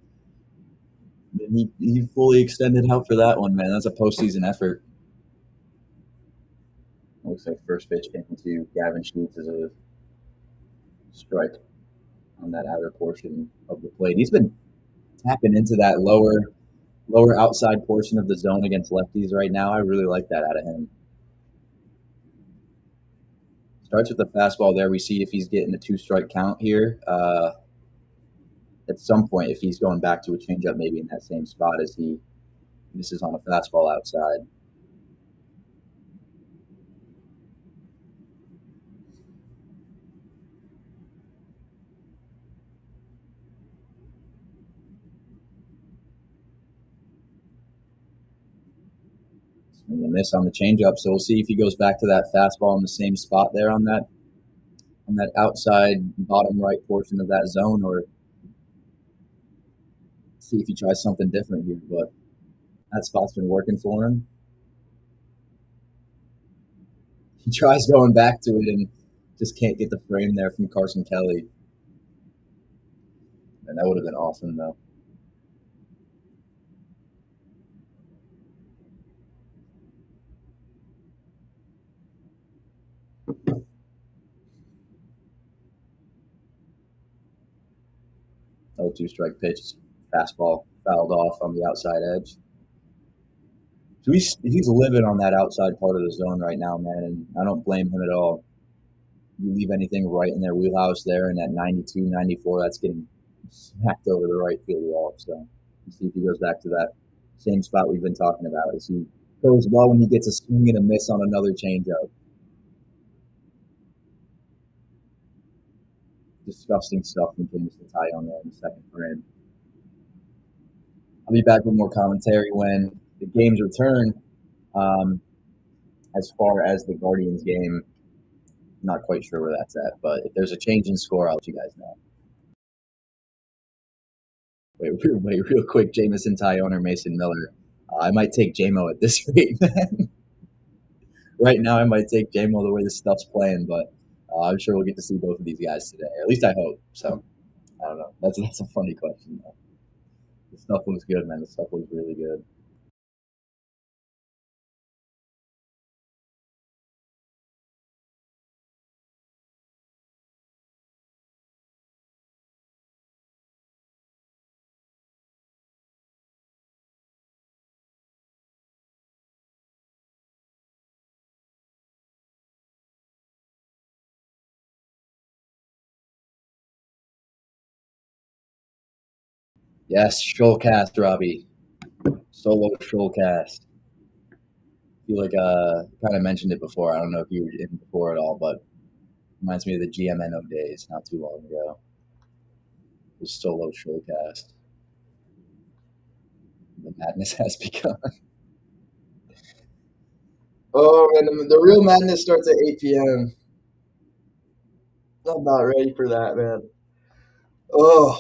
he fully extended out for that one, man. That's a postseason effort. Looks like first pitch came to Gavin Sheets as a strike on that outer portion of the plate. He's been tapping into that lower outside portion of the zone against lefties right now. I really like that out of him. Starts with the fastball there. We see if he's getting a 2-strike count here. At some point, if he's going back to a changeup, maybe in that same spot as he misses on a fastball outside. Swing and miss on the changeup, so we'll see if he goes back to that fastball in the same spot there on that outside bottom right portion of that zone, or see if he tries something different here. But that spot's been working for him. He tries going back to it and just can't get the frame there from Carson Kelly. And that would have been awesome, though. Oh, 2-strike pitch. Fastball fouled off on the outside edge. So he's living on that outside part of the zone right now, man, and I don't blame him at all. You leave anything right in their wheelhouse there, and at 92, 94, that's getting smacked over the right field wall. So we'll see if he goes back to that same spot we've been talking about. As he goes well when he gets a swing and a miss on another changeup. Disgusting stuff from James on there in the second frame. I'll be back with more commentary when the games return. As far as the Guardians game, not quite sure where that's at, but if there's a change in score, I'll let you guys know. Wait, real quick, Jamison Tyone or Mason Miller. I might take JMO at this rate, man. Right now, I might take JMO the way this stuff's playing, but I'm sure we'll get to see both of these guys today. Or at least I hope. So, I don't know. That's a funny question, though. The stuff looks good, man. The stuff looks really good. Yes, Shoalcast, Robbie. Solo Shoalcast. I feel like kind of mentioned it before. I don't know if you were in before at all, but reminds me of the GMNO days not too long ago. It was Solo Shoalcast. The madness has begun. Oh, man, the real madness starts at 8 p.m. I'm not ready for that, man. Oh,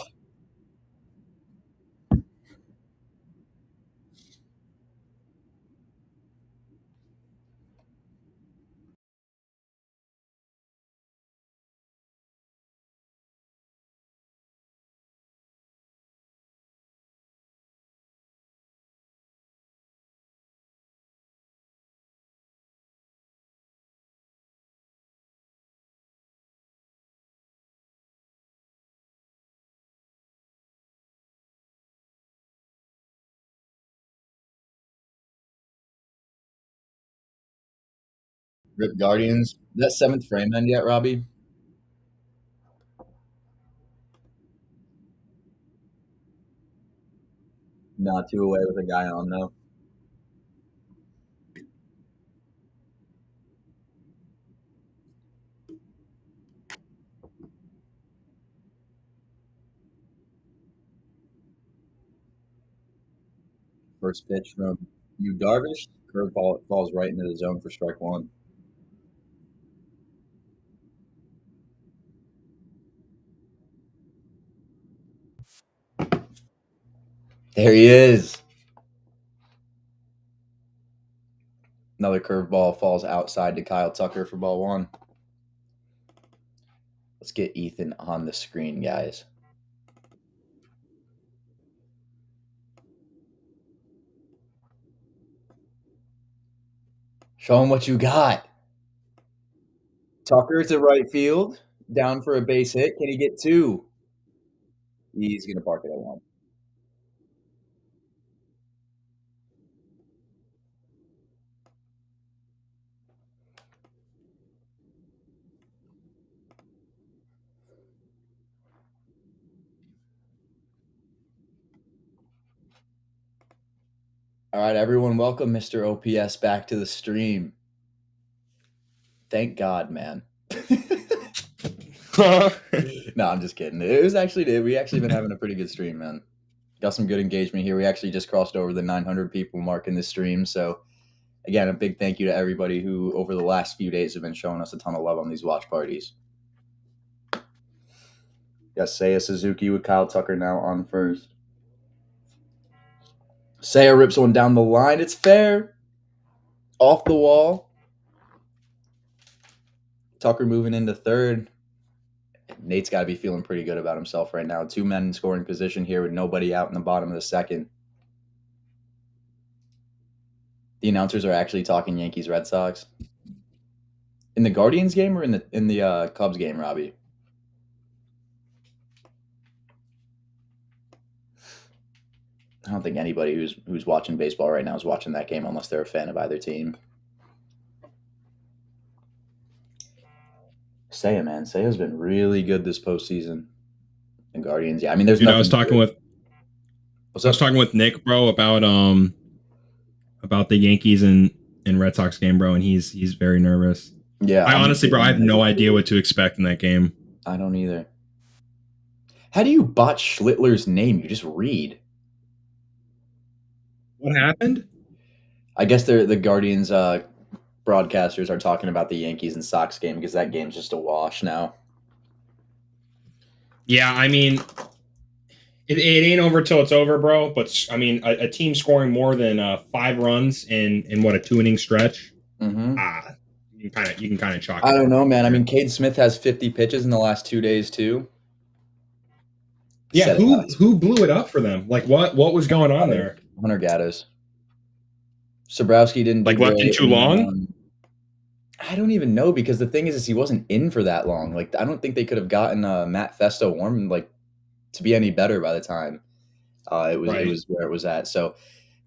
Rip Guardians. That seventh frame end yet, Robbie? Not two away with a guy on though. First pitch from you, Darvish. Curveball falls right into the zone for strike one. There he is. Another curveball falls outside to Kyle Tucker for ball one. Let's get Ethan on the screen, guys. Show him what you got. Tucker to right field, down for a base hit. Can he get two? He's going to park it at one. All right, everyone, welcome Mr. OPS back to the stream. Thank God, man. No, I'm just kidding. We actually been having a pretty good stream, man. Got some good engagement here. We actually just crossed over the 900 people mark in this stream. So, again, a big thank you to everybody who, over the last few days, have been showing us a ton of love on these watch parties. Yes, Seiya Suzuki with Kyle Tucker now on first. Seiya rips one down the line. It's fair. Off the wall. Tucker moving into third. Nate's got to be feeling pretty good about himself right now. Two men in scoring position here with nobody out in the bottom of the second. The announcers are actually talking Yankees Red Sox. In the Guardians game or in the Cubs game, Robbie? I don't think anybody who's watching baseball right now is watching that game unless they're a fan of either team. Seiya, man. Seiya's been really good this postseason. And Guardians, yeah. I mean, there's Dude, nothing. I was talking with Nick, bro, about the Yankees and Red Sox game, bro, and he's very nervous. Yeah. I honestly, bro, I have no idea what to expect in that game. I don't either. How do you botch Schlittler's name? You just read. What happened? I guess the Guardians broadcasters are talking about the Yankees and Sox game because that game's just a wash now. Yeah, I mean, it ain't over till it's over, bro. But I mean, a team scoring more than 5 runs in what, a 2-inning stretch? Mm-hmm. You can kind of chalk. I don't know, man. I mean, Cade Smith has 50 pitches in the last 2 days too. Yeah, who blew it up for them? Like what was going on there? Hunter Gaddis. Sobrowski didn't left in too long. I don't even know because the thing is he wasn't in for that long. Like I don't think they could have gotten Matt Festo warm to be any better by the time it was where it was at. So,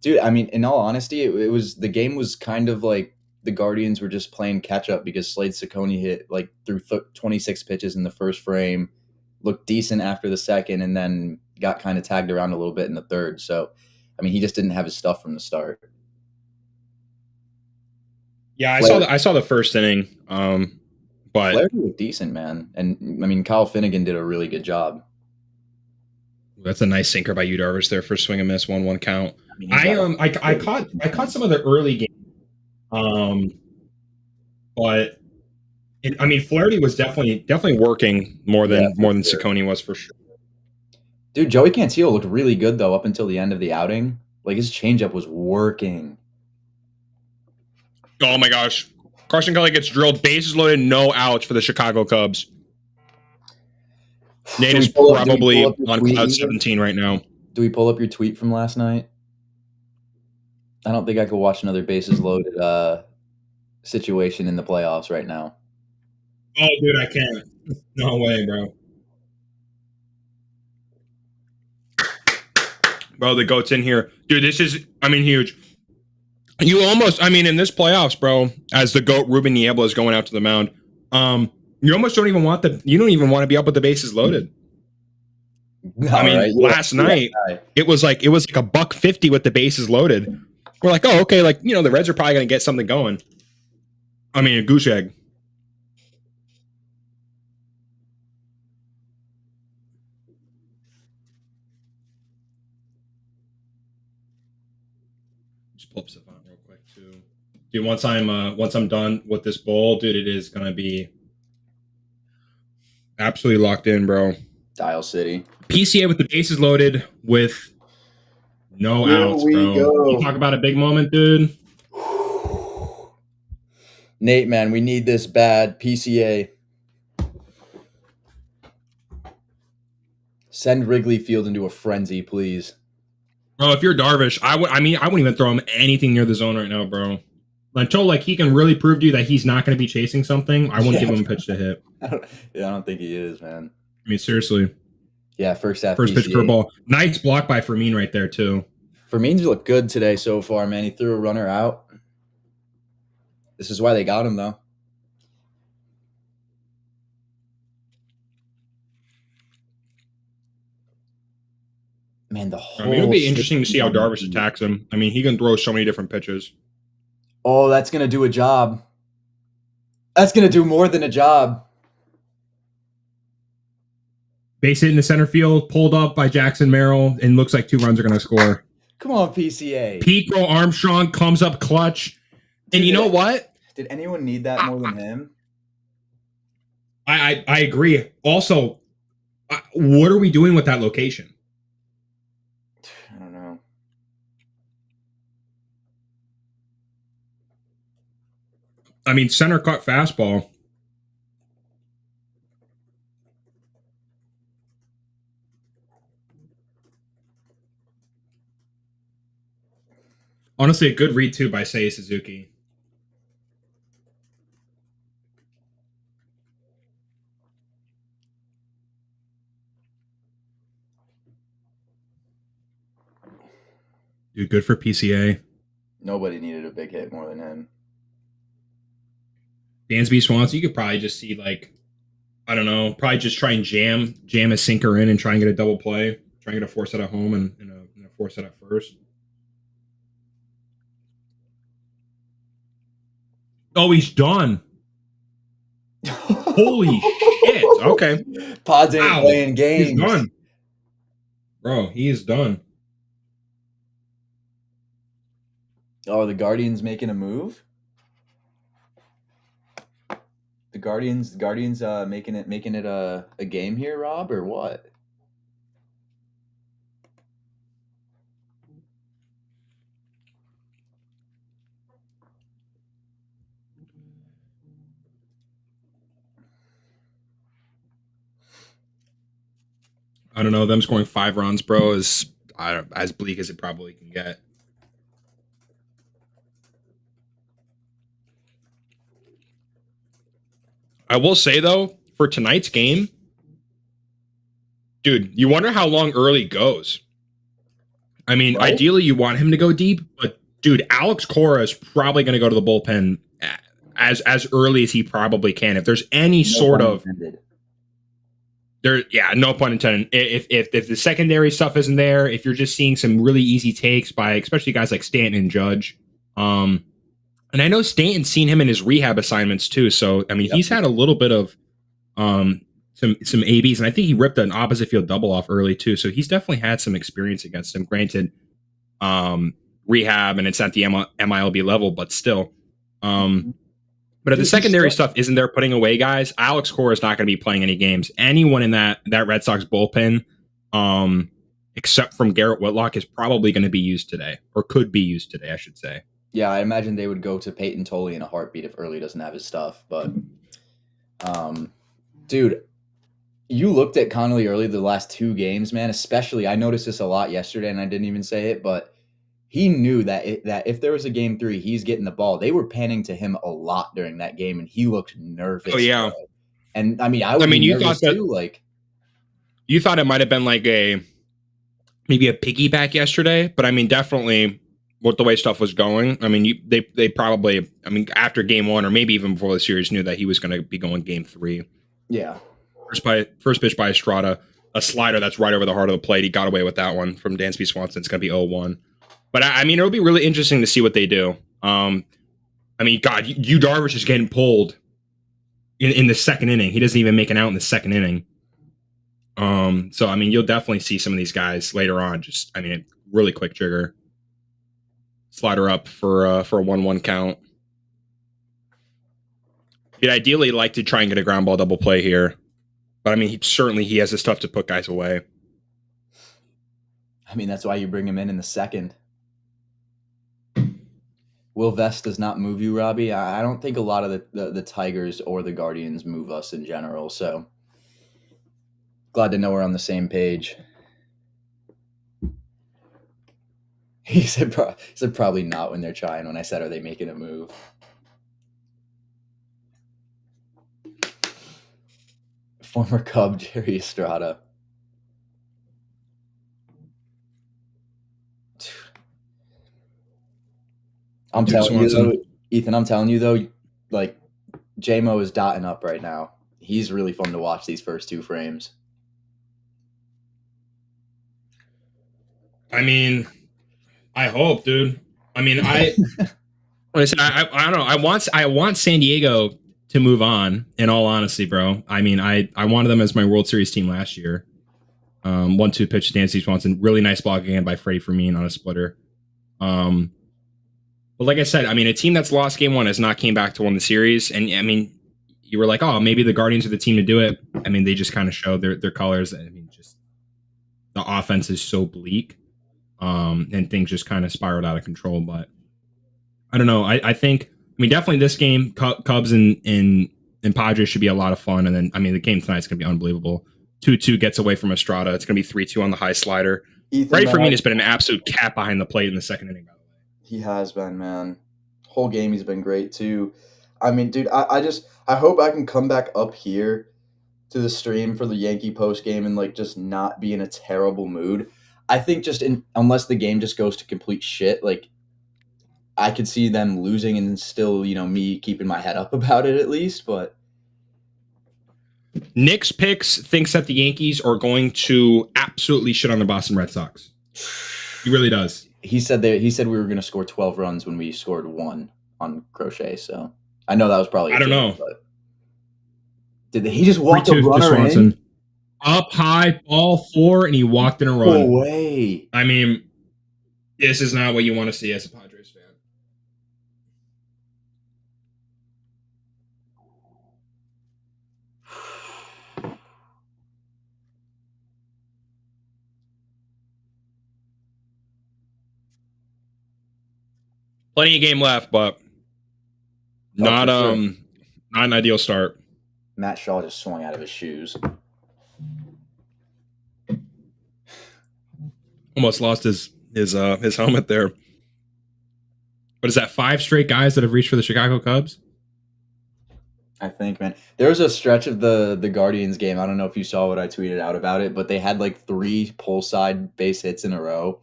dude, I mean, in all honesty, it was the game was kind of like the Guardians were just playing catch up because Slade Ciccone hit through 26 pitches in the first frame, looked decent after the second, and then got kind of tagged around a little bit in the third. So, I mean, he just didn't have his stuff from the start. Yeah, I saw the first inning, but Flaherty looked decent, man, and I mean, Kyle Finnegan did a really good job. That's a nice sinker by you, Darvish, there for swing and miss, 1-1 count. I caught some of the early game, but I mean, Flaherty was definitely working more than Ciccone was for sure. Dude, Joey Cantillo looked really good though up until the end of the outing. Like his changeup was working. Oh my gosh, Carson Kelly gets drilled, bases loaded, no outs for the Chicago Cubs. Nate is probably on cloud 17 right now. Do we pull up your tweet from last night? I don't think I could watch another bases loaded situation in the playoffs right now. Oh, dude, I can't. No way, bro. Bro, the GOAT's in here. Dude, this is, I mean, huge. You almost, I mean, in this playoffs, bro, as the GOAT Ruben Niebla is going out to the mound, you almost don't even want you don't even want to be up with the bases loaded. I mean, right? last night it was like a $150 with the bases loaded. We're like, oh, okay, like, the Reds are probably going to get something going. I mean, a goose egg. Just pull up Savant real quick too, dude. Once I'm done with this bowl, dude, it is going to be absolutely locked in, bro. Dial City. PCA with the bases loaded with no outs, bro. You talk about a big moment, dude. Nate, man, we need this bad. PCA. Send Wrigley Field into a frenzy, please. Bro, if you're Darvish, I wouldn't even throw him anything near the zone right now, bro. Until like he can really prove to you that he's not going to be chasing something, I wouldn't give him a pitch to hit. I don't think he is, man. I mean, seriously. Yeah, first half. First pitch curveball. Nice block by Fermin right there too. Fermin's looked good today so far, man. He threw a runner out. This is why they got him, though. Man, it would be interesting to see how Darvish attacks him. I mean, he can throw so many different pitches. Oh, that's going to do a job. That's going to do more than a job. Base hit in the center field, pulled up by Jackson Merrill, and looks like 2 runs are going to score. Come on, PCA. Pico Armstrong comes up clutch. And you know what? Did anyone need that more than him? I agree. Also, what are we doing with that location? I don't know. I mean, center cut fastball. Honestly, a good read, too, by Seiya Suzuki. Dude, good for PCA. Nobody needed a big hit more than him. Dansby Swanson, you could probably just see, like, I don't know, probably just try and jam a sinker in and try and get a double play. Try and get a force out at home and a force out at first. Oh, he's done. Holy shit. Okay. Pods ain't playing games. He's done. Bro, he is done. Oh, the Guardians making a move? The Guardians making it a game here, Rob, or what? I don't know. Them scoring 5 runs, bro, is as bleak as it probably can get. I will say, though, for tonight's game, dude, you wonder how long early goes. I mean, right? Ideally, you want him to go deep, but, dude, Alex Cora is probably going to go to the bullpen as early as he probably can. If there's any sort of... no pun intended. If the secondary stuff isn't there, if you're just seeing some really easy takes by especially guys like Stanton and Judge, and I know Stanton's seen him in his rehab assignments too. So I mean, he's had a little bit of some ABs, and I think he ripped an opposite field double off early too. So he's definitely had some experience against him. Granted, rehab and it's at the MILB level, but still. But if the secondary stuff isn't there putting away guys, Alex Cora is not going to be playing any games. Anyone in that Red Sox bullpen, except from Garrett Whitlock, is probably going to be used today, or could be used today, I should say. Yeah, I imagine they would go to Peyton Tolley in a heartbeat if Early doesn't have his stuff. But, dude, you looked at Connolly Early the last 2 games, man. Especially, I noticed this a lot yesterday, and I didn't even say it, but he knew that if there was a game 3, he's getting the ball. They were panning to him a lot during that game, and he looked nervous. Oh yeah, bro. And I mean, you thought that too, like you thought it might have been like maybe a piggyback yesterday, but I mean, definitely what the way stuff was going. I mean, they probably, I mean, after game 1 or maybe even before the series, knew that he was going to be going game 3. Yeah. First pitch by Estrada, a slider that's right over the heart of the plate. He got away with that one from Dansby Swanson. It's going to be 0-1. But I mean, it'll be really interesting to see what they do. I mean, God, Yu Darvish is getting pulled in the second inning. He doesn't even make an out in the second inning. So I mean, you'll definitely see some of these guys later on. Just, I mean, really quick trigger. Slider up for a 1-1 count. He'd ideally like to try and get a ground ball double play here, but I mean, he has the stuff to put guys away. I mean, that's why you bring him in the second. Will Vest does not move you, Robbie. I don't think a lot of the Tigers or the Guardians move us in general. So glad to know we're on the same page. He said probably not when they're trying. When I said, are they making a move? Former Cub Jerry Estrada. I'm telling you, though, Ethan, I'm telling you, though, like, J-Mo is dotting up right now. He's really fun to watch these first 2 frames. I mean, I hope, dude. I mean, like I said, I don't know. I want San Diego to move on, in all honesty, bro. I mean, I wanted them as my World Series team last year. 1-2 pitch to Dansby Swanson. Really nice block again by Freddie Fermin on a splitter. But like I said, I mean, a team that's lost game 1 has not came back to win the series. And I mean, you were like, oh, maybe the Guardians are the team to do it. I mean, they just kind of showed their colors. I mean, just the offense is so bleak. And things just kind of spiraled out of control. But I don't know. I think, I mean, definitely this game, Cubs and Padres should be a lot of fun. And then, I mean, the game tonight's going to be unbelievable. 2-2 gets away from Estrada. It's going to be 3-2 on the high slider. Freddie Fermin has been an absolute cat behind the plate in the second inning, by the way. He has been, man. Whole game he's been great, too. I mean, dude, I hope I can come back up here to the stream for the Yankee post game and, like, just not be in a terrible mood. I think unless the game just goes to complete shit, like, I could see them losing and still, you know, me keeping my head up about it at least, but Nick's picks thinks that the Yankees are going to absolutely shit on the Boston Red Sox. He really does. He said we were going to score 12 runs when we scored 1 on Crochet, so I know that was probably I don't know. But did he just walk the runner in? Up high, ball 4, and he walked in a run. No way. I mean, this is not what you want to see as a Padres fan. Plenty of game left, but not an ideal start. Matt Shaw just swung out of his shoes. Almost lost his helmet there. What is that? 5 straight guys that have reached for the Chicago Cubs? I think, man. There was a stretch of the Guardians game. I don't know if you saw what I tweeted out about it, but they had like 3 pull side base hits in a row.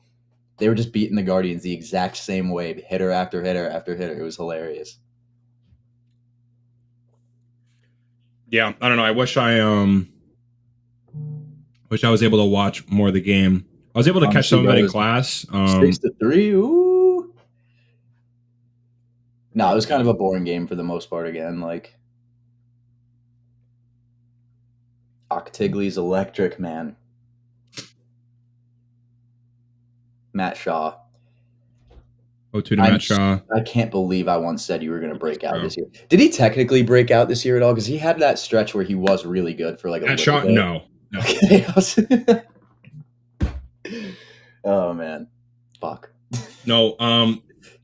They were just beating the Guardians the exact same way, hitter after hitter after hitter. It was hilarious. Yeah, I don't know. I wish I was able to watch more of the game. I was able to catch some of it in class. 6-3. Ooh. No, it was kind of a boring game for the most part again. Like, Octigley's electric, man. Matt Shaw. 0-2 to Matt Shaw. I can't believe I once said you were going to break out this year. Did he technically break out this year at all? Because he had that stretch where he was really good for like a Matt Shaw? bit. No. Okay. Oh, man. Fuck. No.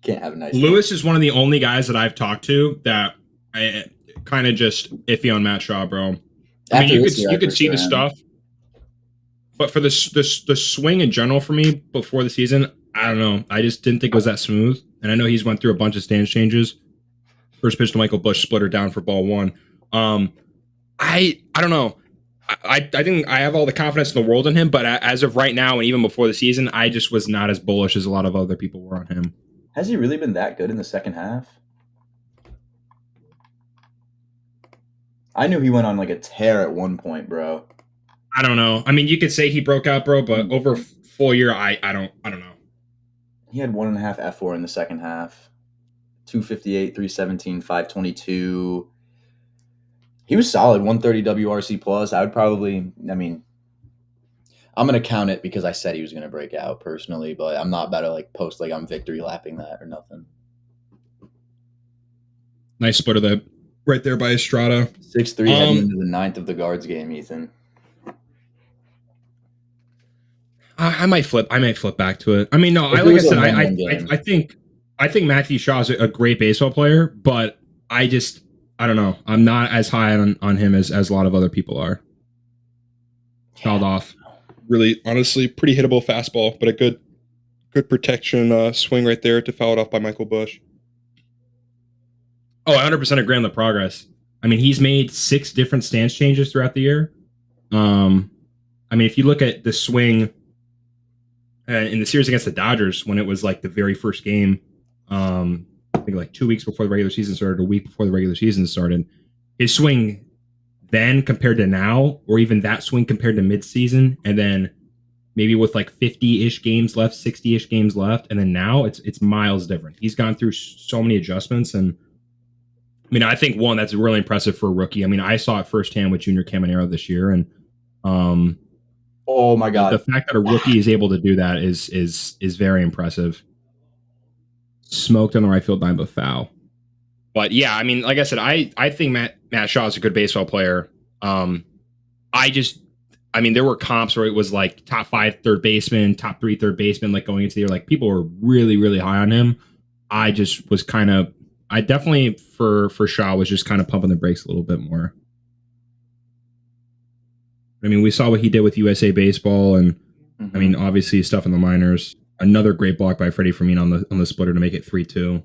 Can't have a nice Lewis day. Is one of the only guys that I've talked to that I kind of just iffy on Matt Shaw, bro. I mean, you could see the stuff, but for the swing in general for me before the season, I don't know. I just didn't think it was that smooth. And I know he's went through a bunch of stance changes. First pitch to Michael Busch, splitter down for ball 1. I don't know. I think I have all the confidence in the world in him, but as of right now and even before the season, I just was not as bullish as a lot of other people were on him. Has he really been that good in the second half? I knew he went on like a tear at one point, bro. I don't know. I mean, you could say he broke out, bro, but over a full year, I don't know. He had 1.5 F4 in the second half. 258, 317, 522. He was solid, 130 WRC plus. I would probably, I mean, I'm going to count it because I said he was going to break out personally, but I'm not about to like post like I'm victory lapping that or nothing. Nice split of that right there by Estrada. 6-3 heading into the 9th of the guards game, Ethan. I might flip back to it. I mean, no, like I said, I think Matthew Shaw's a great baseball player, but I don't know. I'm not as high on him as a lot of other people are. Fouled off. Really, honestly, pretty hittable fastball, but a good protection swing right there to foul it off by Michael Busch. Oh, 100% agree on the progress. I mean, he's made 6 different stance changes throughout the year. I mean, if you look at the swing in the series against the Dodgers, when it was like the very first game, I think like 2 weeks before the regular season started, a week before the regular season started, his swing then compared to now, or even that swing compared to midseason, and then maybe with like 50-ish games left, 60-ish games left, and then now it's miles different. He's gone through so many adjustments, and I mean, I think one that's really impressive for a rookie. I mean, I saw it firsthand with Junior Caminero this year, and oh my god, the fact that a rookie is able to do that is very impressive. Smoked on the right field line, but foul. But yeah, I mean, like I said, I think Matt Shaw is a good baseball player. I mean, there were comps where it was like top 5 third baseman, top 3 third baseman, like going into the year, like people were really, really high on him. I just was I definitely for Shaw was just kind of pumping the brakes a little bit more. I mean, we saw what he did with USA Baseball, and I mean, obviously stuff in the minors. Another great block by Freddie Fermin on the splitter to make it 3-2.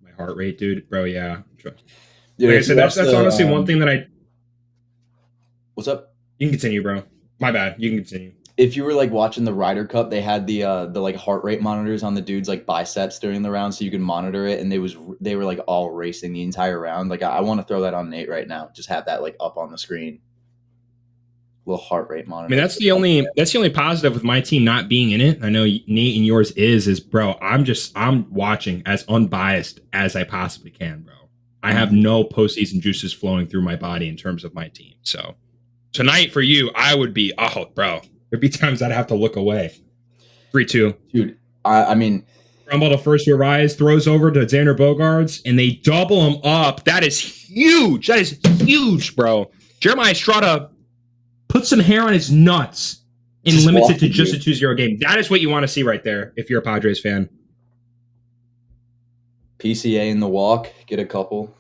My heart rate, dude, bro, yeah. Like I said, that's honestly one thing that I. What's up? You can continue, bro. My bad. You can continue. If you were like watching the Ryder Cup, they had the like heart rate monitors on the dudes like biceps during the round, so you could monitor it, and they were like all racing the entire round. Like I want to throw that on Nate right now. Just have that like up on the screen. Little heart rate monitor. I mean, that's the only positive with my team not being in it. I know Nate and yours is bro. I'm watching as unbiased as I possibly can, bro. I have no postseason juices flowing through my body in terms of my team. So tonight for you, I would be bro. There'd be times I'd have to look away. 3-2, dude. I mean, rumble to first to Rise, throws over to Xander Bogaerts, and they double him up. That is huge. That is huge, bro. Jeremiah Estrada put some hair on his nuts and limits it to just a 2-0 game. That is what you want to see right there if you're a Padres fan. PCA in the walk, get a couple.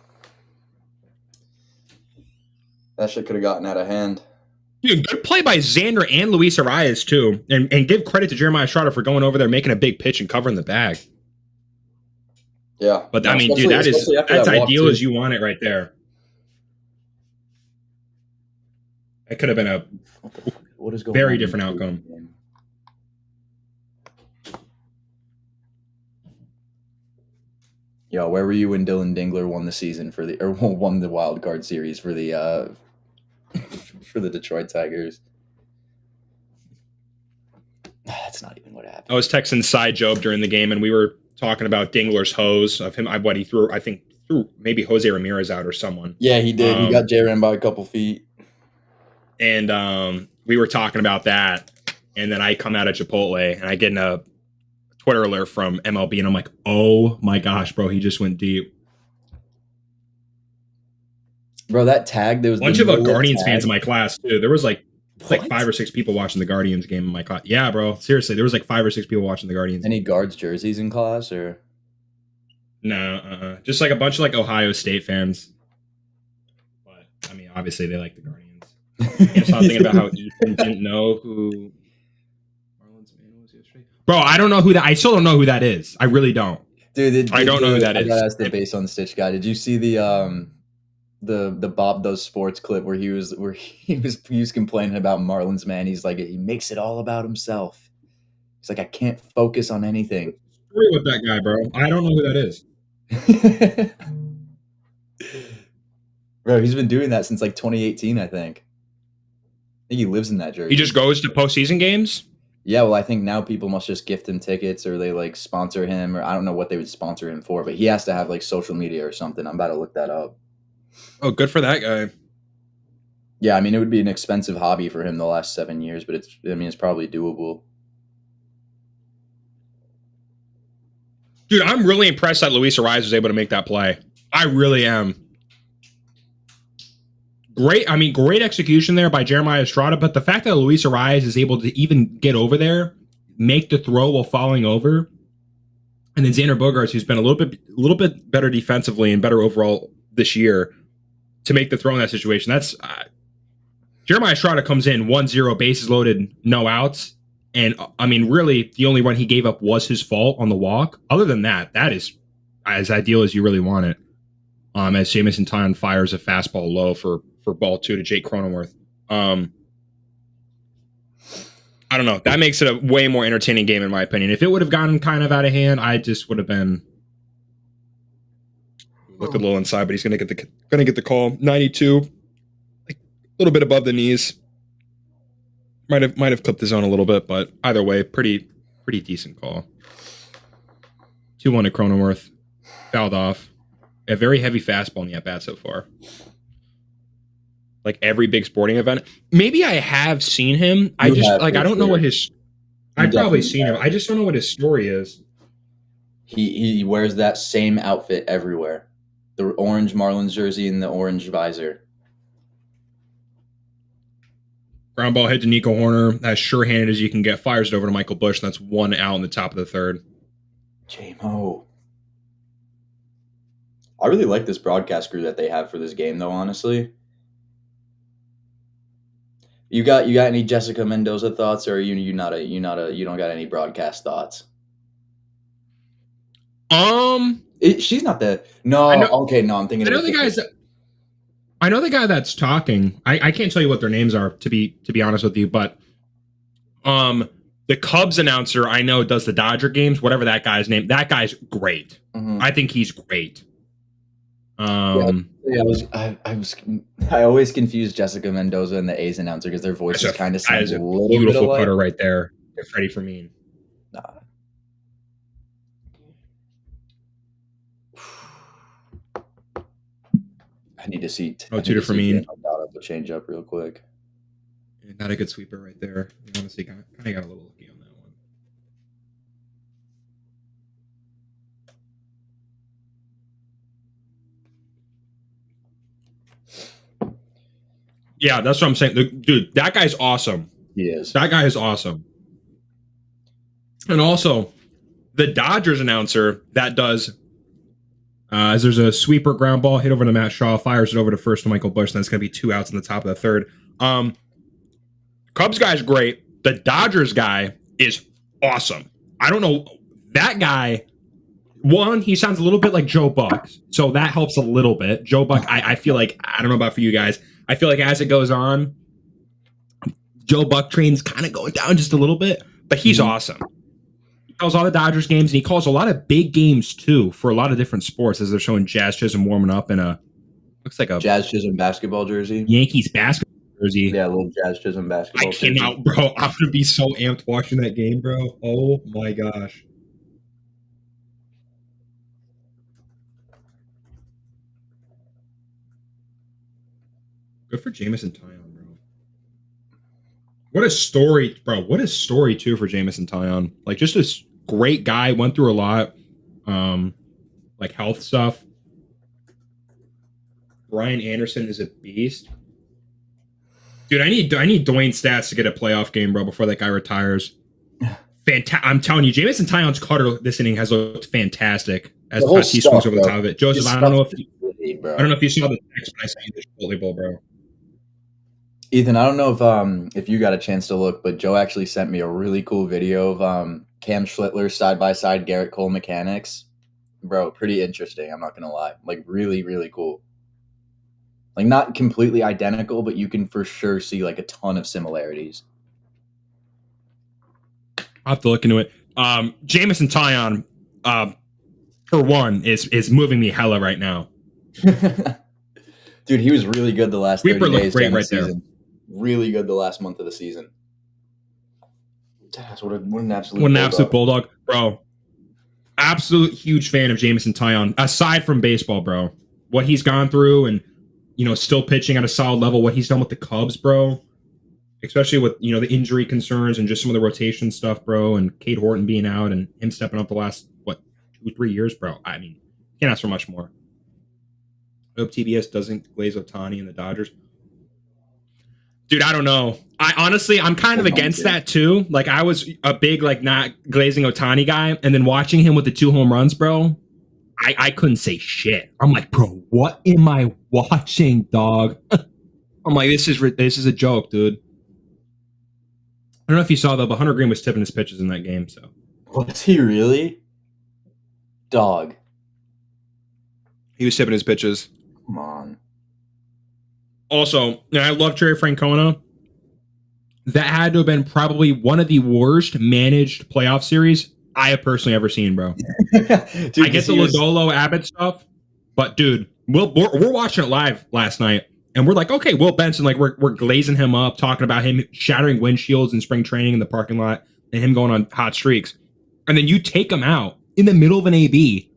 That shit could have gotten out of hand. Dude, good play by Xander and Luis Arias, too. And give credit to Jeremiah Estrada for going over there, making a big pitch and covering the bag. Yeah. But, I mean, dude, that's ideal as you want it right there. It could have been a very different outcome. Yo, where were you when Dylan Dingler won the wild card series for the for the Detroit Tigers? That's not even what happened. I was texting Cy Job during the game, and we were talking about Dingler's hose of him. What he threw, I think threw maybe Jose Ramirez out or someone. Yeah, he did. He got J-Ram by a couple feet. And we were talking about that, and then I come out of Chipotle, and I get a Twitter alert from MLB, and I'm like, oh my gosh, bro, he just went deep. Bro, that tag, there was a bunch of Guardians fans in my class, too. There was like 5 or 6 people watching the Guardians game in my class. Yeah, bro, seriously, there was like 5 or 6 people watching the Guardians. Any Guards jerseys in class, or? No, just like a bunch of like Ohio State fans. But, I mean, obviously they like the Guardians. I was thinking about how Ethan didn't know who Marlins man was yesterday. Bro, I don't know who that. I still don't know who that is. I really don't. Dude, I don't know who that is. I gotta ask the base on Stitch guy. Did you see the the Bob Does Sports clip where he was complaining about Marlins, man. He's like, he makes it all about himself. He's like, I can't focus on anything. Story with that guy, bro. I don't know who that is. Bro, he's been doing that since like 2018, I think. I think he lives in that jersey. He just goes to postseason games? Yeah, well, I think now people must just gift him tickets or they like sponsor him, or I don't know what they would sponsor him for, but he has to have like social media or something. I'm about to look that up. Oh, good for that guy. Yeah, I mean, it would be an expensive hobby for him the last 7 years, but it's probably doable. Dude, I'm really impressed that Luis Ariz was able to make that play. I really am. Great execution there by Jeremiah Estrada, but the fact that Luis Ariz is able to even get over there, make the throw while falling over, and then Xander Bogaerts, who's been a little bit better defensively and better overall this year, to make the throw in that situation. That's Jeremiah Estrada comes in 1-0, bases loaded, no outs, and I mean, really, the only run he gave up was his fault on the walk. Other than that, that is as ideal as you really want it. As Jamison Taillon fires a fastball low for ball 2 to Jake Cronenworth. I don't know. That makes it a way more entertaining game, in my opinion. If it would have gotten kind of out of hand, I just would have been looked a little inside, but he's gonna get the call. 92, like a little bit above the knees. Might have clipped the zone a little bit, but either way, pretty decent call. 2-1 to Cronenworth, fouled off. A very heavy fastball in the at bat so far. Like every big sporting event. Maybe I have seen him. I don't know what his. I've probably seen him. I just don't know what his story is. He wears that same outfit everywhere. The orange Marlins jersey and the orange visor. Ground ball hit to Nico Horner. As sure-handed as you can get. Fires it over to Michael Busch. And that's 1 out in the top of the 3rd. J-Mo. I really like this broadcast crew that they have for this game, though, honestly. You got any Jessica Mendoza thoughts, or you don't got any broadcast thoughts? She's not the okay. No, I'm thinking. I know the guy that's talking. I can't tell you what their names are to be honest with you, but the Cubs announcer I know does the Dodger games. Whatever that guy's name, that guy's great. Mm-hmm. I think he's great. I always confuse Jessica Mendoza and the A's announcer because their voices kind of sound a little beautiful bit cutter right there. Freddie Fermin. Nah. I need to see. Two to Fermin. I'll change up real quick. Not a good sweeper right there. You honestly kind of got a little lucky on that one. Yeah, that's what I'm saying. Dude, that guy's awesome. He is. That guy is awesome. And also, the Dodgers announcer that does, as there's a sweeper ground ball hit over to Matt Shaw, fires it over to first to Michael Busch, and that's going to be 2 outs in the top of the 3rd. Cubs guy's great. The Dodgers guy is awesome. I don't know. That guy, one, he sounds a little bit like Joe Buck, so that helps a little bit. Joe Buck, I feel like, I don't know about for you guys, I feel like as it goes on, Joe Buck train's kind of going down just a little bit, but he's awesome. He calls all the Dodgers games, and he calls a lot of big games, too, for a lot of different sports, as they're showing Jazz Chisholm warming up in looks like a Jazz Chisholm basketball jersey. Yankees basketball jersey. Yeah, a little Jazz Chisholm basketball I cannot, bro. I'm going to be so amped watching that game, bro. Oh, my gosh. Good for Jamison Taillon, bro. What a story, bro. What a story, too, for Jamison Taillon. Like, just a great guy. Went through a lot. Like, health stuff. Brian Anderson is a beast. Dude, I need Dwayne Stats to get a playoff game, bro, before that guy retires. I'm telling you, Jamison Taillon's cutter this inning has looked fantastic as he swings over the top of it. Joseph, I don't know if you saw the text when I sent you the Chipotle Bowl, bro. Ethan, I don't know if you got a chance to look, but Joe actually sent me a really cool video of Cam Schlittler's side-by-side Garrett Cole mechanics. Bro, pretty interesting, I'm not going to lie. Like, really, really cool. Like, not completely identical, but you can for sure see like a ton of similarities. I'll have to look into it. Jamison Tyon, for one, is moving me hella right now. Dude, he was really good the last 30 Sweeper days looked great during the right there. season. Really good the last month of the season. What an absolute What an bulldog. absolute bulldog, bro. Absolute huge fan of Jamison Tyon. Aside from baseball, bro, what he's gone through and still pitching at a solid level. What he's done with the Cubs, bro. Especially with the injury concerns and just some of the rotation stuff, bro, and Cade Horton being out and him stepping up the last 2-3 years, bro. I mean, can't ask for much more. I hope TBS doesn't glaze Ohtani and the Dodgers. Dude, I don't know. I'm kind of against that too. Like, I was a big not glazing Ohtani guy, and then watching him with the 2 home runs, bro, I couldn't say shit. I'm like, bro, what am I watching, dog? I'm like, this is a joke, dude. I don't know if you saw though, but Hunter Green was tipping his pitches in that game. So was he really? Dog. He was tipping his pitches. Come on. Also, I love Terry Francona. That had to have been probably one of the worst managed playoff series I have personally ever seen, bro. Dude, I get the Lodolo Abbott stuff, but dude, we're watching it live last night, and we're like, okay, Will Benson, like we're glazing him up, talking about him shattering windshields in spring training in the parking lot, and him going on hot streaks, and then you take him out in the middle of an AB,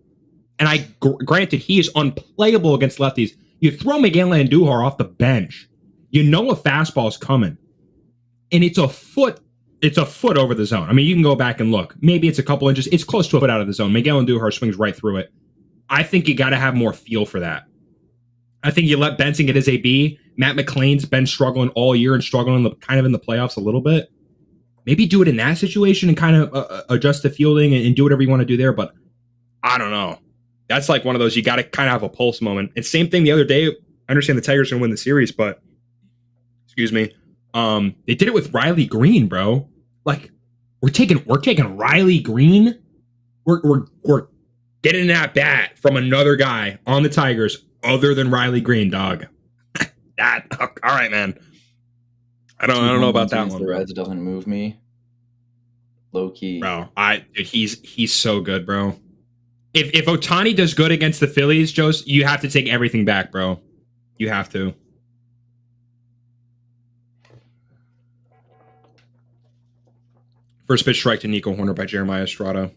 and granted he is unplayable against lefties. You throw Miguel Andujar off the bench, a fastball is coming, and it's a foot over the zone. I mean, you can go back and look. Maybe it's a couple inches. It's close to a foot out of the zone. Miguel Andujar swings right through it. I think you got to have more feel for that. I think you let Benson get his AB. Matt McClain's been struggling all year and struggling in the playoffs a little bit. Maybe do it in that situation and kind of adjust the fielding and do whatever you want to do there. But I don't know. That's like one of those you got to kind of have a pulse moment. And same thing the other day. I understand the Tigers are going to win the series, but excuse me. They did it with Riley Green, bro. Like, we're taking Riley Green. We're getting that bat from another guy on the Tigers other than Riley Green, dog. All right, man. I don't know about that one. The Reds doesn't move me. Low key, bro. He's so good, bro. If Ohtani does good against the Phillies, Joe, you have to take everything back, bro. You have to. First pitch strike to Nico Horner by Jeremiah Estrada.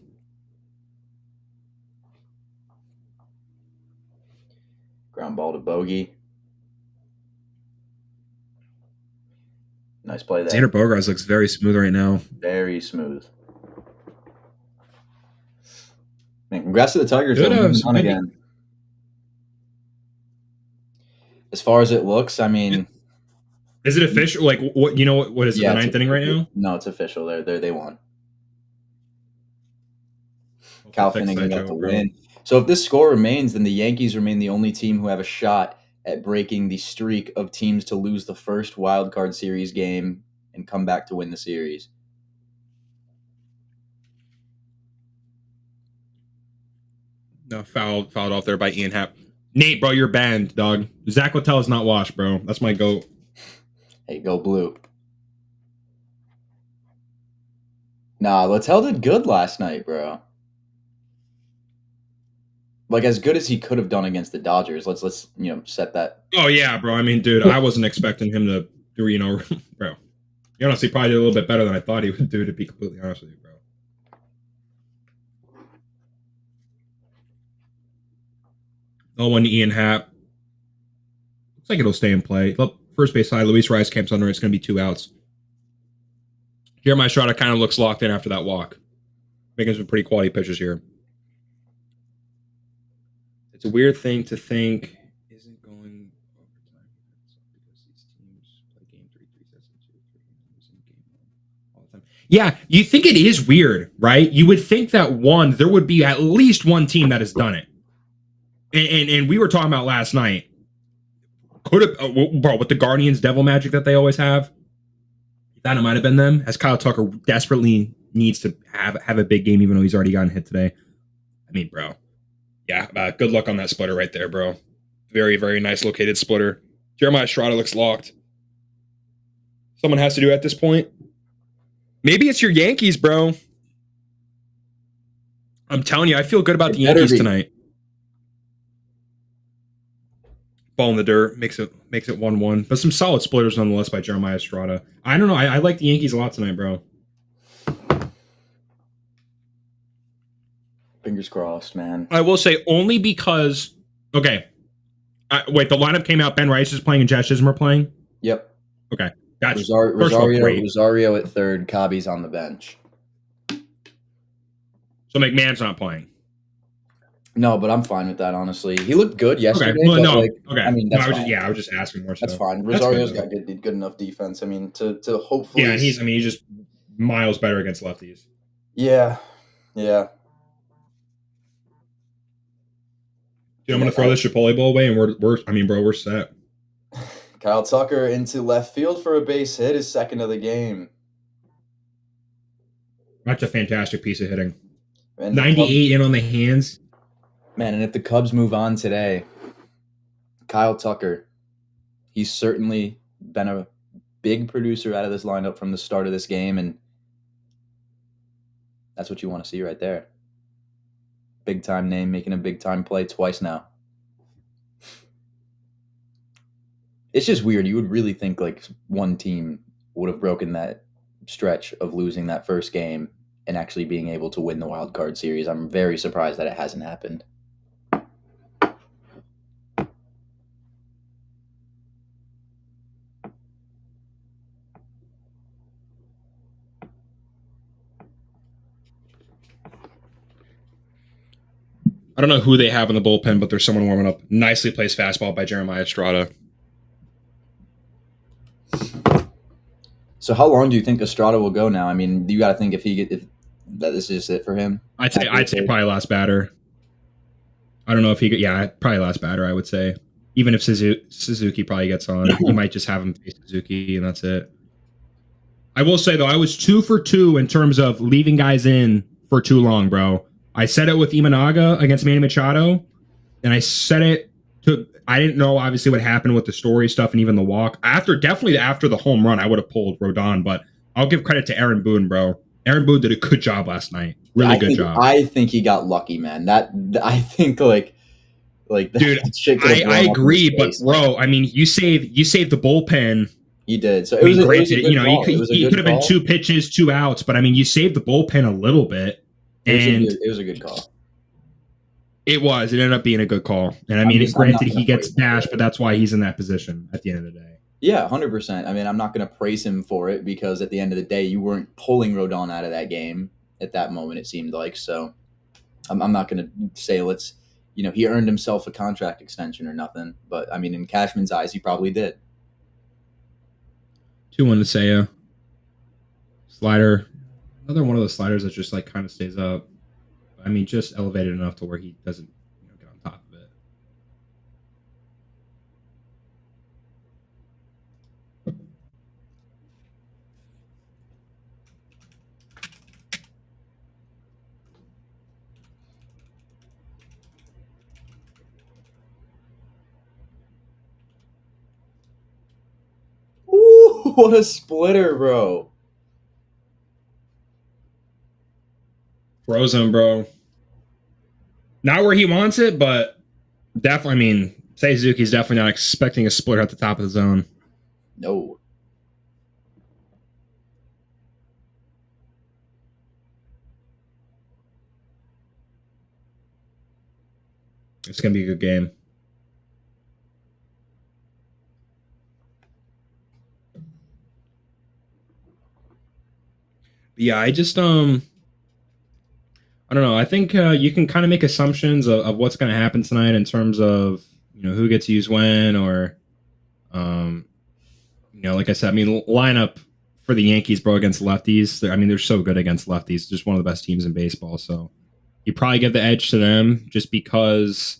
Ground ball to Bogey. Nice play there. Xander Bogaerts looks very smooth right now. Very smooth. Man, congrats to the Tigers. On again. As far as it looks, I mean, is it official? Like, what? What is it? The ninth inning right now? No, it's official. They won. Cal Finnegan got the win. So if this score remains, then the Yankees remain the only team who have a shot at breaking the streak of teams to lose the first wild card series game and come back to win the series. No, fouled off there by Ian Happ. Nate, bro, you're banned, dog. Zach Littell is not washed, bro. That's my goat. Hey, go blue. Nah, Littell did good last night, bro. Like, as good as he could have done against the Dodgers. Let's set that. Oh yeah, bro. I mean, dude, I wasn't expecting him to do, bro. He honestly probably did a little bit better than I thought he would do, to be completely honest with you, bro. No one, Ian Happ. Looks like it'll stay in play. First base side, Luis Rice camps under. It's going to be 2 outs. Jeremiah Estrada kind of looks locked in after that walk. Making some pretty quality pitches here. It's a weird thing to think isn't going overtime because these teams play game 3 sets and 2 losing game 1 all the time. Yeah, you think it is weird, right? You would think that there would be at least one team that has done it. And we were talking about last night. Could have, bro, with the Guardians' devil magic that they always have, that might have been them. As Kyle Tucker desperately needs to have a big game, even though he's already gotten hit today. I mean, bro, yeah, good luck on that splitter right there, bro. Very, very nice located splitter. Jeremiah Estrada looks locked. Someone has to do it at this point. Maybe it's your Yankees, bro. I'm telling you, I feel good about the Yankees tonight. Ball in the dirt makes it 1-1, but some solid splitters nonetheless by Jeremiah Estrada. I don't know. I like the Yankees a lot tonight, bro. Fingers crossed, man. I will say only because. Okay, wait. The lineup came out. Ben Rice is playing and Josh Ismer playing. Yep. Okay, gotcha. Rosario at third. Cobby's on the bench. So McMahon's not playing. No, but I'm fine with that, honestly. He looked good yesterday. Okay. Well, no. Like, okay. I mean, that's fine. I was just asking more. That's fine. Rosario's got good enough defense. I mean, to hopefully. Yeah, he's just miles better against lefties. Yeah. Yeah. Dude, I'm gonna throw this Chipotle bowl away, and we're set. Kyle Tucker into left field for a base hit, his second of the game. That's a fantastic piece of hitting. And 98 in on the hands. Man, and if the Cubs move on today, Kyle Tucker, he's certainly been a big producer out of this lineup from the start of this game, and that's what you want to see right there. Big-time name making a big-time play twice now. It's just weird. You would really think like one team would have broken that stretch of losing that first game and actually being able to win the wild card series. I'm very surprised that it hasn't happened. I don't know who they have in the bullpen, but there's someone warming up. Nicely placed fastball by Jeremiah Estrada. So how long do you think Estrada will go now? I mean, you got to think if that this is it for him. I'd say probably last batter. I don't know if probably last batter. I would say even if Suzuki probably gets on, you might just have him face Suzuki and that's it. I will say though, I was 2 for 2 in terms of leaving guys in for too long, bro. I said it with Imanaga against Manny Machado, and I said it I didn't know obviously what happened with the Story stuff and even the walk. Definitely after the home run, I would have pulled Rodon, but I'll give credit to Aaron Boone, bro. Aaron Boone did a good job last night. Really good job. I think he got lucky, man. I think like dude, I agree, but bro, I mean, you saved the bullpen. You did. So he could have been 2 pitches, 2 outs, but I mean, you saved the bullpen a little bit. It was a good call. It was. It ended up being a good call. And I mean, granted, he gets dashed, but that's why he's in that position at the end of the day. Yeah, 100%. I mean, I'm not going to praise him for it because at the end of the day, you weren't pulling Rodon out of that game at that moment, it seemed like. So I'm not going to say he earned himself a contract extension or nothing. But, I mean, in Cashman's eyes, he probably did. 2-1 to Seiya. Slider. Another one of those sliders that just kind of stays up. I mean, just elevated enough to where he doesn't get on top of it. Ooh, what a splitter, bro. Frozen, bro. Not where he wants it, but definitely, I mean, Suzuki's definitely not expecting a splitter at the top of the zone. No. It's going to be a good game. Yeah, I just, I don't know. I think you can kind of make assumptions of what's going to happen tonight in terms of who gets used when, or like I said, I mean lineup for the Yankees, bro, against lefties. They're so good against lefties. Just one of the best teams in baseball. So you probably give the edge to them just because.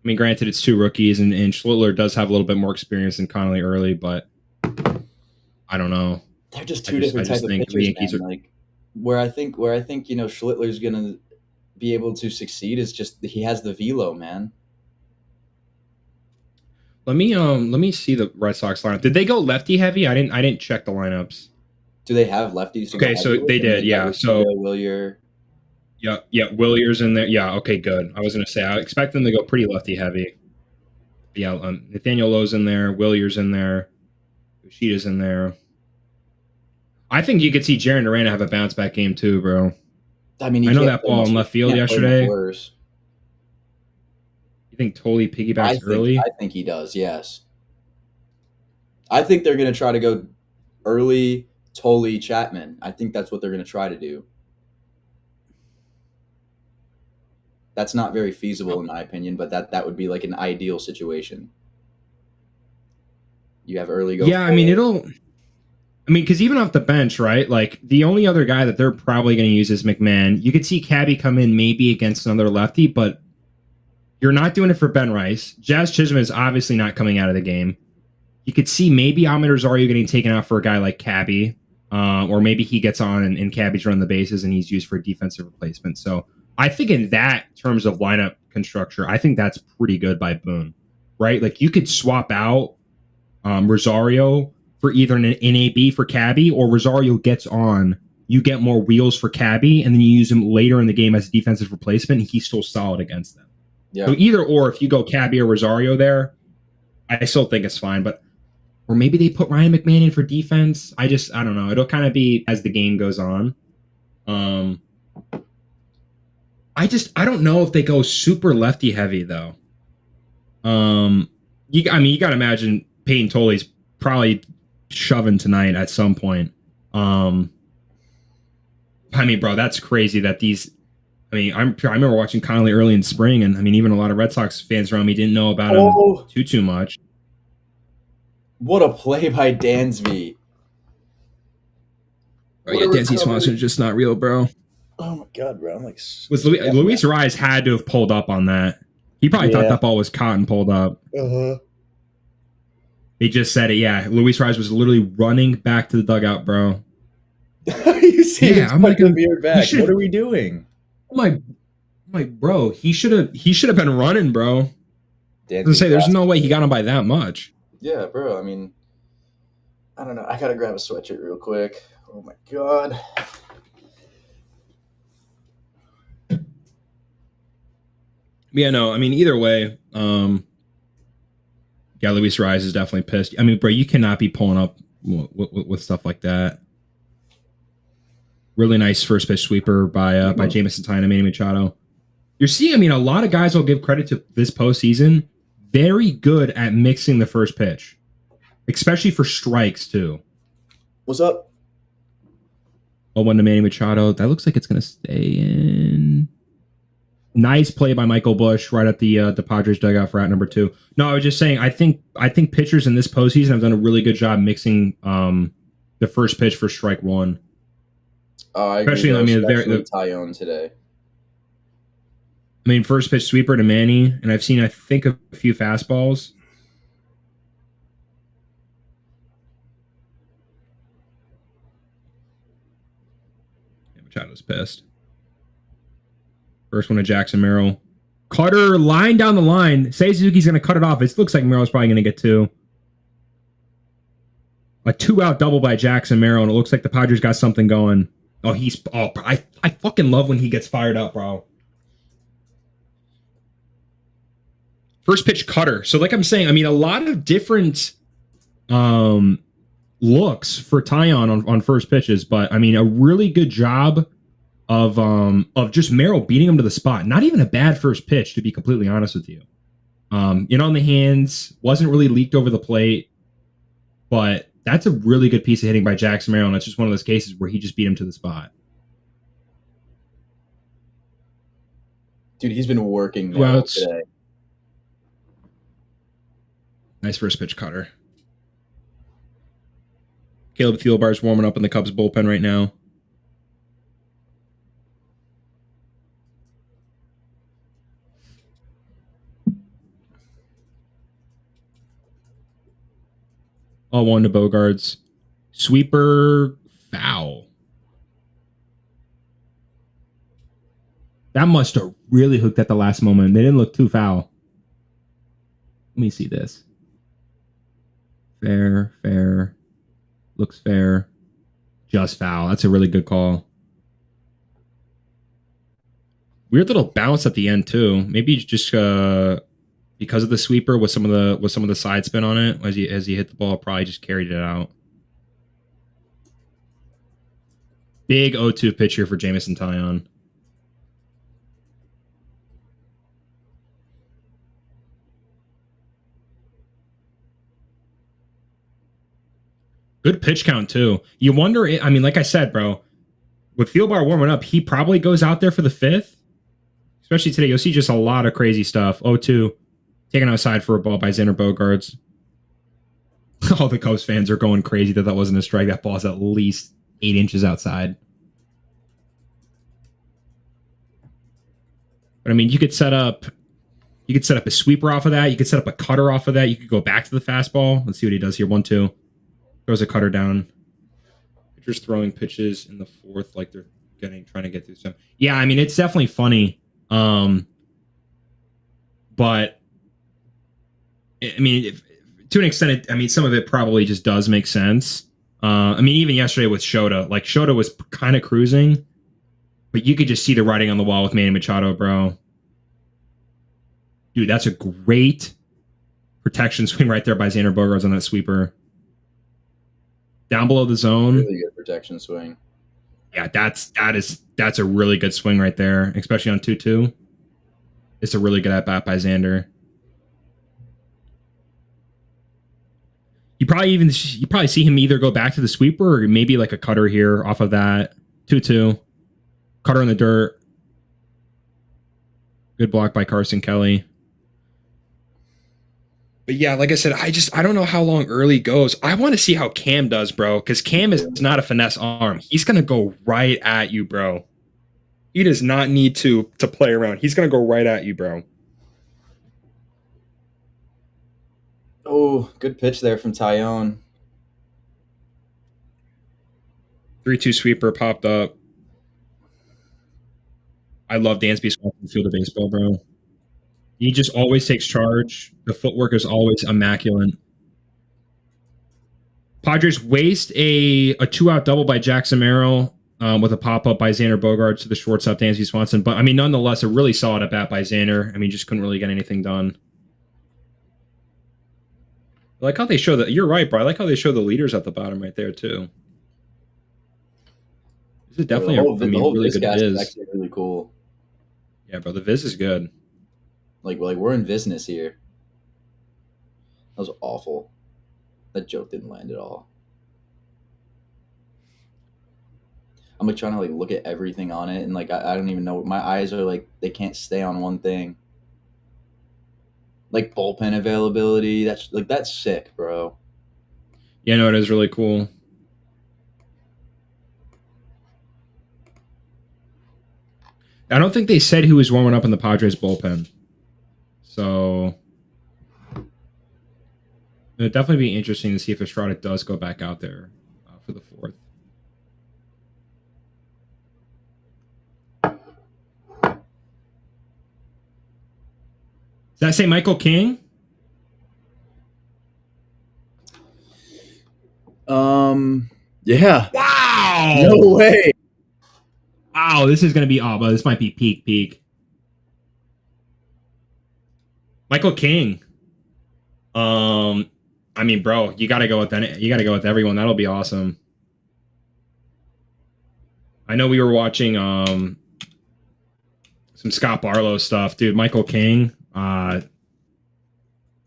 I mean, granted, it's 2 rookies, and Schlittler does have a little bit more experience than Connolly early, but I don't know. They're just two different types of pitchers, man. Where I think Schlittler's gonna be able to succeed is just he has the velo, man. Let me see the Red Sox lineup. Did they go lefty heavy? I didn't check the lineups. Do they have lefties? Okay, so they did, yeah. So Willier. Yeah, Willier's in there. Yeah, okay, good. I was gonna say I expect them to go pretty lefty heavy. Yeah, Nathaniel Lowe's in there, Willier's in there, Yoshida's in there. I think you could see Jarren Duran have a bounce back game too, bro. I mean, I know that ball in left field yesterday. You think Toley piggybacks early? I think he does, yes. I think they're going to try to go early Toley Chapman. I think that's what they're going to try to do. That's not very feasible in my opinion, but that would be like an ideal situation. You have early go. Yeah, forward. Because even off the bench, right? Like the only other guy that they're probably going to use is McMahon. You could see Cabby come in maybe against another lefty, but you're not doing it for Ben Rice. Jazz Chisholm is obviously not coming out of the game. You could see maybe Ahmed Rosario getting taken out for a guy like Cabby, or maybe he gets on and Cabby's running the bases and he's used for defensive replacement. So I think in that terms of lineup construction, I think that's pretty good by Boone, right? Like you could swap out Rosario for either an NAB for Cabby, or Rosario gets on, you get more wheels for Cabby, and then you use him later in the game as a defensive replacement, and he's still solid against them. Yeah. So either or, if you go Cabby or Rosario there, I still think it's fine. But or maybe they put Ryan McMahon in for defense. I don't know. It'll kind of be as the game goes on. I don't know if they go super lefty heavy though. You got to imagine Peyton Toley's probably shoving tonight at some point. Bro, that's crazy that these. I remember watching Connolly early in spring, and even a lot of Red Sox fans around me didn't know about him too much. What a play by Dansby. Oh yeah, Dansby Swanson is just not real, bro. Oh my god, bro! I'm like, was Luis Ariz had to have pulled up on that? He probably thought that ball was caught and pulled up. They just said it. Yeah, Luis Ariz was literally running back to the dugout, bro. You see, I'm like a beard back. What are we doing? I'm like, bro, he should have been running, bro. I was gonna say, there's no way he got him by that much. Yeah, bro. I don't know. I gotta grab a sweatshirt real quick. Oh my god. Yeah, no. Either way, yeah, Luis Ariz is definitely pissed. Bro, you cannot be pulling up with stuff like that. Really nice first pitch sweeper by Jameson Tyne and Manny Machado. You're seeing, a lot of guys will give credit to this postseason. Very good at mixing the first pitch, especially for strikes too. What's up? 0-1 to Manny Machado. That looks like it's going to stay in. Nice play by Michael Busch right at the Padres dugout for out number 2. No, I was just saying, I think pitchers in this postseason have done a really good job mixing the first pitch for strike one. Oh, I agree. Especially Tyone today. First pitch sweeper to Manny, and I've seen, I think, a few fastballs. Yeah, Machado's pissed. First one to Jackson Merrill. Cutter, line down the line. Say Suzuki's going to cut it off. It looks like Merrill's probably going to get 2. A 2-out double by Jackson Merrill, and it looks like the Padres got something going. I fucking love when he gets fired up, bro. First pitch cutter. So like I'm saying, a lot of different looks for Taillon on first pitches, but a really good job of just Merrill beating him to the spot. Not even a bad first pitch, to be completely honest with you. In on the hands, wasn't really leaked over the plate, but that's a really good piece of hitting by Jackson Merrill, and it's just one of those cases where he just beat him to the spot. Dude, he's been working today. Nice first pitch cutter. Caleb Thielbar's warming up in the Cubs bullpen right now. All 1 to Bogarts. Sweeper foul. That must have really hooked at the last moment. They didn't look too foul. Let me see this. Fair. Looks fair. Just foul. That's a really good call. Weird little bounce at the end too. Maybe just because of the sweeper with some of the side spin on it as he hit the ball, probably just carried it out. Big 0-2 pitch here for Jameson Taillon. Good pitch count too. You wonder, I mean, like I said, bro, with Fieldbar warming up, he probably goes out there for the 5th. Especially today, you'll see just a lot of crazy stuff. 0-2, taken outside for a ball by Xander Bogaerts. All the Cubs fans are going crazy that wasn't a strike. That ball's at least 8 inches outside. But I mean, you could set up a sweeper off of that. You could set up a cutter off of that. You could go back to the fastball. Let's see what he does here. 1-2. Throws a cutter down. Pitchers throwing pitches in the 4th like they're trying to get through some. Yeah, I mean, it's definitely funny. But I mean, to an extent, some of it probably just does make sense. I mean, even yesterday with Shota, like Shota was kind of cruising, but you could just see the writing on the wall with Manny Machado, bro. Dude, that's a great protection swing right there by Xander Bogaerts on that sweeper. Down below the zone. Really good protection swing. Yeah, that's a really good swing right there, especially on 2-2. It's a really good at bat by Xander. You probably see him either go back to the sweeper or maybe like a cutter here off of that 2-2. Cutter in the dirt. Good block by Carson Kelly. But yeah, like I said, I don't know how long early goes. I want to see how Cam does, bro, because Cam is not a finesse arm. He's going to go right at you, bro. He does not need to play around. He's going to go right at you, bro. Oh, good pitch there from Taillon. 3-2 sweeper popped up. I love Dansby's field of baseball, bro. He just always takes charge. The footwork is always immaculate. Padres waste a 2-out double by Jackson Merrill with a pop-up by Xander Bogaerts to the shortstop, Dansby Swanson. But, I mean, nonetheless, a really solid at-bat by Xander. I mean, just couldn't really get anything done. I like how they show the... You're right, bro. I like how they show the leaders at the bottom right there, too. This is definitely the whole really good viz. Is actually really cool. Yeah, bro. The viz is good. Like we're in business here. That was awful. That joke didn't land at all. I'm like trying to like look at everything on it, and like I don't even know. My eyes are like they can't stay on one thing. Like bullpen availability. That's sick, bro. Yeah, no, it is really cool. I don't think they said who was warming up in the Padres bullpen. So it'd definitely be interesting to see if Estrada does go back out there for the 4th. Does that say Michael King? Yeah. Wow. No way. Wow, this is going to be but this might be peak. Michael King. I mean, bro, you got to go with everyone. That'll be awesome. I know we were watching some Scott Barlow stuff, dude. Michael King, the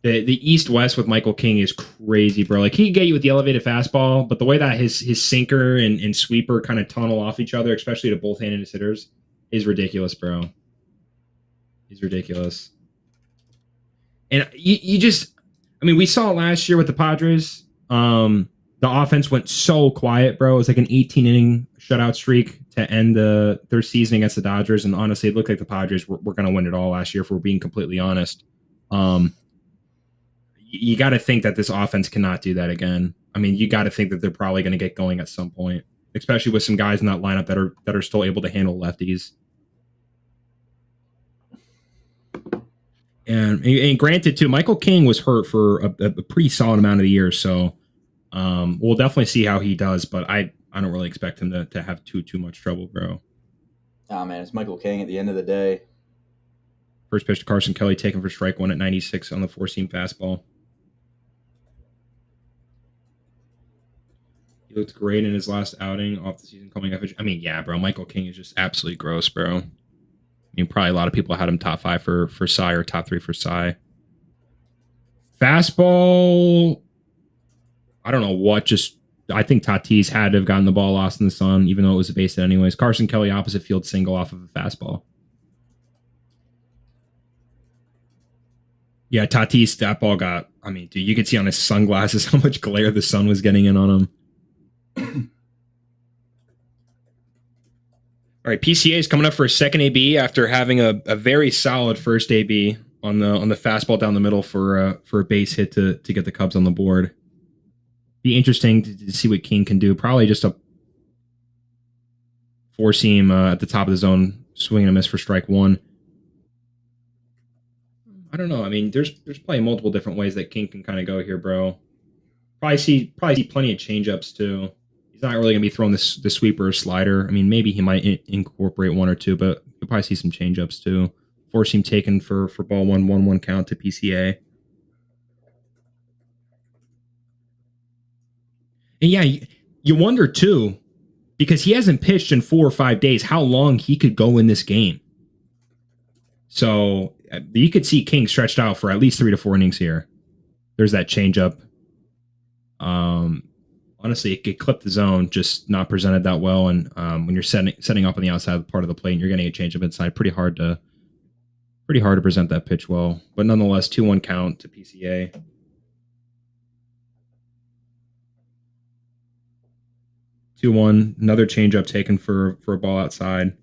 East-West with Michael King is crazy, bro. Like, he can get you with the elevated fastball, but the way that his sinker and sweeper kind of tunnel off each other, especially to both-handed hitters, is ridiculous, bro. He's ridiculous. And you just, I mean, we saw it last year with the Padres. The offense went so quiet, bro. It was like an 18-inning shutout streak to end their season against the Dodgers. And honestly, it looked like the Padres were going to win it all last year, if we're being completely honest. You got to think that this offense cannot do that again. I mean, you got to think that they're probably going to get going at some point, especially with some guys in that lineup that are still able to handle lefties. And granted, too, Michael King was hurt for a pretty solid amount of the year, so we'll definitely see how he does. But I don't really expect him to have too much trouble, bro. Oh man, it's Michael King at the end of the day. First pitch to Carson Kelly, taken for strike one at 96 on the four-seam fastball. He looked great in his last outing off the season coming up. I mean, yeah, bro, Michael King is just absolutely gross, bro. I mean, probably a lot of people had him top 5 for Cy or top 3 for Cy. Fastball, I don't know what, I think Tatis had to have gotten the ball lost in the sun, even though it was a base hit anyways. Carson Kelly, opposite field single off of a fastball. Yeah, Tatis, that ball got, I mean, dude, you could see on his sunglasses how much glare the sun was getting in on him. All right, PCA is coming up for a second AB after having a very solid first AB on the fastball down the middle for a base hit to get the Cubs on the board. Be interesting to see what King can do. Probably just a four seam at the top of the zone, swing and a miss for strike one. I don't know. I mean, there's probably multiple different ways that King can kind of go here, bro. Probably see plenty of changeups too. He's not really gonna be throwing the sweeper or slider. I mean, maybe he might incorporate one or two, but you'll probably see some changeups too. Four seam taken for ball 1-1 count to PCA. And yeah, you wonder too, because he hasn't pitched in 4 or 5 days, how long he could go in this game. So you could see King stretched out for at least 3 to 4 innings here. There's that changeup. Honestly, it clipped the zone, just not presented that well. And when you're setting up on the outside part of the plate and you're getting a changeup inside, pretty hard to present that pitch well. But nonetheless, 2-1 count to PCA. Another changeup taken for a ball outside.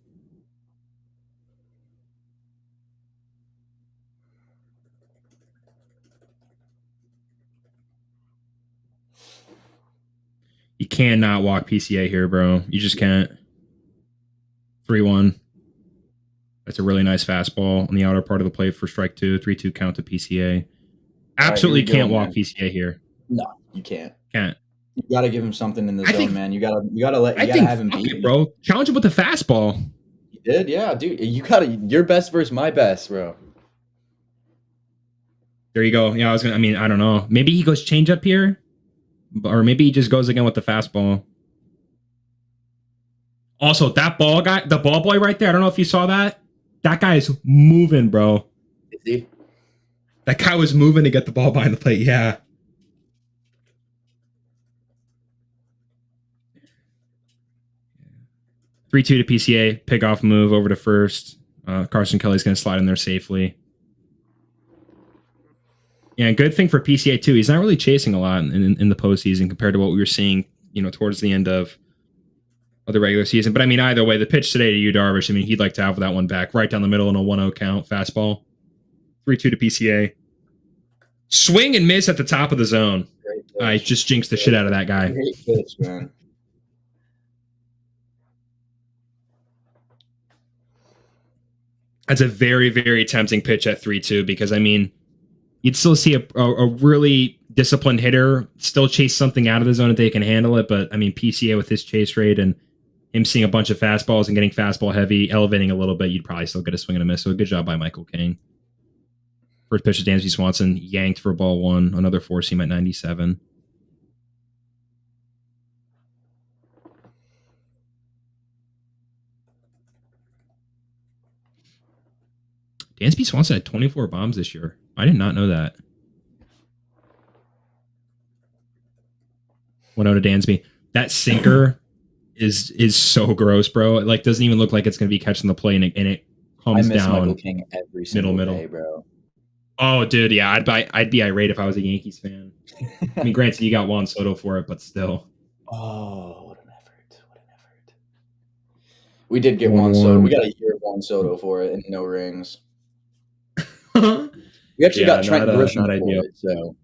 You cannot walk PCA here, bro. You just can't. 3-1. That's a really nice fastball on the outer part of the plate for strike 2. 3-2 count to PCA. Absolutely can't walk PCA here. No, you can't. Can't. You got to give him something in the zone, man. You gotta have him beat, bro. Challenge him with the fastball. He did, yeah, dude. You gotta your best versus my best, bro. There you go. Yeah, I don't know. Maybe he goes change up here, or maybe he just goes again with the fastball. Also, the ball boy right there. I don't know if you saw that. That guy is moving, bro. Is he? That guy was moving to get the ball behind the plate. Yeah. – 3-2 to PCA. Pick off move over to first. Carson Kelly's going to slide in there safely. Yeah, good thing for PCA too. He's not really chasing a lot in the postseason compared to what we were seeing, towards the end of the regular season. But I mean, either way, the pitch today to Yu Darvish, I mean, he'd like to have that one back right down the middle in a 1-0 count. Fastball. 3-2 to PCA. Swing and miss at the top of the zone. I just jinxed the shit out of that guy. Great pitch, man. That's a very, very tempting pitch at 3-2 because, I mean, you'd still see a really disciplined hitter still chase something out of the zone if they can handle it. But, I mean, PCA with his chase rate and him seeing a bunch of fastballs and getting fastball heavy, elevating a little bit, you'd probably still get a swing and a miss. So, good job by Michael King. First pitch to Dansby Swanson, yanked for ball 1, another four seam at 97. Dansby Swanson had 24 bombs this year. I did not know that. 1-0 to Dansby. That sinker is so gross, bro. It like doesn't even look like it's going to be catching the play, and it comes down. Michael King every single day, bro. Oh, dude, yeah, I'd be irate if I was a Yankees fan. I mean, granted, you got Juan Soto for it, but still. Oh, what an effort! What an effort! We did get Juan Soto. We got a year of Juan Soto for it, and no rings. We actually got Trent Grisham for it, so.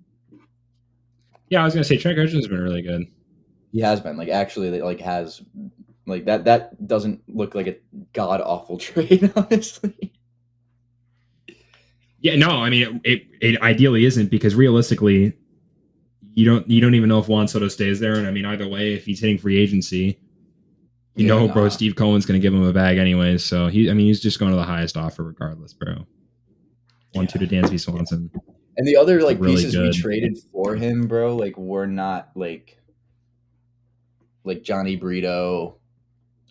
Yeah, I was gonna say Trent Grisham's been really good. He has been that doesn't look like a god awful trade, honestly. Yeah, no, I mean it ideally isn't, because realistically, you don't even know if Juan Soto stays there, and I mean either way, if he's hitting free agency, bro, Steve Cohen's going to give him a bag anyways. So he's just going to the highest offer regardless, bro. 1-2 to Dansby Swanson. And the other like really pieces good. we traded for him, bro, like we're not like Johnny Brito,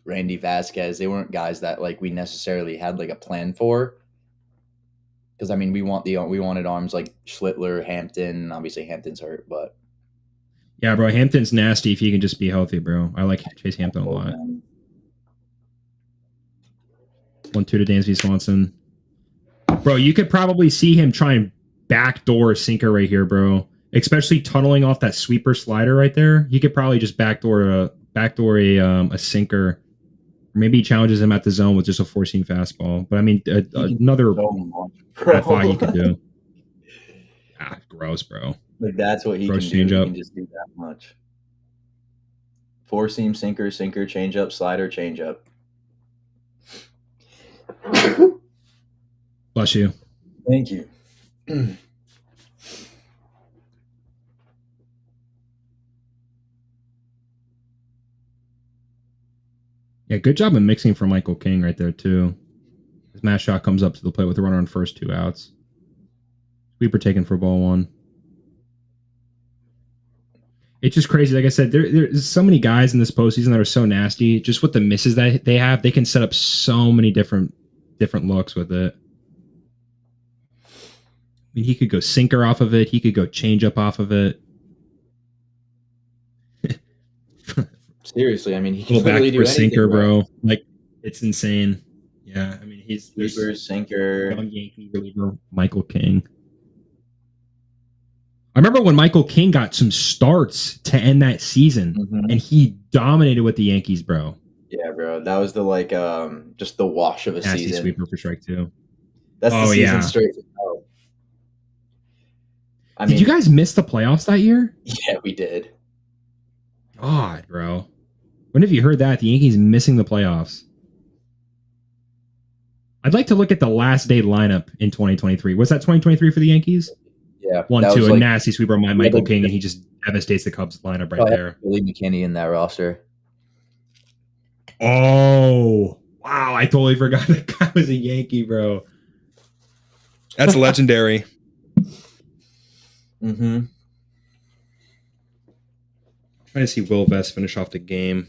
Randy Vasquez. They weren't guys that like we necessarily had like a plan for. Because I mean, we wanted arms like Schlittler, Hampton. Obviously, Hampton's hurt, but yeah, bro, Hampton's nasty if he can just be healthy, bro. I like Chase Hampton a lot. 1-2 to Dansby Swanson. Bro, you could probably see him try and backdoor a sinker right here, bro. Especially tunneling off that sweeper slider right there. He could probably just backdoor a sinker. Or maybe he challenges him at the zone with just a 4-seam fastball. But I mean, another FI he could do. Gross, bro. Like that's what he can do. He can just do that much. 4-seam sinker, changeup, slider, changeup. Bless you. Thank you. Yeah, good job of mixing for Michael King right there, too. His mass shot comes up to the plate with a runner on first, 2 outs. Sweeper taken for ball 1. It's just crazy. Like I said, there's so many guys in this postseason that are so nasty. Just with the misses that they have, they can set up so many different looks with it. I mean, he could go sinker off of it. He could go changeup off of it. Seriously, I mean, he can literally do anything, sinker, bro. Like, it's insane. Yeah, I mean, he's sweeper, sinker, young Yankee reliever Michael King. I remember when Michael King got some starts to end that season, and he dominated with the Yankees, bro. Yeah, bro. That was the like just the wash of a nasty season. Sweeper for strike 2. That's the season straight. Did you guys miss the playoffs that year? Yeah, we did. God, bro. When have you heard that? The Yankees missing the playoffs. I'd like to look at the last day lineup in 2023. Was that 2023 for the Yankees? Yeah. 1-2, a nasty sweeper by Michael King, and he just devastates the Cubs lineup right there. Billy McKinney in that roster. Oh, wow. I totally forgot that guy was a Yankee, bro. That's legendary. Mm-hmm. Trying to see Will Vest finish off the game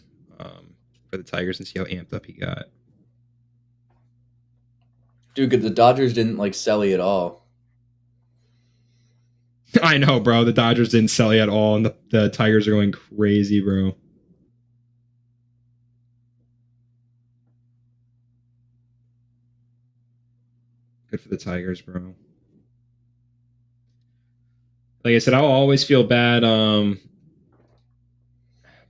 for the Tigers and see how amped up he got. Dude, the Dodgers didn't like Selly at all. I know, bro. The Dodgers didn't Selly at all, and the Tigers are going crazy, bro. Good for the Tigers, bro. Like I said, I'll always feel bad,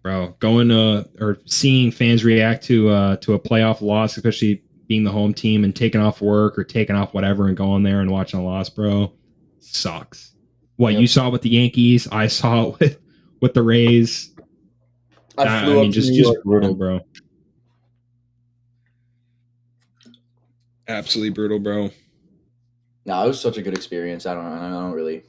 bro, going or seeing fans react to a playoff loss, especially being the home team and taking off work or taking off whatever and going there and watching a loss, bro, sucks. You saw it with the Yankees, I saw it with the Rays. I mean, just brutal, bro. Absolutely brutal, bro. No, it was such a good experience. I don't really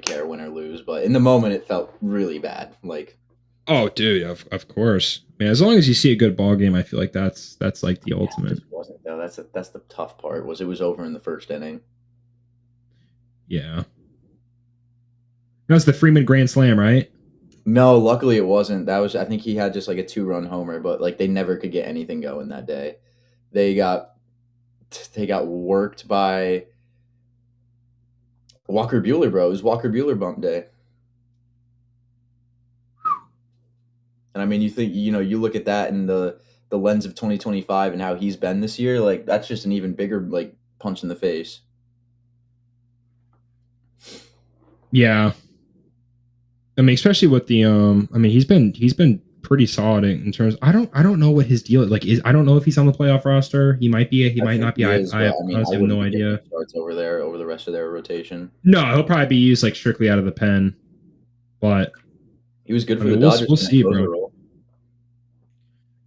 care win or lose, but in the moment it felt really bad. Like, oh, dude, of course. Man, as long as you see a good ball game, I feel like that's like the ultimate. It wasn't though. That's the tough part. It was over in the first inning. Yeah. That was the Freeman Grand Slam, right? No, luckily it wasn't. I think he had just like a 2-run homer, but like they never could get anything going that day. They got worked by Walker Buehler, bro. It was Walker Buehler bump day. And I mean, you look at that in the lens of 2025 and how he's been this year, like that's just an even bigger like punch in the face. Yeah. I mean, especially with the I mean, he's been pretty solid in terms. I don't know what his deal like is. I don't know if he's on the playoff roster. He might be. He might not be. I honestly have no idea. Starts over the rest of their rotation. No, he'll probably be used like strictly out of the pen. But he was good for the Dodgers. We'll see, bro.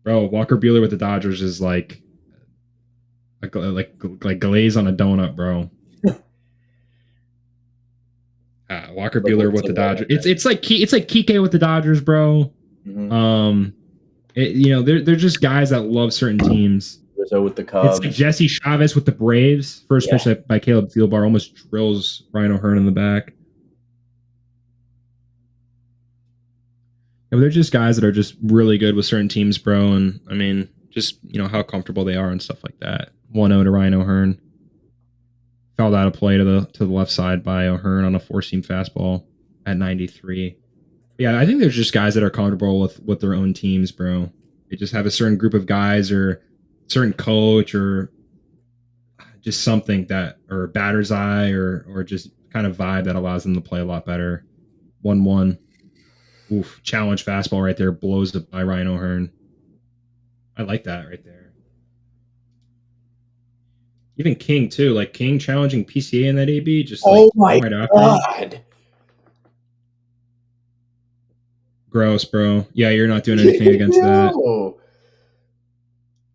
Bro, Walker Buehler with the Dodgers is like glaze on a donut, bro. Walker Buehler with the Dodgers. It's like Kike with the Dodgers, bro. Mm-hmm. They're just guys that love certain teams. Rizzo with the Cubs. It's like Jesse Chavez with the Braves. First pitch by Caleb Thielbar almost drills Ryan O'Hearn in the back. They're just guys that are just really good with certain teams, bro. And I mean, just how comfortable they are and stuff like that. 1-0 to Ryan O'Hearn. Fouled out of play to the left side by O'Hearn on a four-seam fastball at 93. Yeah, I think there's just guys that are comfortable with their own teams, bro. They just have a certain group of guys or certain coach or just something that, or batter's eye or just kind of vibe that allows them to play a lot better. 1-1. Oof, challenge fastball right there, blows it by Ryan O'Hearn. I like that right there. Even King too, like King challenging PCA in that AB, just like right after. Gross, bro. Yeah, you're not doing anything against that.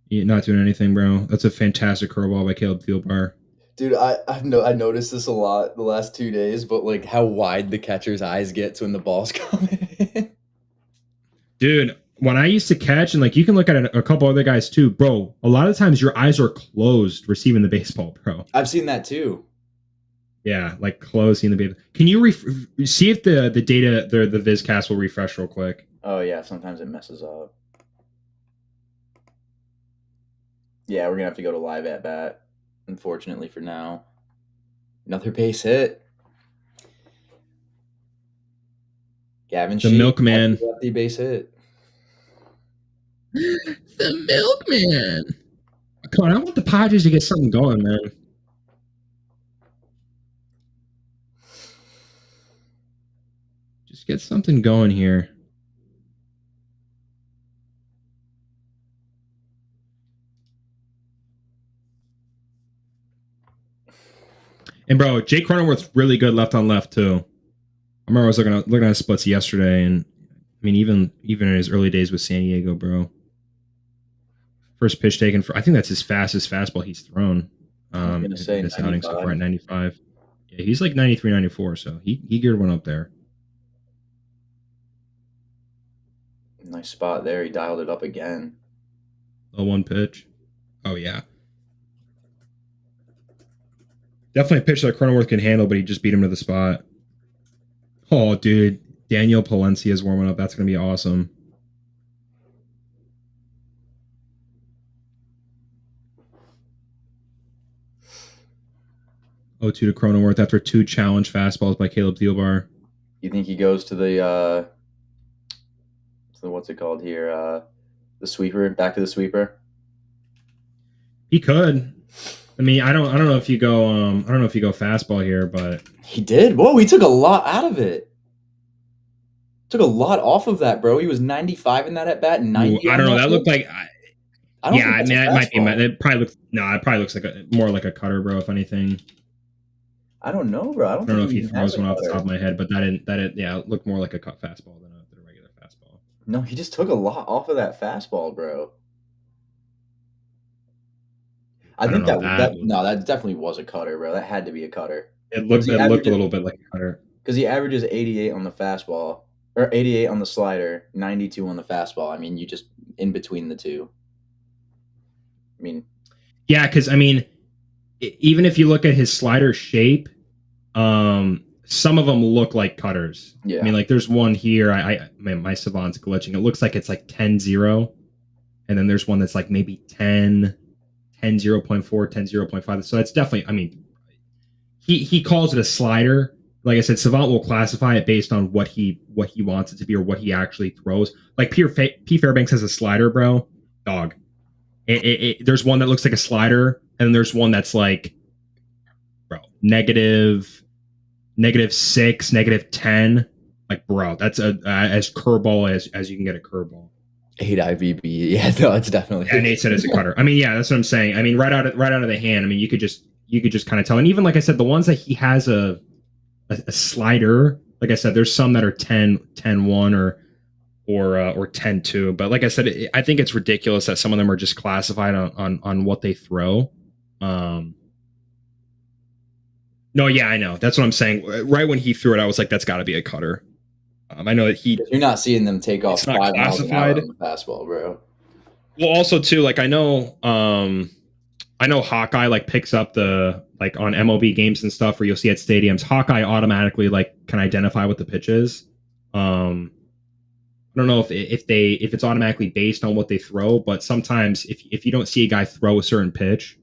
You're not doing anything, bro. That's a fantastic curveball by Caleb Thielbar. Dude, I noticed this a lot the last 2 days, but like how wide the catcher's eyes gets when the ball's coming. Dude, when I used to catch, and like you can look at a couple other guys too, bro. A lot of times your eyes are closed receiving the baseball, bro. I've seen that too. Yeah, like closing the baseball. Can you see if the data, the VizCast will refresh real quick? Oh yeah, sometimes it messes up. Yeah, we're gonna have to go to live at bat. Unfortunately for now. Another base hit. Gavin the milkman. Lefty base hit. The milkman. Come on, I want the Padres to get something going, man. Just get something going here. And bro, Jake Cronenworth's really good left on left too. I remember I was looking at splits yesterday, and I mean even in his early days with San Diego, bro. First pitch taken I think that's his fastest fastball he's thrown. I'm gonna say this outing so far at 95. Yeah, he's like 93, 94, so he geared one up there. Nice spot there. He dialed it up again. A one pitch. Oh yeah. Definitely a pitch that Cronenworth can handle, but he just beat him to the spot. Oh, dude. Daniel Palencia is warming up. That's going to be awesome. 0-2 to Cronenworth after 2 challenge fastballs by Caleb Thielbar. You think he goes to the what's it called here? The sweeper, back to the sweeper? He could. I mean, I don't know if you go fastball here, but he did. Whoa, he took a lot out of it. Took a lot off of that, bro. He was 95 in that at bat and 90. I don't know. That looked like it might be. It probably looks like more like a cutter, bro. If anything, I don't know, bro. I don't know if he throws one off the top of my head, but it looked more like a cut fastball than a regular fastball. No, he just took a lot off of that fastball, bro. I think that definitely was a cutter, bro. That had to be a cutter. It looked a little bit like a cutter. Because he averages 88 on the fastball, or 88 on the slider, 92 on the fastball. I mean, you just in between the two. I mean, yeah, because I mean, even if you look at his slider shape, some of them look like cutters. Yeah. I mean, like there's one here. My Savant's glitching. It looks like it's like 10-0, and then there's one that's like maybe 10 0.4, 10 0.5. So that's definitely, I mean, he calls it a slider. Like I said, Savant will classify it based on what he wants it to be or what he actually throws. Like P. Fairbanks has a slider, bro. Dog. There's one that looks like a slider, and there's one that's like, bro, -6, -10. Like, bro, that's as curveball as you can get a curveball. 8 IVB. Yeah, no, it's definitely. Yeah, Nate said it's a cutter. I mean, yeah, that's what I'm saying. I mean, right out of the hand. I mean, you could just kind of tell. And even like I said, the ones that he has a slider. Like I said, there's some that are 10-1 or 10-2. But like I said, I think it's ridiculous that some of them are just classified on what they throw. No, yeah, I know. That's what I'm saying. Right when he threw it, I was like, that's got to be a cutter. I know that You're not seeing them take off it's not 5 miles an hour classified. on the fastball, bro. Well, also too, like I know Hawkeye like picks up the like on MLB games and stuff where you'll see at stadiums, Hawkeye automatically like can identify what the pitch is. I don't know if it's automatically based on what they throw, but sometimes if you don't see a guy throw a certain pitch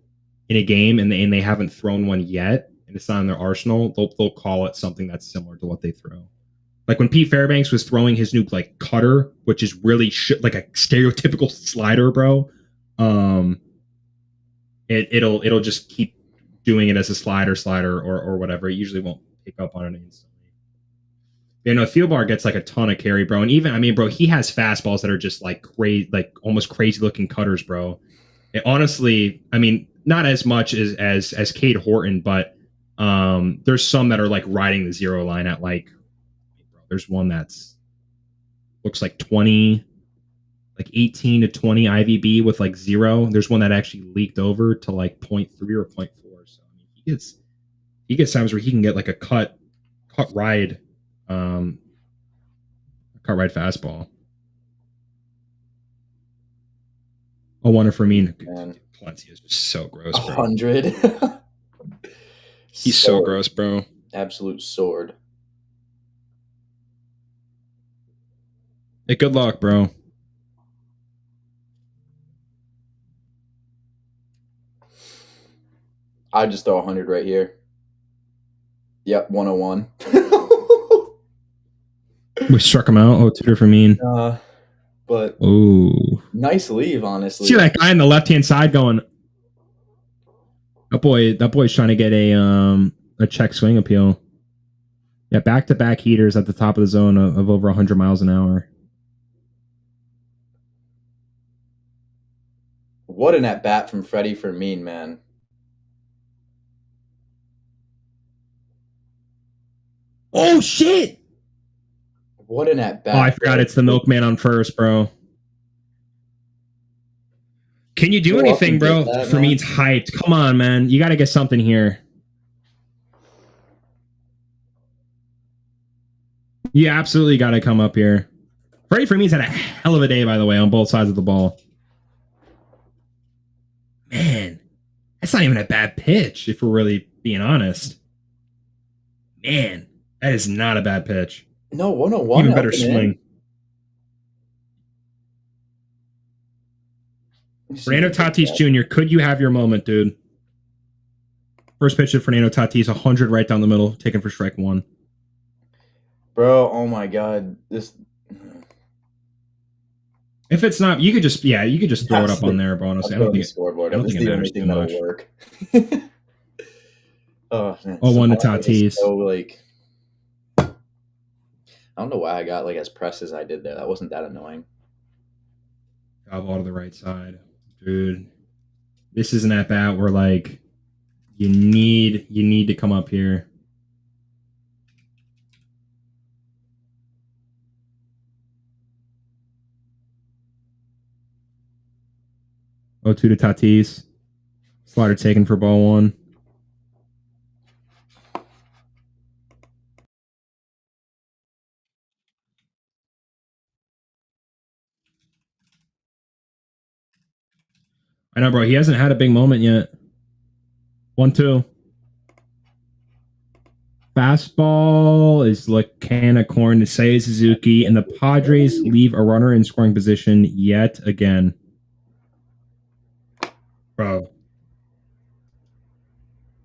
in a game and they haven't thrown one yet and it's not in their arsenal, they'll call it something that's similar to what they throw. Like when Pete Fairbanks was throwing his new like cutter, which is really like a stereotypical slider, bro. It'll just keep doing it as a slider or whatever. It usually won't pick up on it instantly. You know, Thielbar gets like a ton of carry, bro. And even, I mean, bro, he has fastballs that are just like crazy, like almost crazy looking cutters, bro. Honestly, I mean, not as much as Cade Horton, but there's some that are like riding the zero line at like, there's one that's looks like 20, like 18 to 20 IVB with like 0. There's one that actually leaked over to like 0.3 or 0.4. So I mean, he gets times where he can get like a cut ride fastball. A wonder for me. Palencia is just so gross, bro. 100. He's so gross, bro. Absolute sword. Hey, good luck, bro. I just throw 100 right here. Yep, 101. We struck him out. Oh, tutor for mean. But ooh, nice leave, honestly. See that guy on the left hand side going. That boy's trying to get a check swing appeal. Yeah, back-to-back heaters at the top of the zone of over 100 miles an hour. What an at-bat from Freddie Fermin, man. Oh, shit! What an at-bat. Oh, I forgot it's the milkman on first, bro. Can you do anything, bro? Fermin's hyped. Come on, man. You got to get something here. You absolutely got to come up here. Freddie Fermin's had a hell of a day, by the way, on both sides of the ball. Man, that's not even a bad pitch, if we're really being honest. Man, that is not a bad pitch. No, 101. Even better swing. Fernando Tatis Jr., could you have your moment, dude? First pitch of Fernando Tatis, 100 right down the middle, taken for strike 1. Bro, oh my God. If it's not, you could just throw it up on there, bro. Honestly, I don't think scoreboard. This is the only thing that'll work. Oh, man. 0-1 to Tatis. So, like, I don't know why I got like as pressed as I did there. That wasn't that annoying. Job all to the right side, dude. This is an at bat where like you need to come up here. Oh, 2 to Tatis. Slider taken for ball 1. I know, bro. He hasn't had a big moment yet. 1-2. Fastball is like can of corn to Seiya Suzuki, and the Padres leave a runner in scoring position yet again. Bro.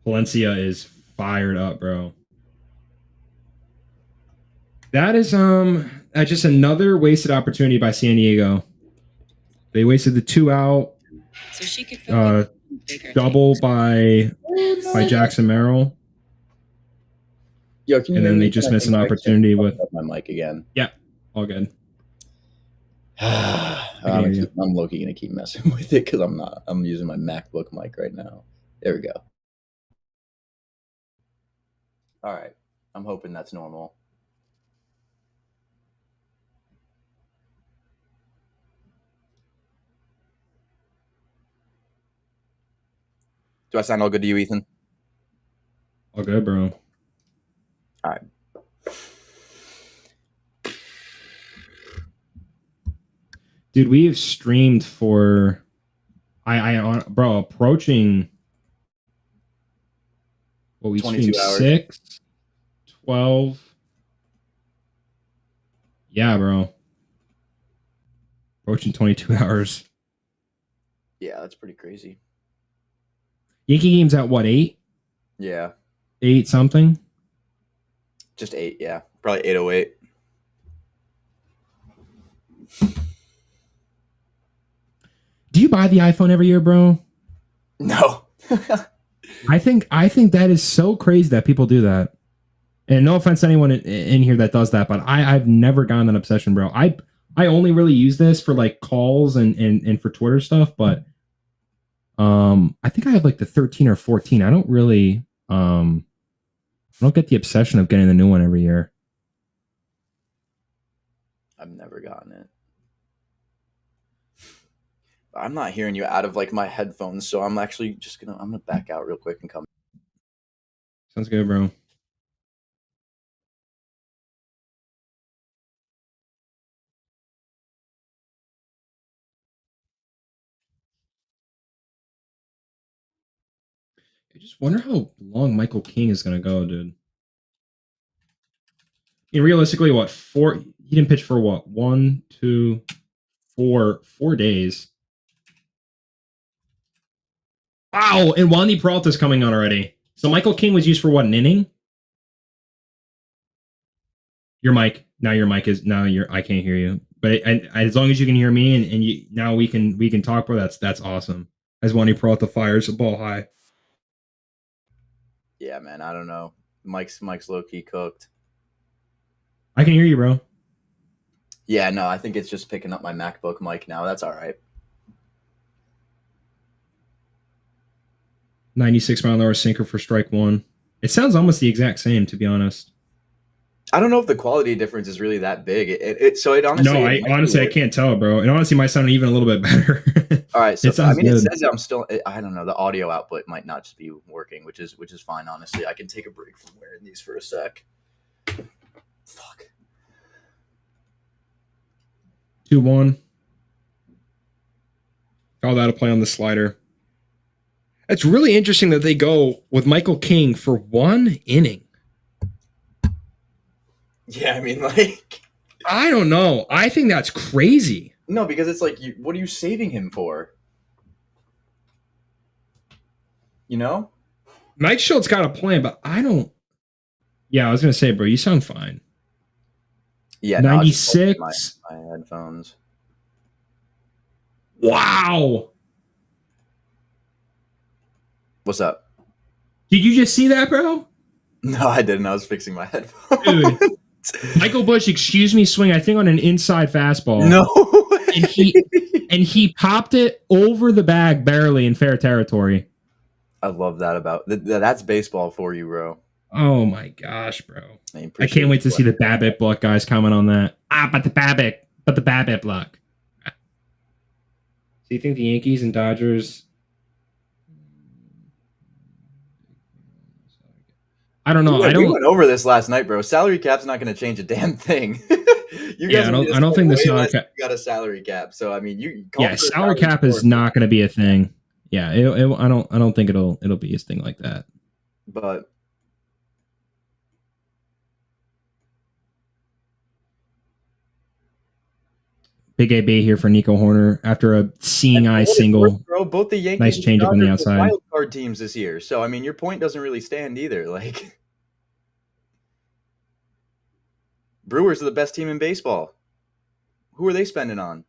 Palencia is fired up, bro. That is just another wasted opportunity by San Diego. They wasted the 2 out. So she could double by Jackson Merrill. Yo, can you and then they just miss an opportunity with my mic again. Yeah, all good. I'm low-key gonna keep messing with it because I'm using my MacBook mic right now. There we go. All right. I'm hoping that's normal. Do I sound all good to you, Ethan? All good, bro. All right. Dude, we've streamed for bro, approaching what we 22 streamed hours. 6, 12. Yeah, bro. Approaching 22 hours. Yeah, that's pretty crazy. Yankee game's at what, 8? Yeah. 8 something? Just 8, yeah. Probably 8:08. Do you buy the iPhone every year, bro? No. I think that is so crazy that people do that. And no offense to anyone in here that does that, but I've never gotten that obsession, bro. I only really use this for like calls and for Twitter stuff, but I think I have like the 13 or 14. I don't really I don't get the obsession of getting the new one every year. I've never gotten it. I'm not hearing you out of like my headphones, so I'm actually just I'm gonna back out real quick and come. Sounds good, bro. I just wonder how long Michael King is gonna go, dude. And realistically, what, 4? He didn't pitch for what, 1, 2, 4 days. Wow, and Wandy Peralta's coming on already. So Michael King was used for what, an inning? Your mic. Now your mic is I can't hear you. But as long as you can hear me and you now we can talk, bro. That's awesome. As Wandy Peralta fires a ball high. Yeah, man. I don't know. Mike's low key cooked. I can hear you, bro. Yeah, no, I think it's just picking up my MacBook mic now. That's all right. 96-mile-an-hour sinker for strike 1. It sounds almost the exact same, to be honest. I don't know if the quality difference is really that big. It honestly. No, I can't tell, bro. It honestly might sound even a little bit better. All right, so it sounds good. It says I'm still. I don't know. The audio output might not just be working, which is fine. Honestly, I can take a break from wearing these for a sec. Fuck. 2-1. Call that a play on the slider. It's really interesting that they go with Michael King for 1 inning. Yeah, I mean, like, I don't know. I think that's crazy. No, because it's like, what are you saving him for? You know? Mike Schultz got a plan, but I don't. Yeah, I was gonna say, bro, you sound fine. Yeah, 96. My headphones. Wow. What's up? Did you just see that, bro? No, I didn't. I was fixing my headphones. Dude. Michael Busch, excuse me, swing, I think on an inside fastball. No. and he popped it over the bag barely in fair territory. I love that about that's baseball for you, bro. Oh my gosh, bro. I can't wait to see the Babbitt block guys comment on that. But the Babbitt block. So you think the Yankees and Dodgers? I don't know. We went over this last night, bro. Salary cap's not going to change a damn thing. I don't think the salary cap got a salary cap. So I mean, salary cap is not going to be a thing. Yeah, I don't think it'll be a thing like that. But Big AB here for Nico Horner after a seeing eye single. Bro, both the Yankees nice change up on the outside. Wild card teams this year. So I mean, your point doesn't really stand either. Like, Brewers are the best team in baseball. Who are they spending on?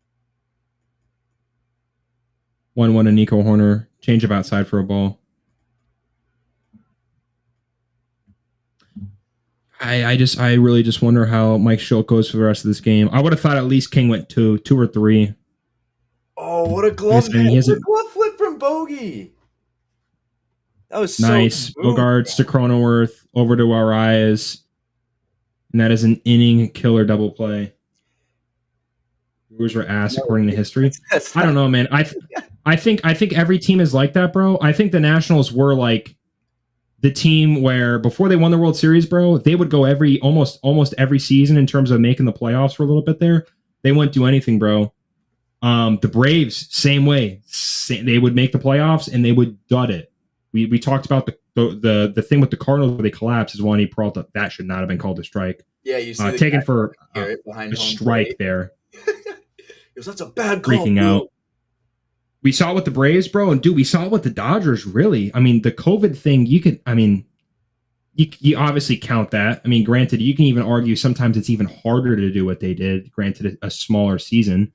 1-1 to Nico Horner. Change up outside for a ball. I really just wonder how Mike Schultz goes for the rest of this game. I would have thought at least King went 2 or 3. Oh, what a glove! Glove flip from Bogey. That was nice. So Bogarts to Cronenworth over to Arias, and that is an inning killer double play. Brewers were ass according to history. I don't know, man. I think every team is like that, bro. I think the Nationals were like the team where before they won the World Series, bro, they would go almost every season in terms of making the playoffs for a little bit there. They wouldn't do anything, bro. The Braves, same way. They would make the playoffs and they would dud it. We talked about the thing with the Cardinals where they collapsed is Juan Peralta. That should not have been called a strike. Yeah, you see taken for behind a strike there. That's a bad call. Freaking out. We saw it with the Braves, bro, and dude, we saw it with the Dodgers. Really, I mean, the COVID thing. You obviously count that. I mean, granted, you can even argue sometimes it's even harder to do what they did. Granted, a smaller season.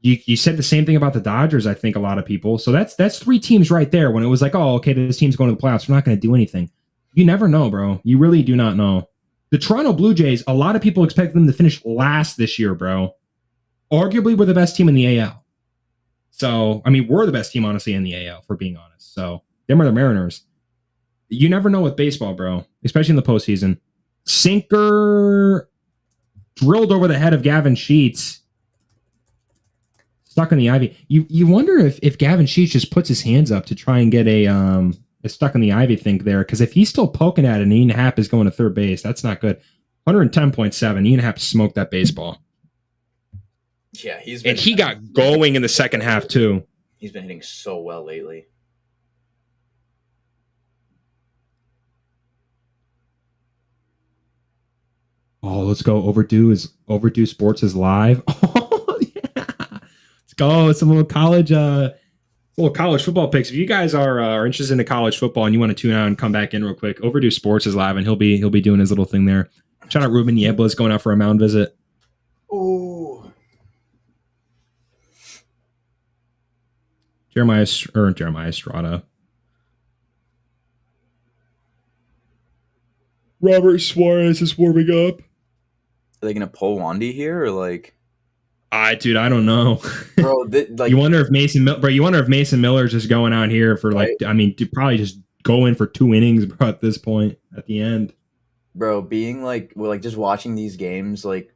You said the same thing about the Dodgers. I think a lot of people. So that's 3 teams right there. When it was like, oh, okay, this team's going to the playoffs. We're not going to do anything. You never know, bro. You really do not know. The Toronto Blue Jays. A lot of people expect them to finish last this year, bro. Arguably, we're the best team in the AL. So, I mean, we're the best team, honestly, in the AL, for being honest. So, them are the Mariners. You never know with baseball, bro, especially in the postseason. Sinker drilled over the head of Gavin Sheets. Stuck in the ivy. You wonder if Gavin Sheets just puts his hands up to try and get a stuck in the ivy thing there, because if he's still poking at it and Ian Happ is going to third base, that's not good. 110.7. Ian Happ smoked that baseball. Yeah, he got going in the second half too. He's been hitting so well lately. Oh, let's go. Overdue Sports is live. Oh yeah, let's go. Some little college football picks. If you guys are interested in the college football and you want to tune out and come back in real quick, Overdue Sports is live and he'll be doing his little thing there. Shout out Ruben Niebla is going out for a mound visit. Oh. Jeremiah Estrada. Robert Suarez is warming up. Are they gonna pull Wandy here or like? Dude, I don't know, bro. You wonder if Mason Miller's just going out here for like, right? I mean, to probably just go in for 2 innings, bro. At this point, at the end, bro, being like just watching these games like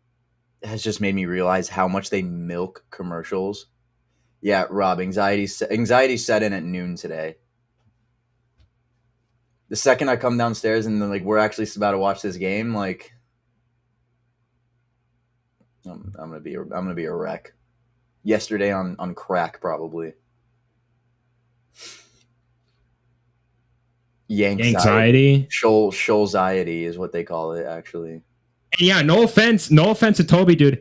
has just made me realize how much they milk commercials. Yeah, Rob, anxiety set in at noon today. The second I come downstairs and then like we're actually about to watch this game, like I'm gonna be a wreck. Yesterday on crack probably. Anxiety. Shoalziety is what they call it actually. And yeah, no offense to Toby, dude.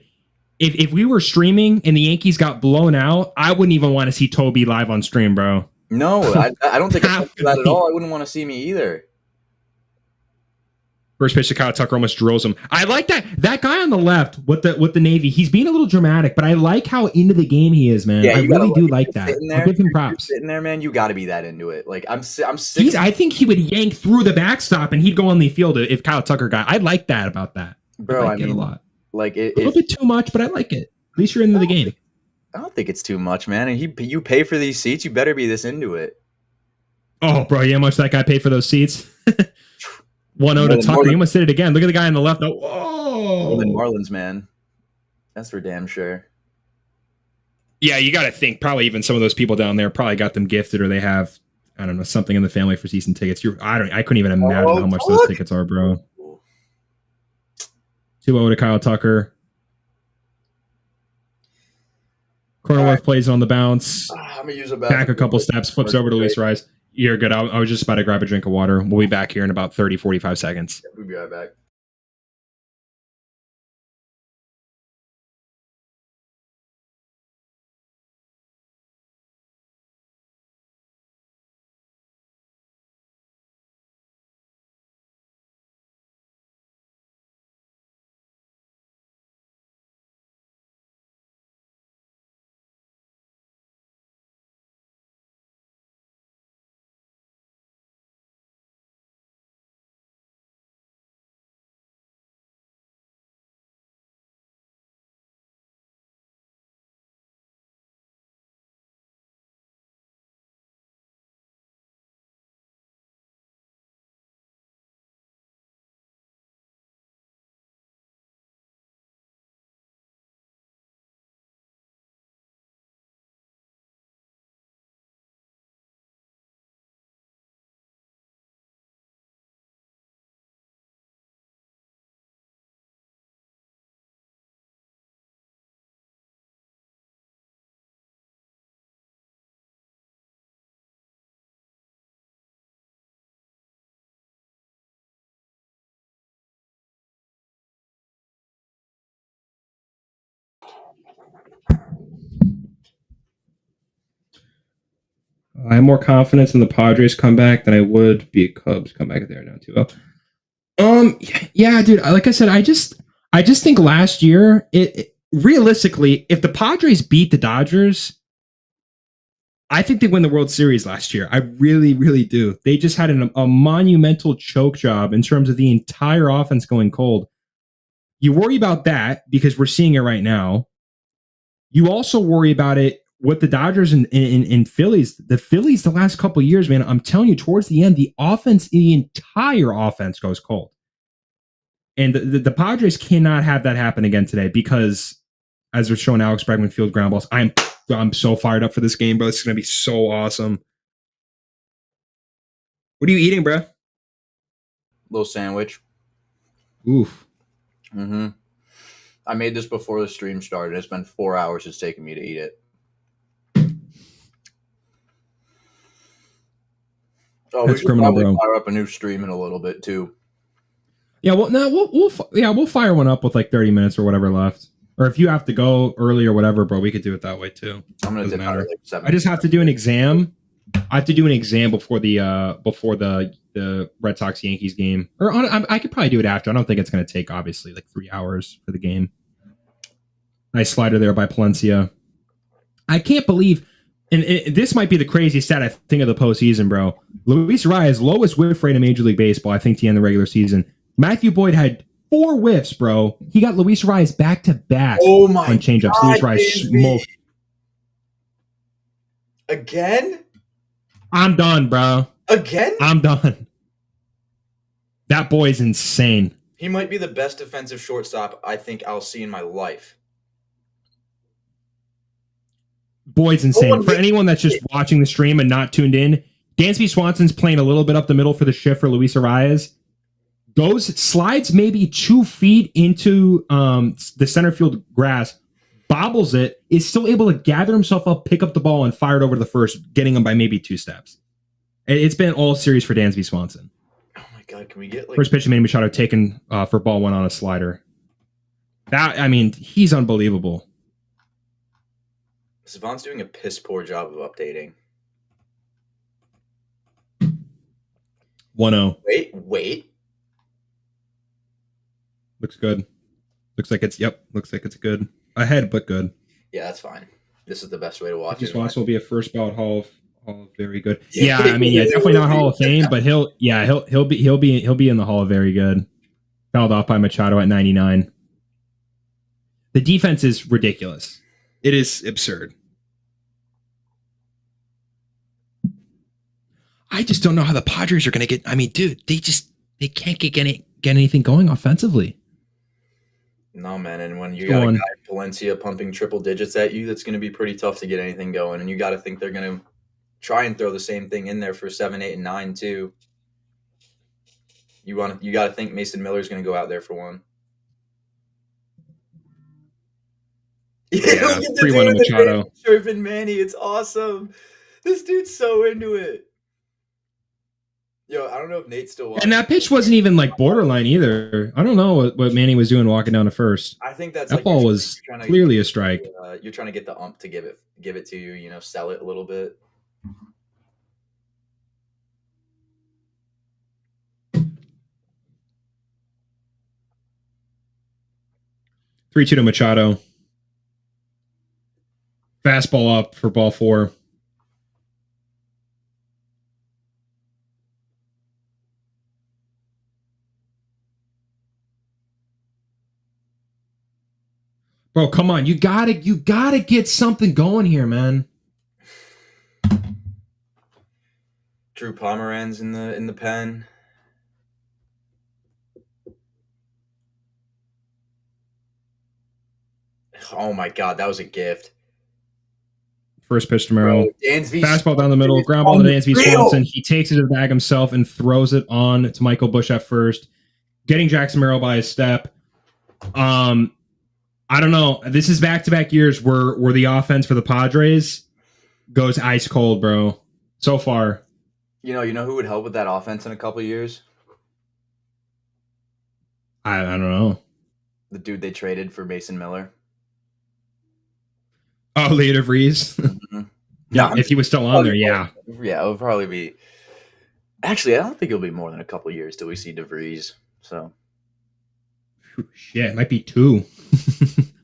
If we were streaming and the Yankees got blown out, I wouldn't even want to see Toby live on stream, bro. No, I don't think I that at all. I wouldn't want to see me either. First pitch to Kyle Tucker almost drills him. I like that guy on the left with the Navy. He's being a little dramatic, but I like how into the game he is, man. Yeah, I really do like that. I'll give him props. Sitting there, man, you got to be that into it. Like I'm sick. I think he would yank through the backstop and he'd go on the field if Kyle Tucker got. I like that about that, bro. I mean, a lot. Like a little bit too much, but I like it. At least you're into the game. I don't think it's too much, man. And you pay for these seats, you better be this into it. Oh, bro, you know how much that guy paid for those seats? 1-0 to Tucker. You must hit it again. Look at the guy on the left. Oh, whoa. More than Marlins, man. That's for damn sure. Yeah, you got to think probably even some of those people down there probably got them gifted or they have, I don't know, something in the family for season tickets. I couldn't even imagine how much those tickets are, bro. 2-0 to Kyle Tucker. Cronenworth plays on the bounce. I'm gonna use back a couple steps, flips over to Luis Rice. You're good. I was just about to grab a drink of water. We'll be back here in about 30, 45 seconds. We'll be right back. I have more confidence in the Padres comeback than I would be a Cubs comeback if they are down 2-0. Yeah, dude. Like I said, I just think last year, realistically, if the Padres beat the Dodgers, I think they win the World Series last year. I really, really do. They just had a monumental choke job in terms of the entire offense going cold. You worry about that because we're seeing it right now. You also worry about it with the Dodgers and Phillies. The Phillies, the last couple of years, man, I'm telling you, towards the end, the entire offense goes cold. And the Padres cannot have that happen again today because, as they're showing Alex Bregman field ground balls, I'm so fired up for this game, bro. It's going to be so awesome. What are you eating, bro? Little sandwich. Oof. Mm-hmm. I made this before the stream started. It's been 4 hours it's taken me to eat it. Oh, That's we should criminal, probably bro. fire up a new stream in a little bit too. Yeah, well, no, we'll fire one up with like 30 minutes or whatever left. Or if you have to go early or whatever, bro, we could do it that way too. I'm gonna Doesn't dip out matter. at like 7. I just have to do an exam. I have to do an exam before the Red Sox Yankees game, or I could probably do it after. I don't think it's going to take obviously like 3 hours for the game. Nice slider there by Palencia. I can't believe, and this might be the craziest stat I think of the postseason, bro. Luis Arias lowest whiff rate in Major League Baseball, I think, to end the regular season. Matthew Boyd had 4 whiffs, bro. He got Luis Arias back to back Oh my on changeups. God, Luis Arias smoked. Again? I'm done, bro. Again? I'm done. That boy's insane. He might be the best defensive shortstop I think I'll see in my life. Boyd's insane. For anyone that's just watching the stream and not tuned in, Dansby Swanson's playing a little bit up the middle for the shift for Luis Arias. Slides maybe 2 feet into the center field grass, bobbles it, is still able to gather himself up, pick up the ball, and fire it over to the first, getting him by maybe 2 steps. It's been all series for Dansby Swanson. Oh my God, can we get like First pitch, Manny Machado taken for ball 1 on a slider. He's unbelievable. Savant's doing a piss poor job of updating. 1-0. Wait. Looks good. Looks like it's good. Ahead, but good. Yeah, that's fine. This is the best way to watch it. Swanson will be a first ballot Hall of Very Good. Yeah, definitely not Hall of Fame, but he'll be in the Hall of Very Good. Fouled off by Machado at 99. The defense is ridiculous. It is absurd. I just don't know how the Padres are going to get. Dude, they can't get anything going offensively. No, man, and when you got a guy Palencia pumping triple digits at you, that's going to be pretty tough to get anything going. And you got to think they're going to try and throw the same thing in there for 7, 8, and 9 too. You got to think Mason Miller's going to go out there for one. Yeah, 3-1 to Machado. Chirping Manny, it's awesome. This dude's so into it. Yo, I don't know if Nate's still watching. And that pitch wasn't even like borderline either. I don't know what Manny was doing walking down to first. I think that ball was clearly a strike. You're trying to get the ump to give it to you, sell it a little bit. Three 2 to Machado. Fastball up for ball 4. Bro, come on. You gotta get something going here, man. Drew Pomeranz in the pen. Oh my God, that was a gift. First pitch to Merrill. Fastball down the middle. Ground ball to Dansby Swanson. He takes it to the bag himself and throws it on to Michael Busch at first, getting Jackson Merrill by a step. I don't know. This is back-to-back years where the offense for the Padres goes ice cold, bro. So far. You know who would help with that offense in a couple of years? I don't know. The dude they traded for Mason Miller. Oh, Leo DeVries. Mm-hmm. Yeah, if he was still on there, yeah. Yeah, it would probably be. Actually, I don't think it'll be more than a couple years till we see DeVries. So. Shit, it might be 2.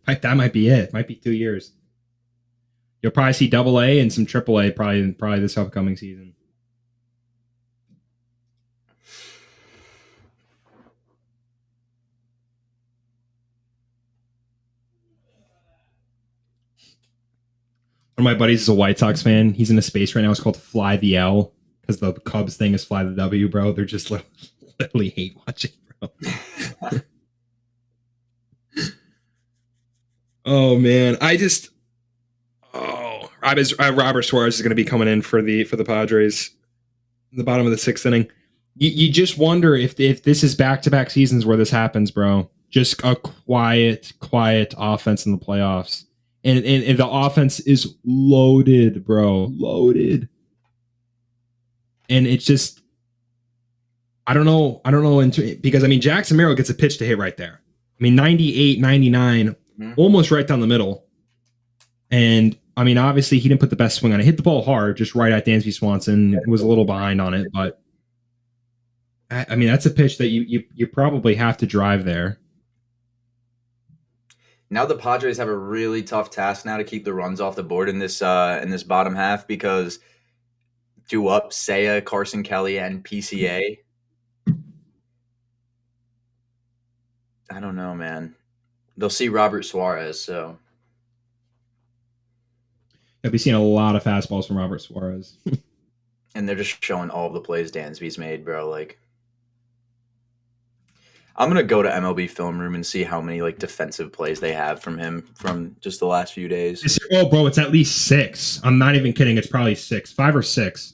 That might be it. Might be 2 years. You'll probably see AA and some AAA probably this upcoming season. One of my buddies is a White Sox fan. He's in a space right now. It's called Fly the L because the Cubs thing is Fly the W, bro. They're just literally hate watching, bro. Oh man, Robert Suarez is going to be coming in for the Padres in the bottom of the 6th inning. You just wonder if this is back-to-back seasons where this happens, bro. Just a quiet offense in the playoffs. And the offense is loaded, bro. Loaded. And it's just I don't know because I mean Jackson Merrill gets a pitch to hit right there. I mean 98, 99, almost right down the middle. And I mean obviously he didn't put the best swing on it. Hit the ball hard, just right at Dansby Swanson. Was a little behind on it, but I mean that's a pitch that you probably have to drive there. Now the Padres have a really tough task now to keep the runs off the board in this bottom half because due up Seiya, Carson Kelly, and PCA. I don't know, man. They'll see Robert Suarez, so I'll be seeing a lot of fastballs from Robert Suarez. And they're just showing all of the plays Dansby's made, bro. Like, I'm gonna go to MLB Film Room and see how many like defensive plays they have from him from just the last few days. Oh, bro, it's at least 6. I'm not even kidding. It's probably 6, 5 or 6.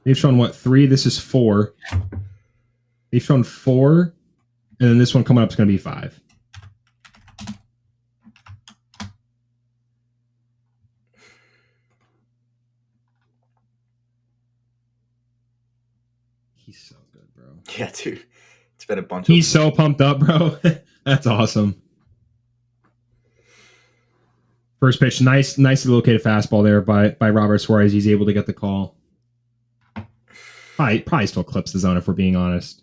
They've shown what 3? This is 4. They've shown 4, and then this one coming up is going to be 5. He's so good, bro. Yeah, dude. It's been a bunch He's so pumped up, bro. That's awesome. First pitch, nicely located fastball there by Robert Suarez. He's able to get the call. Probably still clips the zone if we're being honest.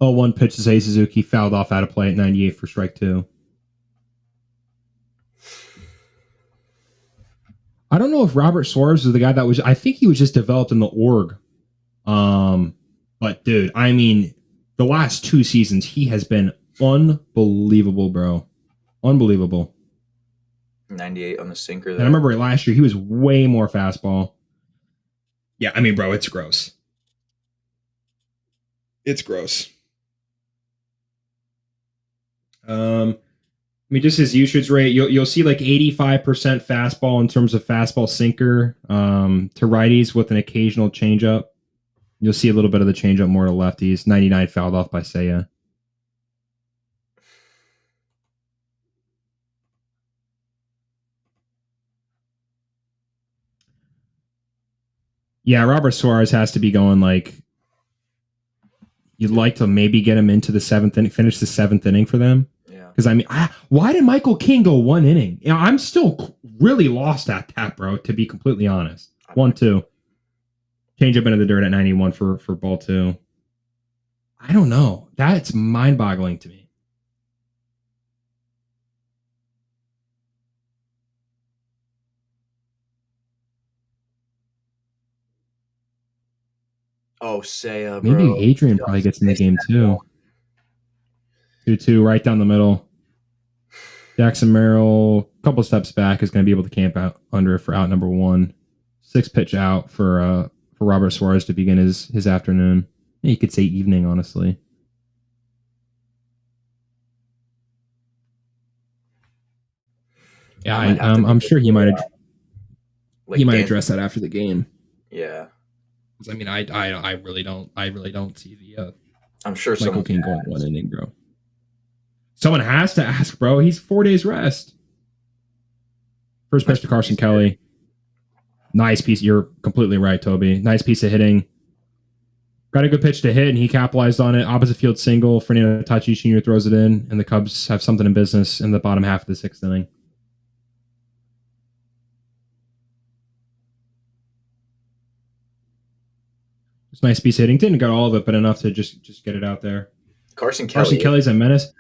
Oh, 1 pitch to Seiya Suzuki, fouled off out of play at 98 for strike 2. I don't know if Robert Suarez is the guy that was. I think he was just developed in the org. But dude, I mean, the last 2 seasons he has been unbelievable, bro. Unbelievable. 98 on the sinker there. And I remember last year he was way more fastball. Yeah, I mean, bro, it's gross. It's gross. I mean, just his usage rate, you'll see like 85% fastball in terms of fastball sinker to righties with an occasional changeup. You'll see a little bit of the changeup more to lefties. 99 fouled off by Seiya. Yeah, Robert Suarez has to be going like. You'd like to maybe get him into the 7th inning, finish the 7th inning for them. Yeah. Because I mean, why did Michael King go 1 inning? You know, I'm still really lost at that, bro. To be completely honest, 1-2, change up into the dirt at 91 for ball 2. I don't know. That's mind-boggling to me. Oh, Seiya, bro. Maybe Adrian probably gets in the game too. 2-2, right down the middle. Jackson Merrill, a couple steps back, is going to be able to camp out under for out number 1. 6 pitch out for Robert Suarez to begin his afternoon. You could say evening, honestly. Yeah, I'm sure he might address that after the game. Yeah. I mean, I really don't see the. I'm sure Michael King going 1 inning, bro. Someone has to ask, bro. He's 4 days rest. First pitch to Carson Kelly. Nice piece. You're completely right, Toby. Nice piece of hitting. Got a good pitch to hit, and he capitalized on it. Opposite field single. Fernando Tatis Jr. throws it in, and the Cubs have something in business in the bottom half of the 6th inning. It's nice piece hitting. Didn't get all of it, but enough to just get it out there. Carson Kelly's a menace.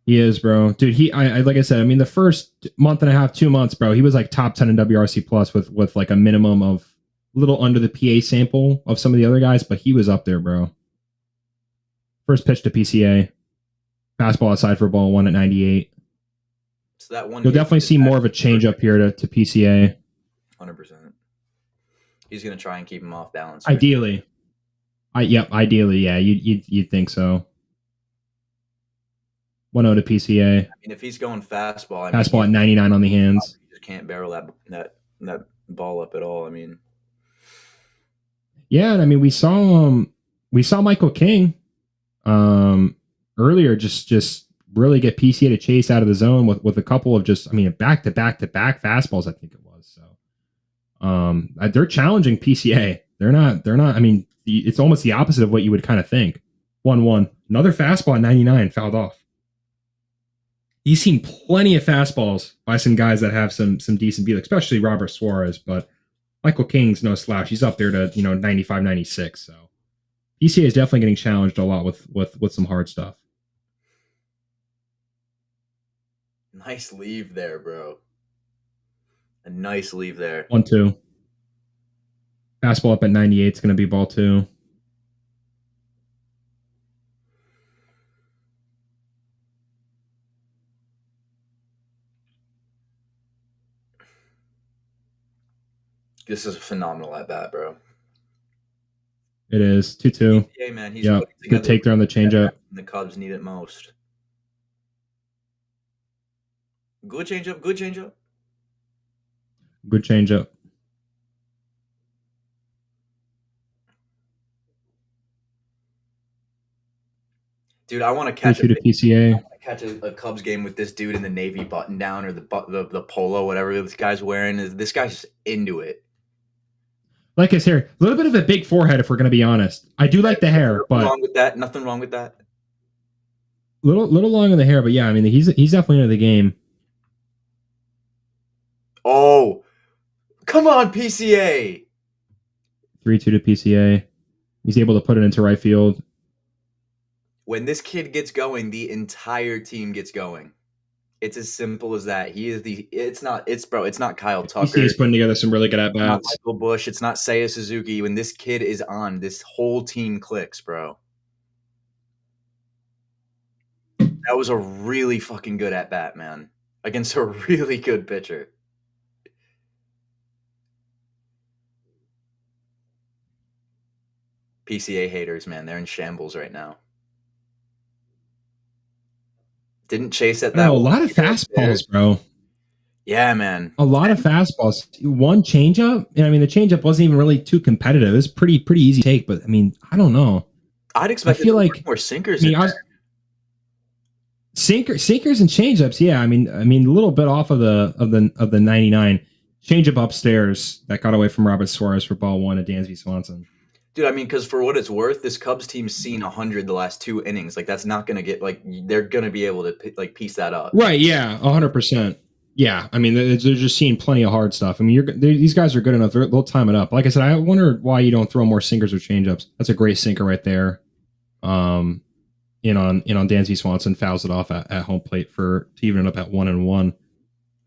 He is, bro. Dude, I like I said, I mean, the first month and a half, 2 months, bro, he was like top 10 in WRC plus with like a minimum of a little under the PA sample of some of the other guys, but he was up there, bro. First pitch to PCA. Fastball outside for ball 1 at 98. So that one, you'll definitely see more of a change up here to PCA. 100%. He's going to try and keep him off balance. Ideally. Ideally, yeah. You'd think so. 1-0 to PCA. I mean, if he's going fastball, fastball at 99 on the hands. You just can't barrel that ball up at all. I mean, yeah, and I mean we saw Michael King earlier just really get PCA to chase out of the zone with a couple of just, I mean, back to back fastballs, I think it was. So they're challenging PCA. They're not, I mean, it's almost the opposite of what you would kind of think. 1-1. Another fastball at 99 fouled off. He's seen plenty of fastballs by some guys that have some decent beat, especially Robert Suarez, but Michael King's no slouch. He's up there to 95, 96. So PCA is definitely getting challenged a lot with some hard stuff. Nice leave there, bro. A nice leave there. 1-2. Fastball up at 98. It's going to be ball 2. This is a phenomenal at bat, bro. It is 2-2. Yeah, man. He's good take there on the changeup. The Cubs need it most. Good changeup. Good changeup. Good changeup. Dude, I want to catch a Cubs game with this dude in the navy button down or the polo, whatever this guy's wearing. This guy's into it. Like his hair, a little bit of a big forehead, if we're going to be honest. I do like the hair, but nothing wrong with that. Little long in the hair, but yeah, I mean, he's definitely into the game. Oh, come on, PCA. 3-2 to PCA. He's able to put it into right field. When this kid gets going, the entire team gets going. It's as simple as that. It's not Kyle Tucker. He's putting together some really good at bats. It's not Michael Bush. It's not Seiya Suzuki. When this kid is on, this whole team clicks, bro. That was a really fucking good at bat, man. Against a really good pitcher. PCA haters, man, they're in shambles right now. Didn't chase at that. A lot of fastballs, bro. Yeah, man. A lot of fastballs. One changeup, and I mean the changeup wasn't even really too competitive. It was pretty easy take, but I mean, I don't know. I'd expect more sinkers. Sinkers and changeups, yeah. I mean, a little bit off of the 99 changeup upstairs that got away from Robert Suarez for ball 1 at Dansby Swanson. Dude, I mean, because for what it's worth, this Cubs team's seen 100 the last 2 innings. Like, that's not going to get, they're going to be able to, piece that up. Right, yeah, 100%. Yeah, I mean, they're just seeing plenty of hard stuff. I mean, these guys are good enough. They'll time it up. Like I said, I wonder why you don't throw more sinkers or changeups. That's a great sinker right there. In on Dansby Swanson, fouls it off at home plate to even it up at 1-1.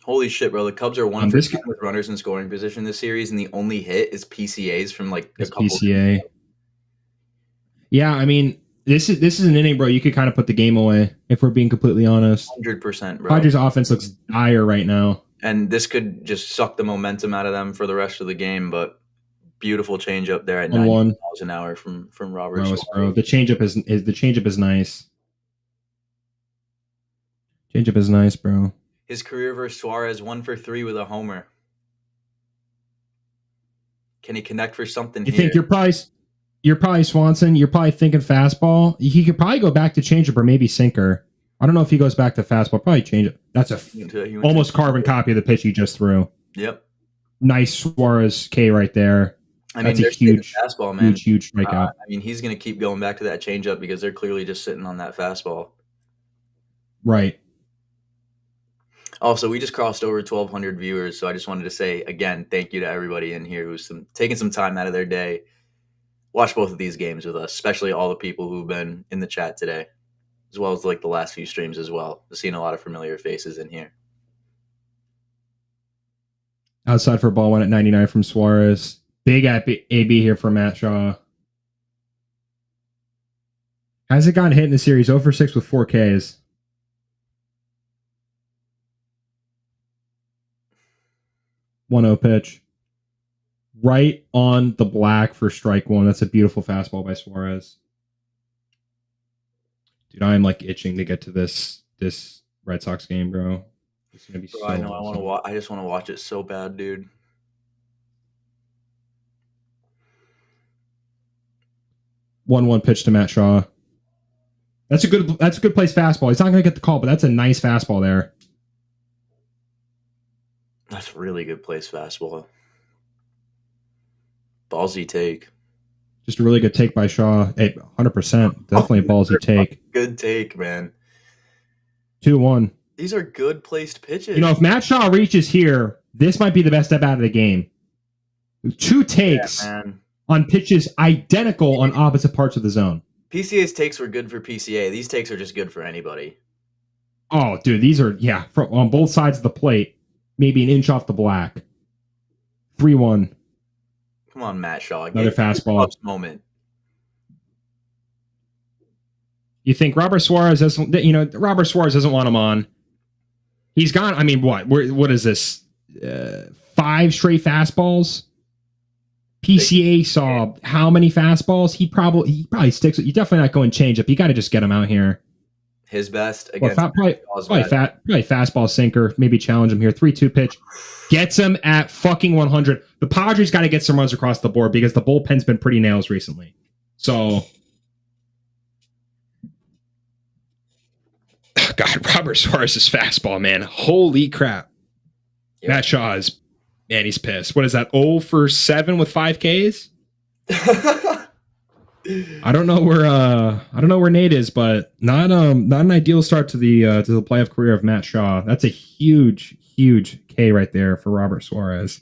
Holy shit, bro! The Cubs are 1 for 10 with runners in scoring position this series, and the only hit is PCAs from a couple. PCA. Yeah, I mean, this is an inning, bro. You could kind of put the game away if we're being completely honest. 100%, bro. Padres' offense looks dire right now, and this could just suck the momentum out of them for the rest of the game. But beautiful change up there at 90 miles an hour from Robert. Bro, the changeup is nice. Changeup is nice, bro. His career versus Suarez, 1 for 3 with a homer. Can he connect for something here? You think you're probably Swanson. You're probably thinking fastball. He could probably go back to changeup or maybe sinker. I don't know if he goes back to fastball. Probably changeup. That's almost carbon copy of the pitch he just threw. Yep. Nice Suarez K right there. I That's mean, a they're sitting huge, fastball, man. huge strikeout. I mean, he's going to keep going back to that changeup because they're clearly just sitting on that fastball. Right. Also, we just crossed over 1,200 viewers, so I just wanted to say again, thank you to everybody in here who's taking some time out of their day. Watch both of these games with us, especially all the people who've been in the chat today, as well as like the last few streams as well. I've seen a lot of familiar faces in here. Outside for ball one at 99 from Suarez. Big AB here for Matt Shaw. Hasn't gotten hit in the series. 0 for 6 with 4 Ks. 1-0 pitch. Right on the black for strike one. That's a beautiful fastball by Suarez. Dude, I'm like itching to get to this Red Sox game, bro. It's gonna be so I know. awesome. I just want to watch it so bad, dude. 1-1 pitch to Matt Shaw. That's a good place fastball. He's not gonna get the call, but that's a nice fastball there. That's a really good place fastball. Ballsy take. Just a really good take by Shaw. 100%. Definitely a ballsy take. Good take, man. 2-1. These are good placed pitches. You know, if Matt Shaw reaches here, this might be the best step out of the game. 2 takes on pitches identical on opposite parts of the zone. PCA's takes were good for PCA. These takes are just good for anybody. Oh, dude, these are, on both sides of the plate, maybe an inch off the black. 3-1. Come on, Matt Shaw. Another fastball. Moment. You think Robert Suarez doesn't want him on. He's gone. I mean, what is this? 5 straight fastballs. PCA saw how many fastballs? He probably sticks with. You're definitely not going change up. You got to just get him out here. His best against probably fastball sinker. Maybe challenge him here. 3-2 pitch. Gets him at fucking 100. The Padres got to get some runs across the board because the bullpen's been pretty nails recently. So, God, Robert Suarez's fastball, man. Holy crap. Yep. Matt Shaw is, man, he's pissed. What is that? 0 for 7 with 5 Ks? I don't know where Nate is, but not an ideal start to the playoff career of Matt Shaw. That's a huge K right there for Robert Suarez.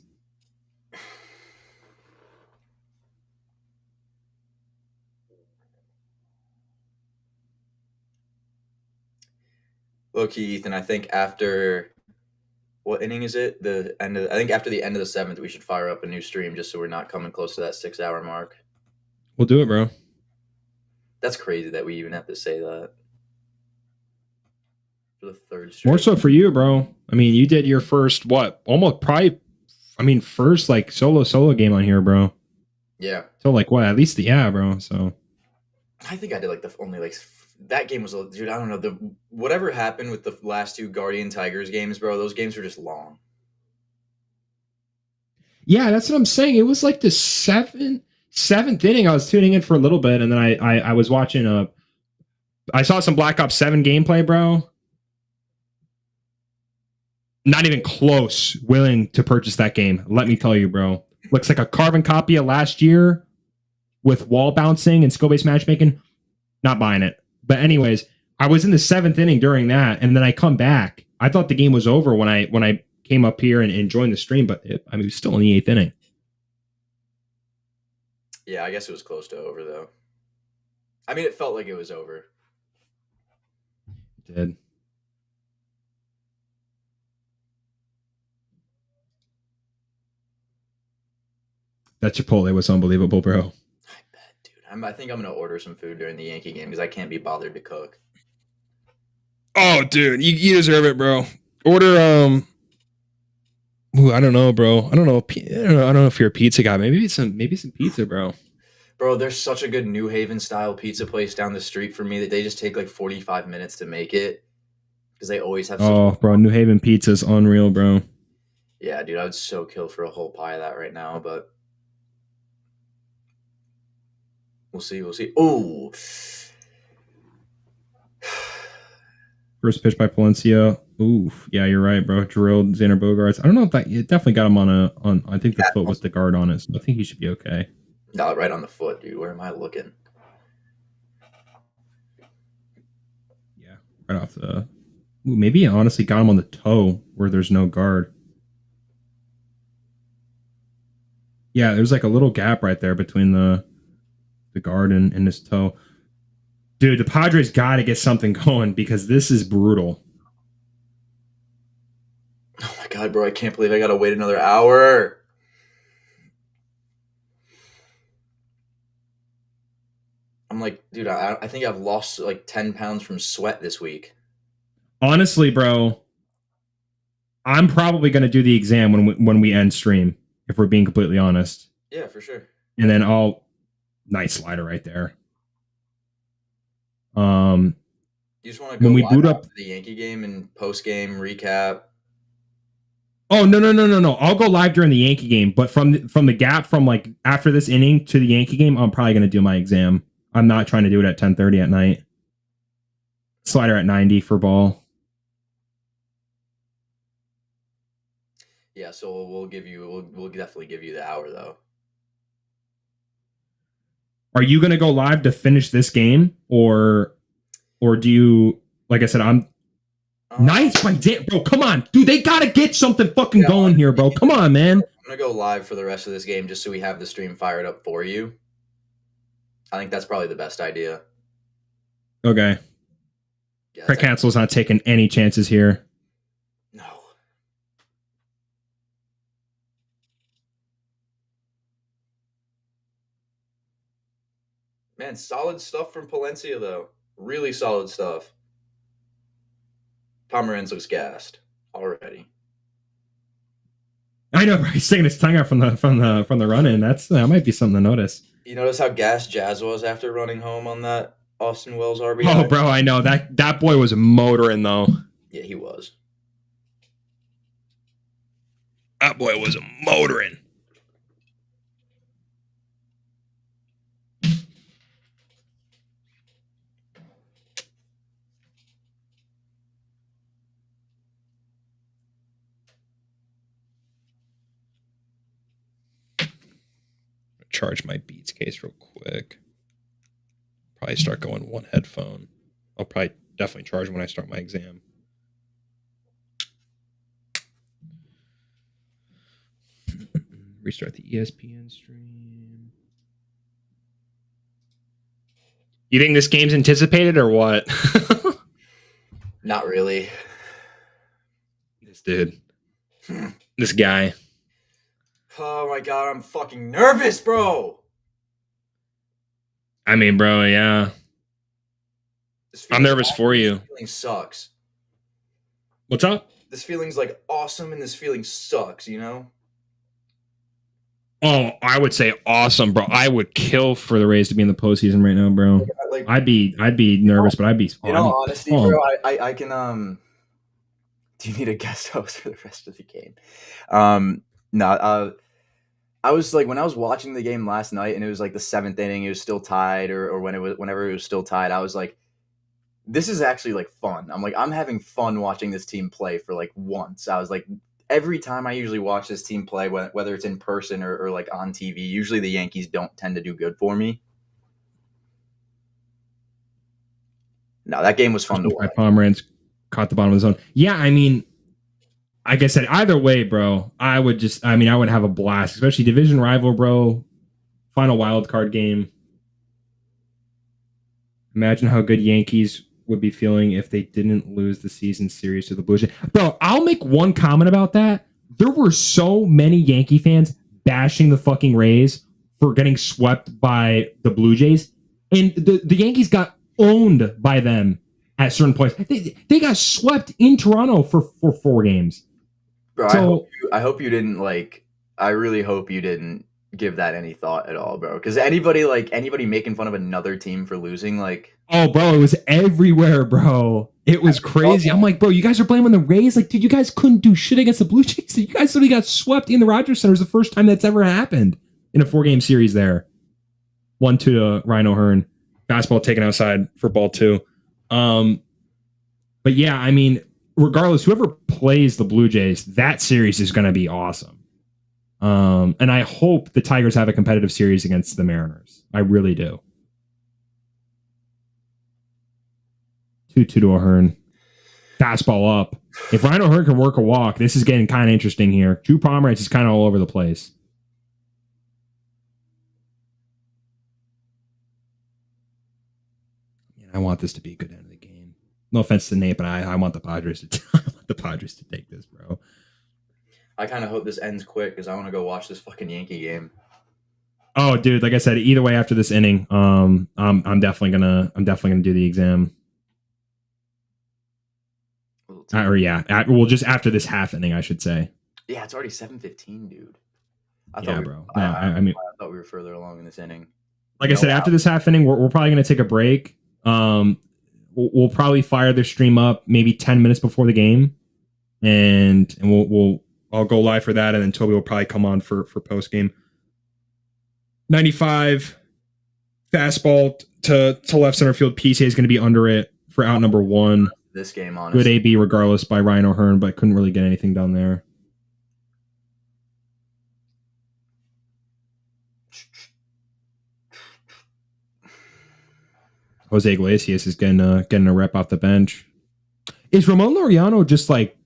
Low-key, Ethan, I think after what inning is it? I think after the end of the 7th, we should fire up a new stream just so we're not coming close to that 6-hour mark. We'll do it, bro. That's crazy that we even have to say that. For the 3rd stream. More so for you, bro. I mean, you did your first first like solo game on here, bro. Yeah. So like what? At least bro. So I think I did that game was, dude, I don't know, whatever happened with the last 2 Guardian Tigers games, bro, those games were just long. Yeah, that's what I'm saying. It was like the 7th inning. I was tuning in for a little bit, and then I was watching I saw some Black Ops 7 gameplay, bro. Not even close willing to purchase that game. Let me tell you, bro. Looks like a carbon copy of last year with wall bouncing and skill-based matchmaking. Not buying it. But anyways, I was in the 7th inning during that, and then I come back. I thought the game was over when I came up here and joined the stream, but it was still in the 8th inning. Yeah, I guess it was close to over, though. I mean, it felt like it was over. It did. That Chipotle was unbelievable, bro. I bet, dude. I think I'm going to order some food during the Yankee game because I can't be bothered to cook. Oh, dude, you deserve it, bro. Order I don't know, bro. I don't know if you're a pizza guy. Maybe some pizza, bro. Bro, there's such a good New Haven style pizza place down the street for me that they just take like 45 minutes to make it because they always have. Bro, New Haven pizza's unreal, bro. Yeah, dude, I would so kill for a whole pie of that right now, but we'll see. Oh, first pitch by Palencia. Oof. Yeah, you're right, bro. Drilled Xander Bogaerts. I don't know if that. It definitely got him on. I think the foot with the guard on it. So I think he should be okay. No, right on the foot, dude. Where am I looking? Yeah, right off the. Ooh, maybe he honestly got him on the toe where there's no guard. Yeah, there's like a little gap right there between the guard and his toe. Dude, the Padres got to get something going because this is brutal. Oh my god, bro! I can't believe I gotta wait another hour. I'm like, dude, I think I've lost like 10 pounds from sweat this week. Honestly, bro, I'm probably going to do the exam when we end stream, if we're being completely honest. Yeah, for sure. And then nice slider right there. You just want to go when we boot up the Yankee game and post game recap. Oh no! I'll go live during the Yankee game, but from the gap from like after this inning to the Yankee game, I'm probably going to do my exam. I'm not trying to do it at 10:30 at night. Slider at 90 for ball. Yeah, so we'll definitely give you the hour though. Are you going to go live to finish this game, or do you? Like I said, I'm nice by Dan, bro. Come on, dude. They got to get something fucking going here, bro. Come on, man. I'm gonna go live for the rest of this game just so we have the stream fired up for you. I think that's probably the best idea. Okay. Yeah, Craig Cancel's not taking any chances here. No. Man, solid stuff from Palencia, though. Really solid stuff. Pomeranz looks gassed already. I know, right? He's taking his tongue out from the run in. That might be something to notice. You notice how gassed Jazz was after running home on that Austin Wells RBI? Oh, bro, I know that boy was motoring though. Yeah, he was. That boy was motoring. Charge my Beats case real quick. Probably start going one headphone. I'll probably definitely charge when I start my exam. Restart the ESPN stream. You think this game's anticipated or what? Not really. This dude. This guy. Oh my god, I'm fucking nervous, bro. I mean, bro, yeah. I'm nervous for you. This feeling sucks. What's up? This feeling's like awesome and this feeling sucks, you know? Oh, I would say awesome, bro. I would kill for the Rays to be in the postseason right now, bro. Like, I'd be nervous, but I'd be. You know, honestly, bro, I can. Do you need a guest host for the rest of the game? I was like, when I was watching the game last night, and it was like the 7th inning, it was still tied, or whenever it was still tied, I was like, this is actually like fun. I'm like, I'm having fun watching this team play for like once. I was like, every time I usually watch this team play, whether it's in person or like on TV, usually the Yankees don't tend to do good for me. No, that game was fun to watch. Pomeranz caught the bottom of the zone. Yeah, I mean, like I said, either way, bro, I would have a blast, especially division rival, bro. Final wild card game. Imagine how good Yankees would be feeling if they didn't lose the season series to the Blue Jays. Bro, I'll make one comment about that. There were so many Yankee fans bashing the fucking Rays for getting swept by the Blue Jays. And the Yankees got owned by them at certain points. They got swept in Toronto for 4 games. Bro, so, I hope you didn't I really hope you didn't give that any thought at all, bro. Because anybody making fun of another team for losing, oh, bro, it was everywhere, bro. It was crazy. I'm like, bro, you guys are blaming the Rays. Like, dude, you guys couldn't do shit against the Blue Jays. You guys literally got swept in the Rogers Center. It was the first time that's ever happened in a 4-game series there. 1-2 to Rhino Hearn. Fastball taken outside for ball 2. But yeah, I mean, regardless, whoever plays the Blue Jays, that series is going to be awesome. And I hope the Tigers have a competitive series against the Mariners. I really do. 2-2 to O'Hearn. Fastball up. If Ryan O'Hearn can work a walk, this is getting kind of interesting here. Drew Pomeranz is kind of all over the place. Man, I want this to be a good end of the game. No offense to Nate, but I want the Padres to take this, bro. I kind of hope this ends quick because I want to go watch this fucking Yankee game. Oh, dude, like I said, either way after this inning, I'm definitely gonna do the exam. Well, just after this half inning, I should say. Yeah, it's already 7:15, dude. I thought we were further along in this inning. Like I said, after this half inning, we're probably gonna take a break. We'll probably fire their stream up maybe 10 minutes before the game, and I'll go live for that, and then Toby will probably come on for post game. 95 fastball to left center field. PCA is going to be under it for out number 1. This game, honestly. Good AB regardless by Ryan O'Hearn, but couldn't really get anything done there. Jose Iglesias is getting a rep off the bench. Is Ramon Laureano just like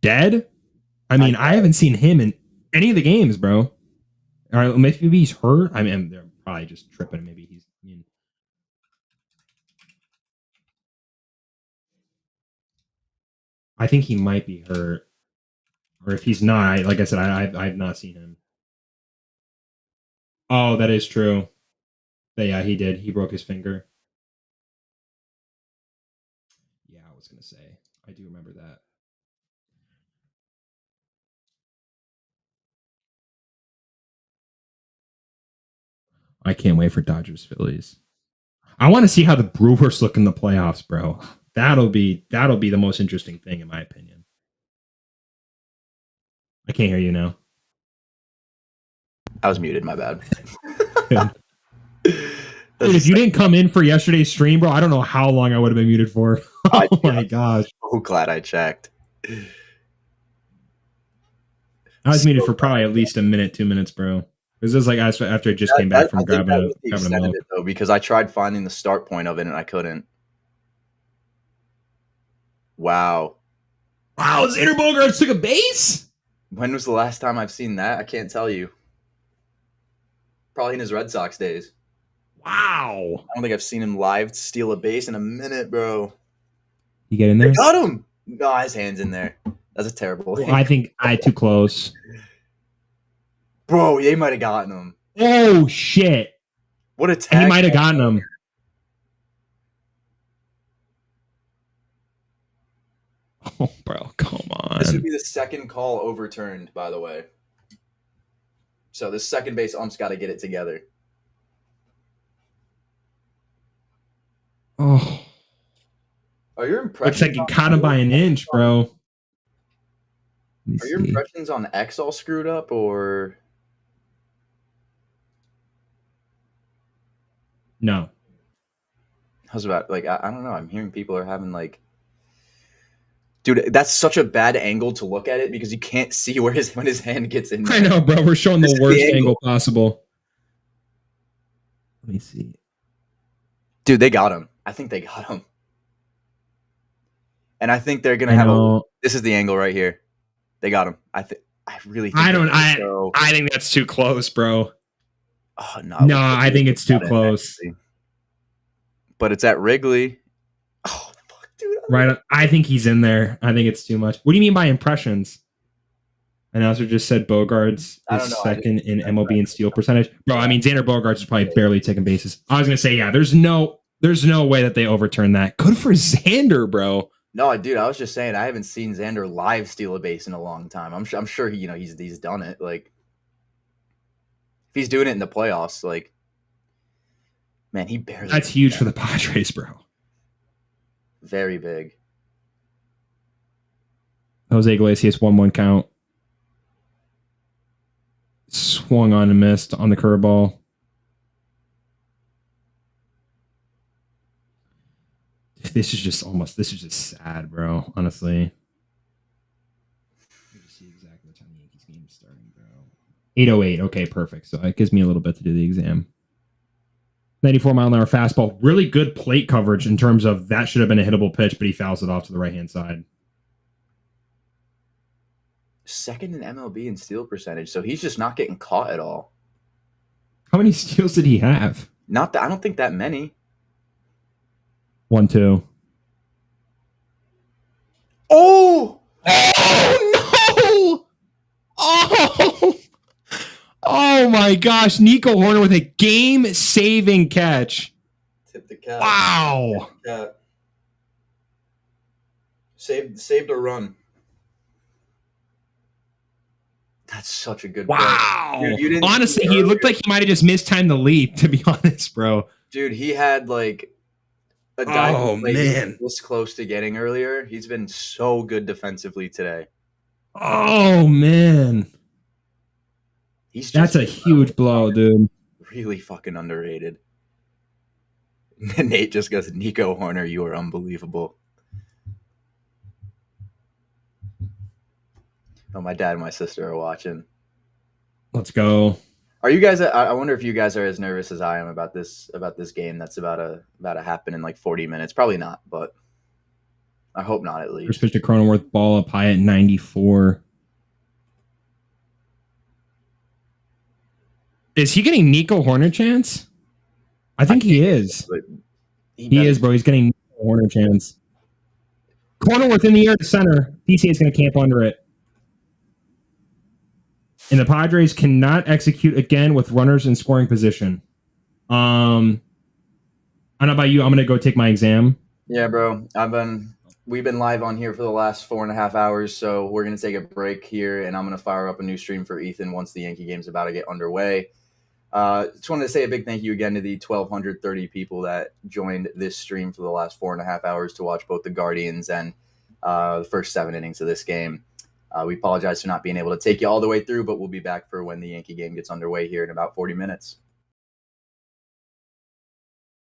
dead? I mean, I haven't seen him in any of the games, bro. All right, maybe he's hurt. I mean, they're probably just tripping. Maybe he's. I think he might be hurt, or if he's not, like I said, I've not seen him. Oh, that is true. But yeah, he did. He broke his finger. Yeah, I was gonna say. I do remember that. I can't wait for Dodgers Phillies. I want to see how the Brewers look in the playoffs, bro. That'll be the most interesting thing, in my opinion. I can't hear you now. I was muted. My bad. Dude, if you didn't come in for yesterday's stream, bro, I don't know how long I would have been muted for. Oh my gosh. So glad I checked. I was muted for probably at least a minute, 2 minutes, bro. This is like after I just came back from grabbing a milk. Though, because I tried finding the start point of it and I couldn't. Wow. Wow, Xander Bogaerts took a base? When was the last time I've seen that? I can't tell you. Probably in his Red Sox days. Wow. I don't think I've seen him live steal a base in a minute, bro. You get in there? They got him. No, his hand's in there. That's a terrible I think I too close. Bro, they might have gotten him. Oh, shit. What a tag. He might have gotten him. Oh, bro, come on. This would be the second call overturned, by the way. So the second base ump's got to get it together. Oh. Are your impressions? Looks like you caught him by an inch, bro. Are your impressions on X all screwed up, or? No. I was about I don't know. I'm hearing people are having dude, that's such a bad angle to look at it because you can't see when his hand gets in there. I know, bro. We're showing the worst angle possible. Let me see. Dude, they got him. I think they got him. And I think they're gonna have this is the angle right here. They got him. I really think I think that's too close, bro. Oh no. No, I think it's too close. But it's at Wrigley. Oh fuck, dude. Right. I think he's in there. I think it's too much. What do you mean by impressions? Announcer just said Bogaerts is second in MLB in steal percentage. Bro, I mean Xander Bogaerts is probably barely taking bases. I was gonna say, yeah, there's no way that they overturn that. Good for Xander, bro. No, dude, I was just saying I haven't seen Xander live steal a base in a long time. I'm sure he's done it. If he's doing it in the playoffs, man, he barely. That's huge for the Padres, bro. Very big. Jose Iglesias 1-1 count. Swung on and missed on the curveball. This is just sad, bro. Honestly. Let me just see exactly what time the Yankees game is starting, bro. 8:08. Okay, perfect. So that gives me a little bit to do the exam. 94-mile-an-hour fastball. Really good plate coverage in terms of that should have been a hittable pitch, but he fouls it off to the right-hand side. Second in MLB in steal percentage, so he's just not getting caught at all. How many steals did he have? I don't think that many. 1-2. Oh! Oh no! Oh! Oh my gosh! Nico Horner with a game-saving catch. Tip the cap. Wow! Tip the cap. Saved a run. That's such a good Wow! Dude, you didn't honestly, he looked like he might have just mistimed the leap. To be honest, bro. Dude, he had like a guy Oh man, this close to getting earlier. He's been so good defensively today. Oh man, that's a huge blow, dude. Really fucking underrated. Nate just goes, Nico Horner, you are unbelievable. Oh, my dad and my sister are watching. Let's go. Are you guys? I wonder if you guys are as nervous as I am about this game that's about to happen in like 40 minutes. Probably not, but I hope not at least. First pitch to Cronenworth, ball up high at 94. Is he getting Nico Horner chance? I think he is. He is, bro. He's getting Nico Horner chance. Cronenworth in the air to center. DCA is going to camp under it. And the Padres cannot execute again with runners in scoring position. I don't know about you. I'm going to go take my exam. Yeah, bro. We've been live on here for the last 4.5 hours, so we're going to take a break here, and I'm going to fire up a new stream for Ethan once the Yankee game's about to get underway. Just wanted to say a big thank you again to the 1,230 people that joined this stream for the last 4.5 hours to watch both the Guardians and the first 7 innings of this game. We apologize for not being able to take you all the way through, but we'll be back for when the Yankee game gets underway here in about 40 minutes.